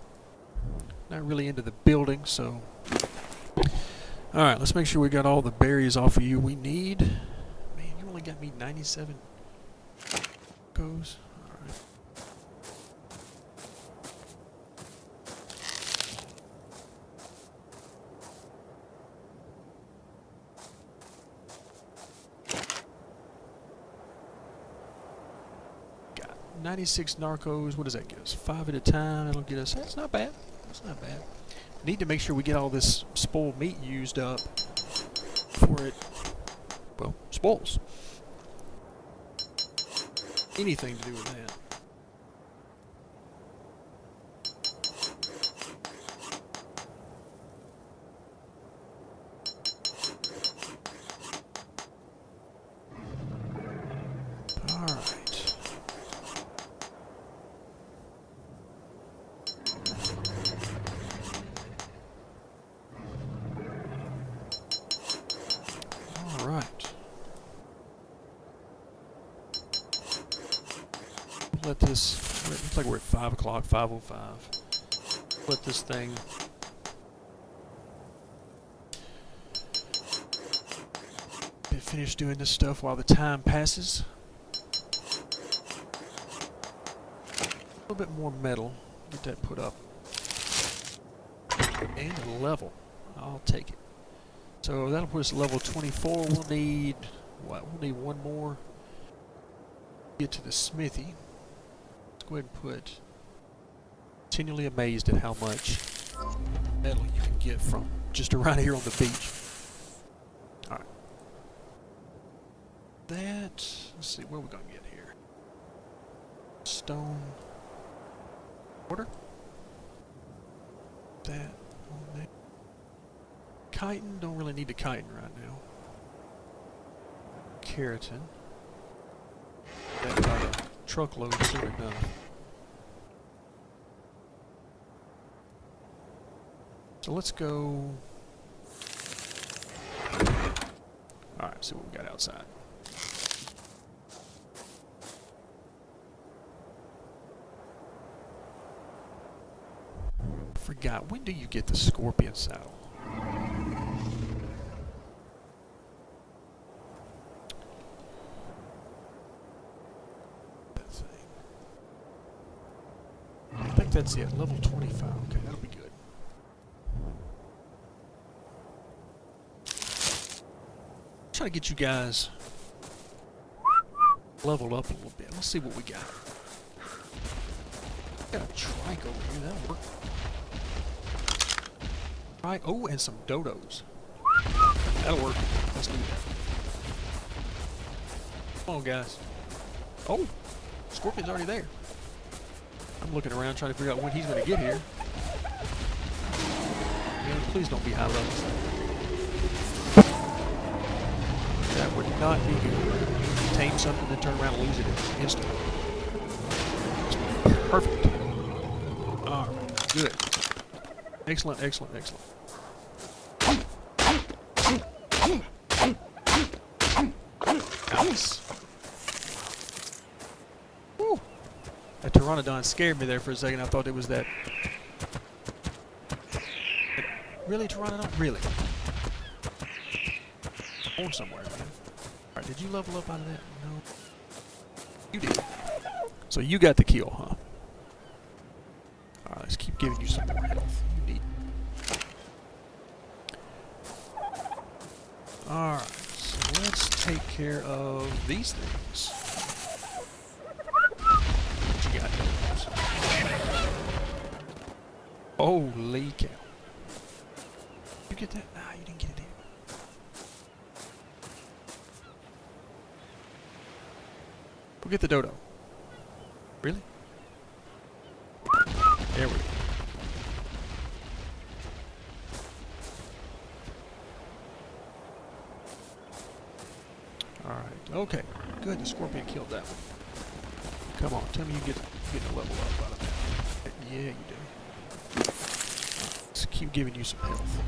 Not really into the building, so. Alright, let's make sure we got all the berries off of you we need. Man, you only got me 97. Goes. Alright. Got 96 narcos. What does that get us? 5 at a time. That'll get us. That's not bad. That's not bad. Need to make sure we get all this spoiled meat used up before it, well, spoils. Anything to do with that. Let this, looks like we're at 5 o'clock, 5:05. Let this thing finish doing this stuff while the time passes. A little bit more metal, get that put up. And a level, I'll take it. So that'll put us at level 24. We'll need, what, we'll need one more. Get to the smithy. Go ahead and put continually amazed at how much metal you can get from just around here on the beach. Alright. That, let's see, what are we going to get here? Stone water. That on there. Chitin, don't really need the chitin right now. Keratin. That about a truckload soon enough. So let's go. Alright, see what we got outside. Forgot, when do you get the scorpion saddle? That's it, level 25. Okay, that'll be good. Try to get you guys leveled up a little bit. Let's see what we got. Got a trike over here, that'll work. Right, oh, and some dodos. That'll work. Let's do that. Come on, guys. Oh, scorpion's already there. I'm looking around trying to figure out when he's going to get here. Man, please don't be high levels. That would not be good. Tame something, then turn around and lose it instantly. Perfect. Alright, good. Excellent, excellent, excellent. Nice. Woo. That pteranodon scared me there for a second. I thought it was that. Really, pteranodon? Really? On somewhere, man. Alright, did you level up out of that? No. You did. So you got the kill, huh? Alright, let's keep giving you some more health. You need. Alright, so let's take care of these things. What you got, those? Holy cow. You get that? Nah, you didn't get it either. We'll get the dodo. Really? There we go. Alright, okay. Good, the scorpion killed that one. Come on, tell me you get a level up out of that. Yeah, you do. Let's keep giving you some health.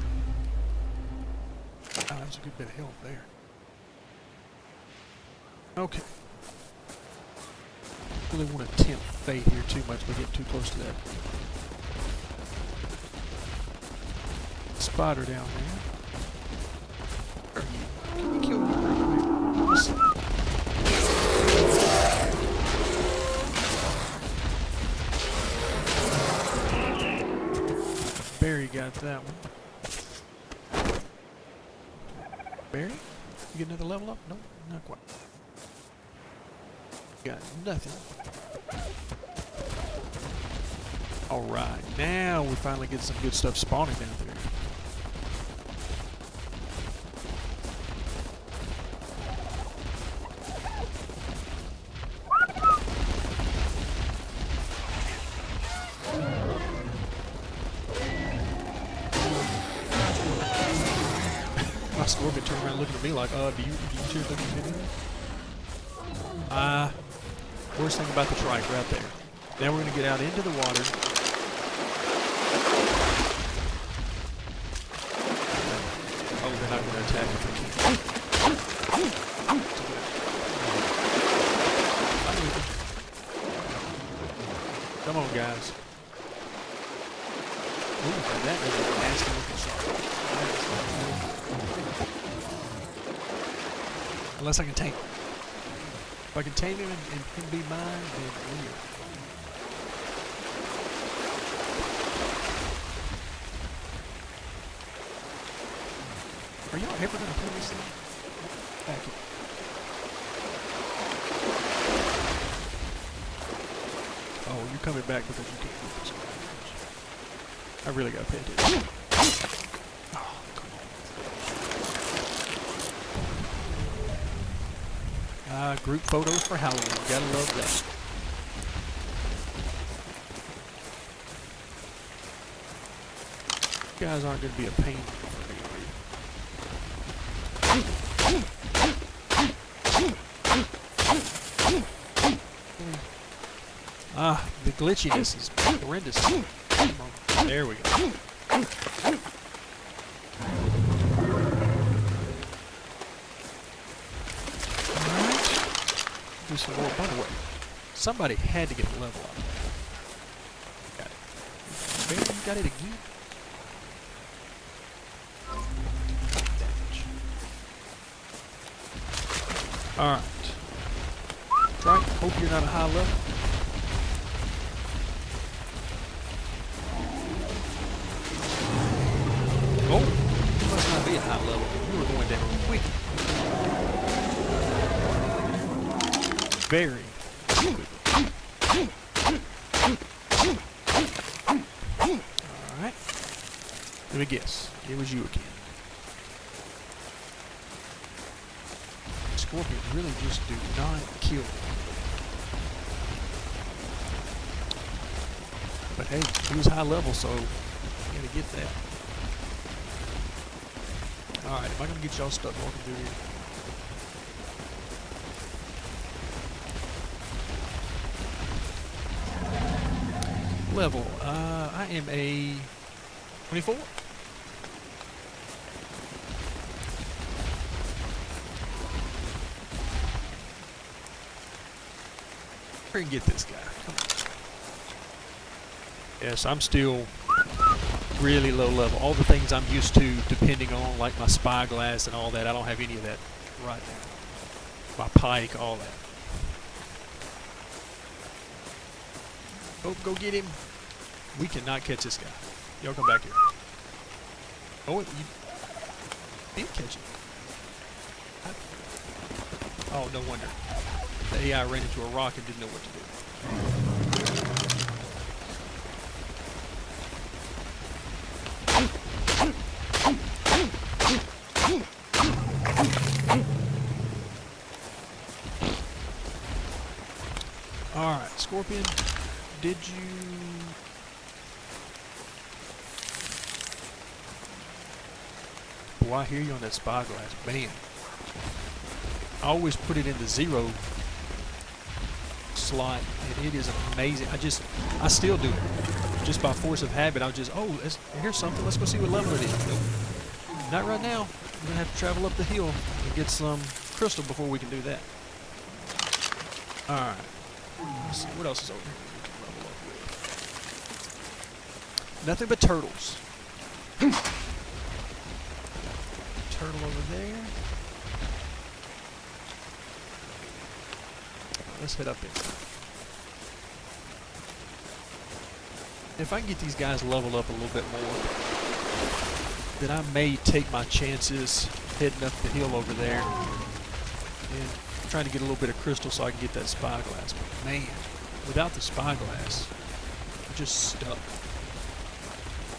Oh, that was a good bit of health there. Okay. Really want to tempt fate here too much. We're getting too close to that spider down there. Where are you? Can we kill you real quick? Barry got that one. Barry? You get another level up? No, not quite. Got nothing. Alright, now we finally get some good stuff spawning down there. My scorpion turned around looking at me like, do you two think you did anything? Worst thing about the trike right there. Now we're going to get out into the water. Oh, they're not going to attack if we can. Come on, guys. Ooh, that is a nasty looking shark. Unless I can tame him. If I can tame him and him be mine, then we are. Are y'all ever going to pull this thing? Back here. Oh, you're coming back because you can't do this. I really got to pay attention. Oh, come on. Group photos for Halloween. Gotta love that. You guys aren't going to be a pain for me, are you? The glitchiness is horrendous. Come on. There we go. Alright. Do some more. By the way, somebody had to get a level up. Got it. Barry, you got it again? Alright. Right, hope you're not a high level. Oh, you must not be a high level. You were going down quick. Very quickly. Alright. Let me guess. It was you again. Scorpion really just do not kill. But hey, he was high level, so you gotta get that. Alright, am I gonna get y'all stuck walking through here? Level, I am a 24. We can get this guy. Come on. Yes, I'm still really low level. All the things I'm used to depending on, like my spyglass and all that, I don't have any of that right now. My pike, all that. Oh, go get him. We cannot catch this guy. Y'all come back here. Oh, you did catch him. Oh, no wonder. The AI ran into a rock and didn't know what to do. Alright, Scorpion, did you... Boy, I hear you on that spyglass. Man. I always put it in the 0 slot, and it is amazing. I still do it. Just by force of habit, I'll just, here's something, let's go see what level it is. Nope. Not right now. We're going to have to travel up the hill and get some crystal before we can do that. Alright. Let's see, what else is over here we can level up with? Nothing but turtles. Turtle over there. Let's head up inside. If I can get these guys leveled up a little bit more, then I may take my chances heading up the hill over there and trying to get a little bit of crystal so I can get that spyglass. But man, without the spyglass, I'm just stuck.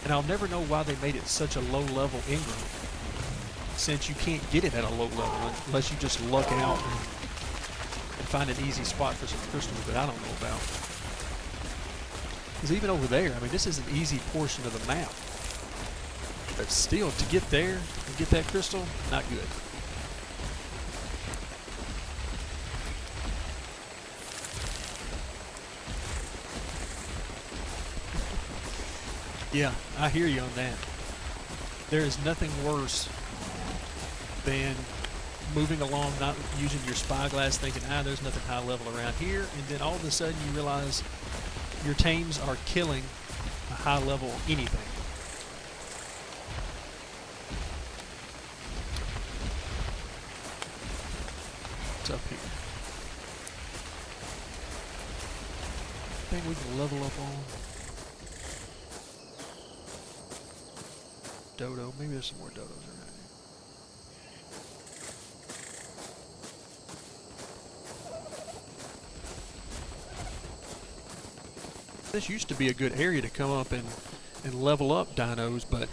And I'll never know why they made it such a low level Ingram, since you can't get it at a low level unless you just luck out and find an easy spot for some crystals that I don't know about. Because even over there, I mean, this is an easy portion of the map. But still, to get there and get that crystal, not good. Yeah, I hear you on that. There is nothing worse than moving along, not using your spyglass, thinking, there's nothing high level around here, and then all of a sudden you realize your tames are killing a high level anything. What's up here? Thing we can level up on. Dodo. Maybe there's some more dodos around here. This used to be a good area to come up and level up dinos, but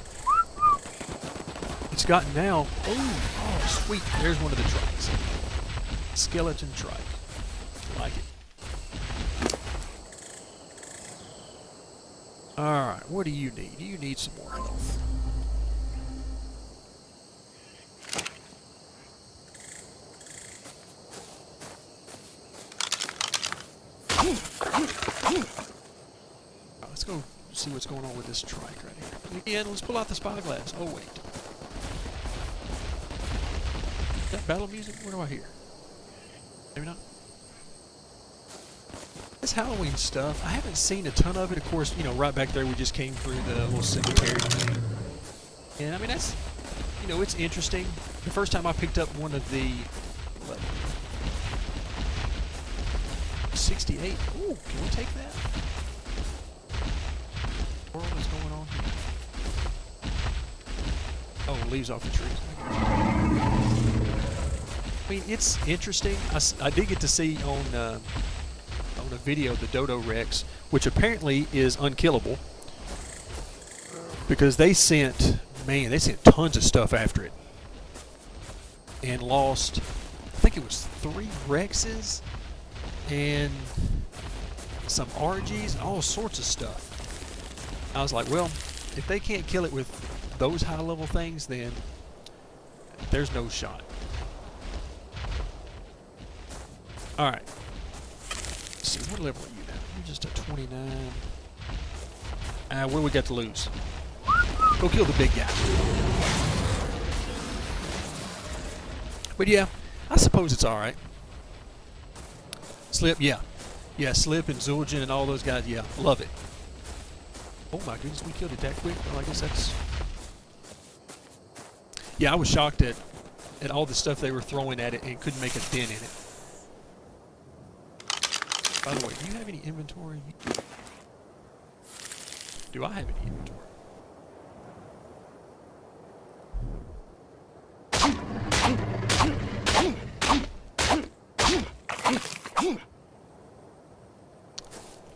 it's gotten now. Oh, sweet. There's one of the trikes. Skeleton trike. Like it. Alright, what do you need? You need some more health. Let's go see what's going on with this trike right here. Again, let's pull out the spyglass. Oh, wait. Is that battle music? What do I hear? Maybe not. This Halloween stuff, I haven't seen a ton of it. Of course, you know, right back there we just came through the little cemetery thing. And I mean, that's, you know, it's interesting. The first time I picked up one of the 68. Ooh, can we take that? What is going on here? Oh, leaves off the trees. I mean, it's interesting. I did get to see on a video the Dodo Rex, which apparently is unkillable, because they sent tons of stuff after it and lost, I think it was 3 Rexes and some RGs, all sorts of stuff. I was like, well, if they can't kill it with those high level things, then there's no shot. Alright. Let's see, what level are you now? You're just a 29. What do we got to lose? Go kill the big guy. But yeah, I suppose it's alright. Slip, yeah. Yeah, Slip and Zul'jin and all those guys, yeah, love it. Oh my goodness, we killed it that quick? Well, I guess that's... Yeah, I was shocked at all the stuff they were throwing at it and couldn't make a dent in it. By the way, do you have any inventory? Do I have any inventory?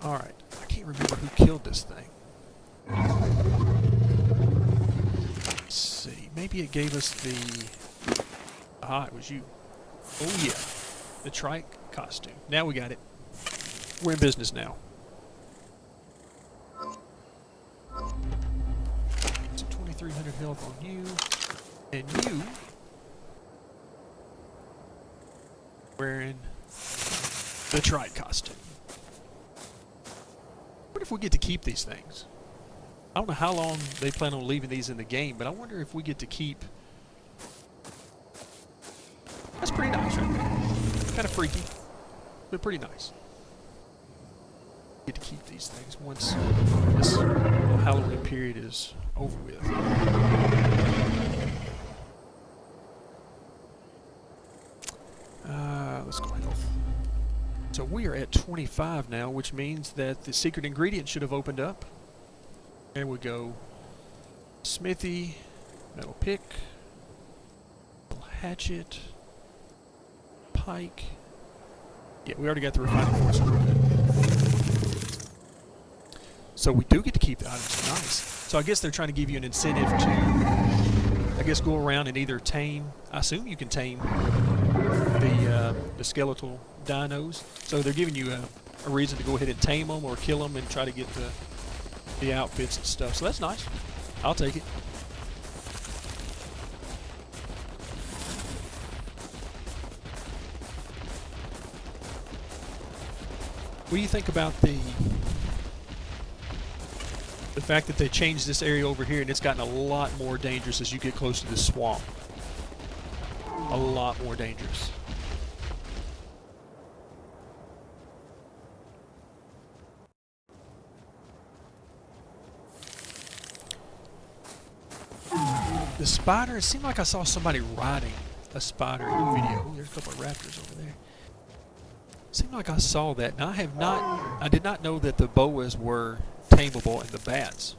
Alright, I can't remember who killed this thing. Let's see, maybe it gave us the... Ah, it was you. Oh yeah, the trike costume. Now we got it. We're in business now. So 2,300 health on you. And you... wearing the trike costume. What if we get to keep these things? I don't know how long they plan on leaving these in the game, but I wonder if we get to keep... That's pretty nice right there. Kind of freaky, but pretty nice. Get to keep these things once this little Halloween period is over with. Let's go health. So we are at 25 now, which means that the secret ingredient should have opened up. There we go. Smithy, metal pick, metal hatchet, pike. Yeah, we already got the refining force. So we do get to keep the items. Nice. So I guess they're trying to give you an incentive to, I guess, go around and either tame. I assume you can tame the skeletal dinos. So they're giving you a reason to go ahead and tame them or kill them and try to get the outfits and stuff. So that's nice. I'll take it. What do you think about the fact that they changed this area over here and it's gotten a lot more dangerous as you get close to this swamp? A lot more dangerous. The spider, it seemed like I saw somebody riding a spider in the video. Ooh, there's a couple of raptors over there. Seemed like I saw that. Now I did not know that the boas were tameable and the bats.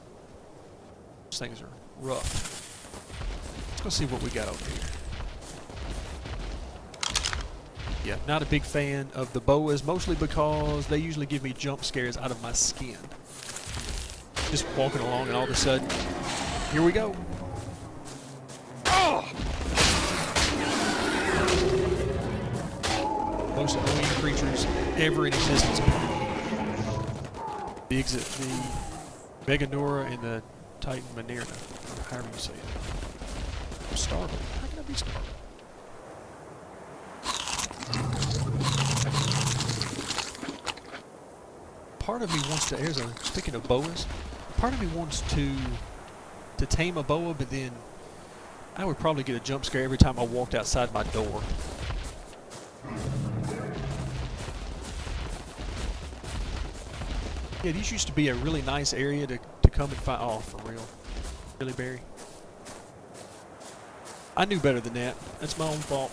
Those things are rough. Let's go see what we got over here. Yeah, not a big fan of the boas, mostly because they usually give me jump scares out of my skin. Just walking along and all of a sudden, here we go. Most annoying creatures ever in existence. The Meganura and the Titan Manerna, or however you say it. I'm starving. How can I be starving? Part of me wants to, speaking of boas, part of me wants to tame a boa, but then I would probably get a jump scare every time I walked outside my door. Yeah, these used to be a really nice area to come and find. Oh, for real. Really, Barry? I knew better than that. That's my own fault.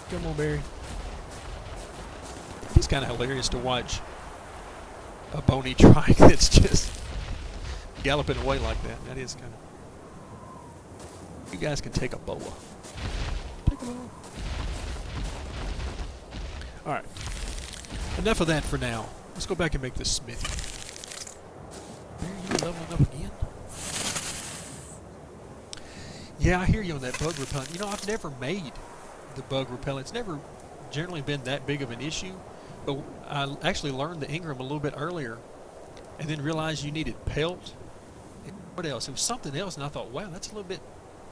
Come on, Barry. It's kind of hilarious to watch a bony trike that's just galloping away like that. That is kind of... You guys can take a boa. Take a boa. Alright. Enough of that for now. Let's go back and make this smithy. Are you leveling up again? Yeah, I hear you on that bug repellent. You know, I've never made the bug repellent. It's never generally been that big of an issue. But I actually learned the Ingram a little bit earlier and then realized you needed pelt. And what else? It was something else, and I thought, wow, that's a little bit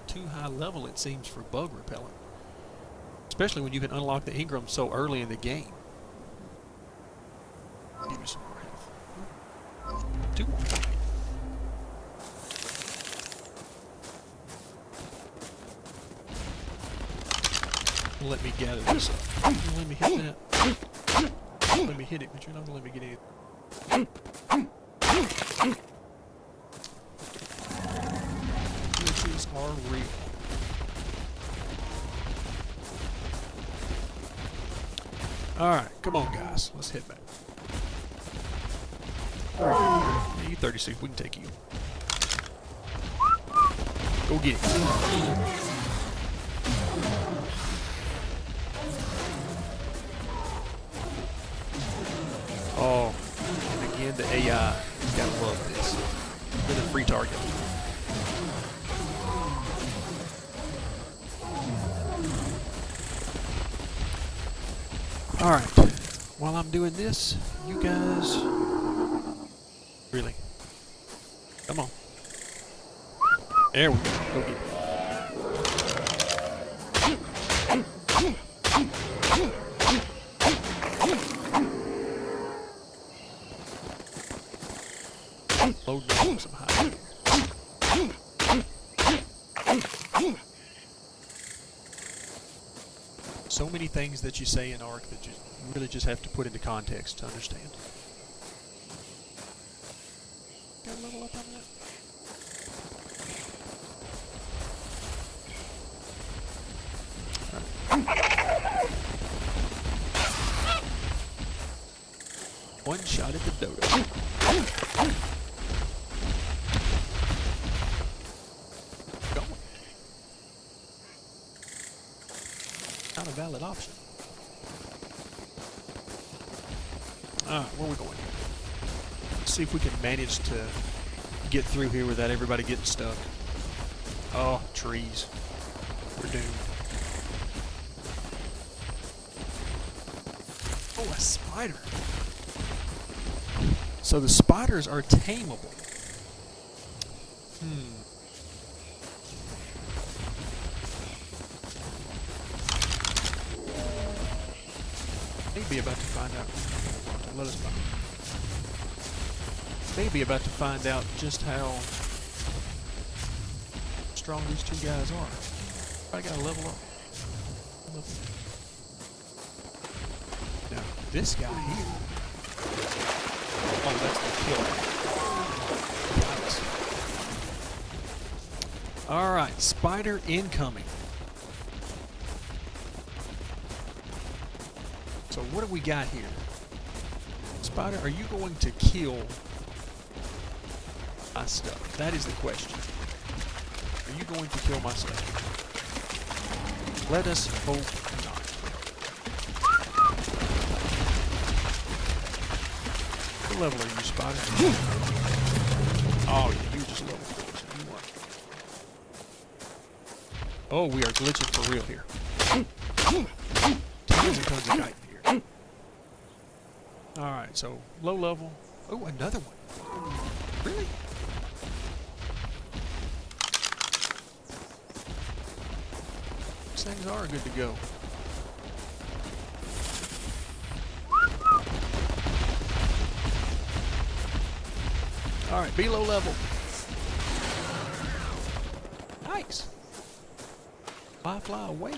too high level, it seems, for bug repellent. Especially when you can unlock the Ingram so early in the game. Give me some more health. 2 more. Let me gather this up. You'll let me hit that. Let me hit it, but you're not going to let me get it. Glitches are real. Alright, come on guys. Let's head back. Alright, you 36, we can take you. Go get it. Oh, and again the AI. Gotta love this. With a free target. Alright, while I'm doing this, you guys... Really? Come on. There we go. Go get it. Load me up some high. So many things that you say in ARK that you really just have to put into context to understand. Got a level up on that? Right. One shot at the dodo. valid option. Alright, where are we going? Let's see if we can manage to get through here without everybody getting stuck. Oh, trees. We're doomed. Oh, a spider. So the spiders are tameable. Maybe about to find out. Let us find. Maybe about to find out just how strong these two guys are. I gotta level up. Now, this guy here. Oh, that's the killer. Alright, spider incoming. So what do we got here? Spider, are you going to kill my stuff? That is the question. Are you going to kill my stuff? Let us hope not. What level are you, Spider? Oh, yeah, you just level 4, so you are. Oh, we are glitching for real here. Tons and tons of chitin here. Alright, so low level. Oh, another one. Really? These things are good to go. Alright, be low level. Nice. Fly away.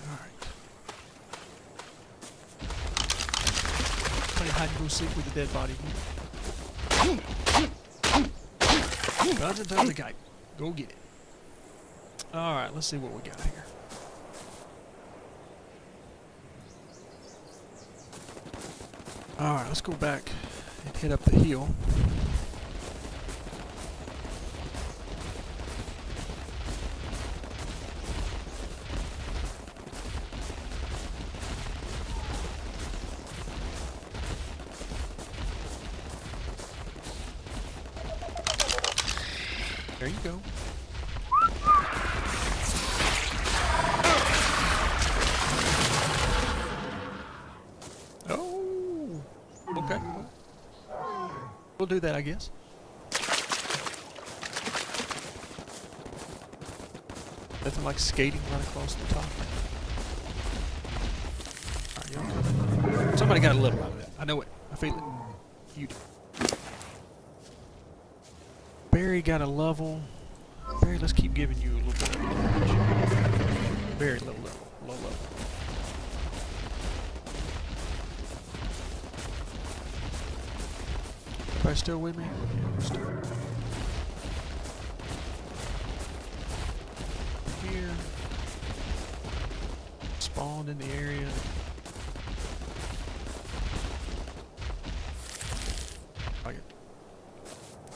Alright. Play hide and go seek with the dead body here. Tons and tons of kite. Go get it. Alright, let's see what we got here. Alright, let's go back and head up the hill. There you go. Oh, okay. We'll do that, I guess. Nothing like skating right across the top. Alright, you okay? Somebody got a level out of that. I know it. I feel it. You do. Barry got a level. Barry, let's keep giving you a little bit of damage. Very low level. Low level. Everybody still with me? Yeah, we're still. Here. Spawned in the area. Okay.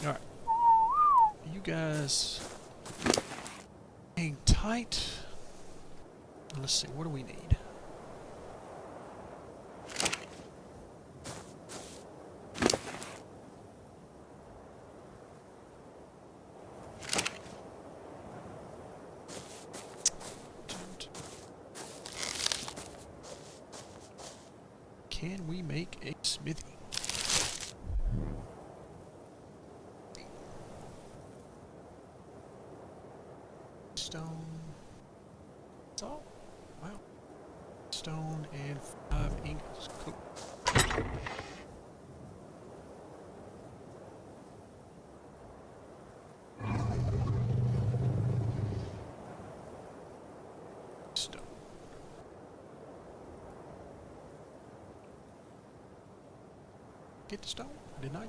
Alright. You guys hang tight. Let's see, what do we need? Can we make a smithy? Stone. Salt? Wow. Stone and 5 ingots. Cool. Stone. Get the stone, didn't I?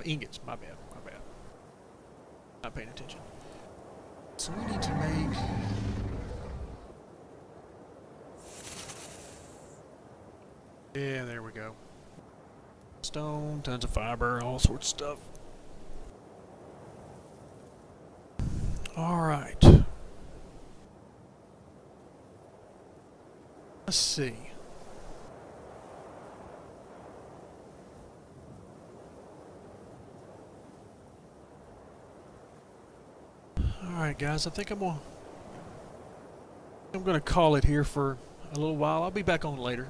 Ingots, my bad. Not paying attention. So we need to make... Yeah, there we go. Stone, tons of fiber, all sorts of stuff. Alright. Let's see. Alright guys, I think I'm gonna call it here for a little while. I'll be back on later.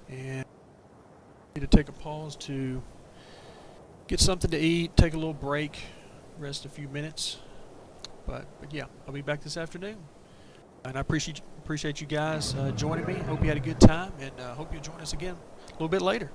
And I need to take a pause to get something to eat, take a little break, rest a few minutes. But yeah, I'll be back this afternoon. And I appreciate you guys joining me. Hope you had a good time, and hope you'll join us again a little bit later.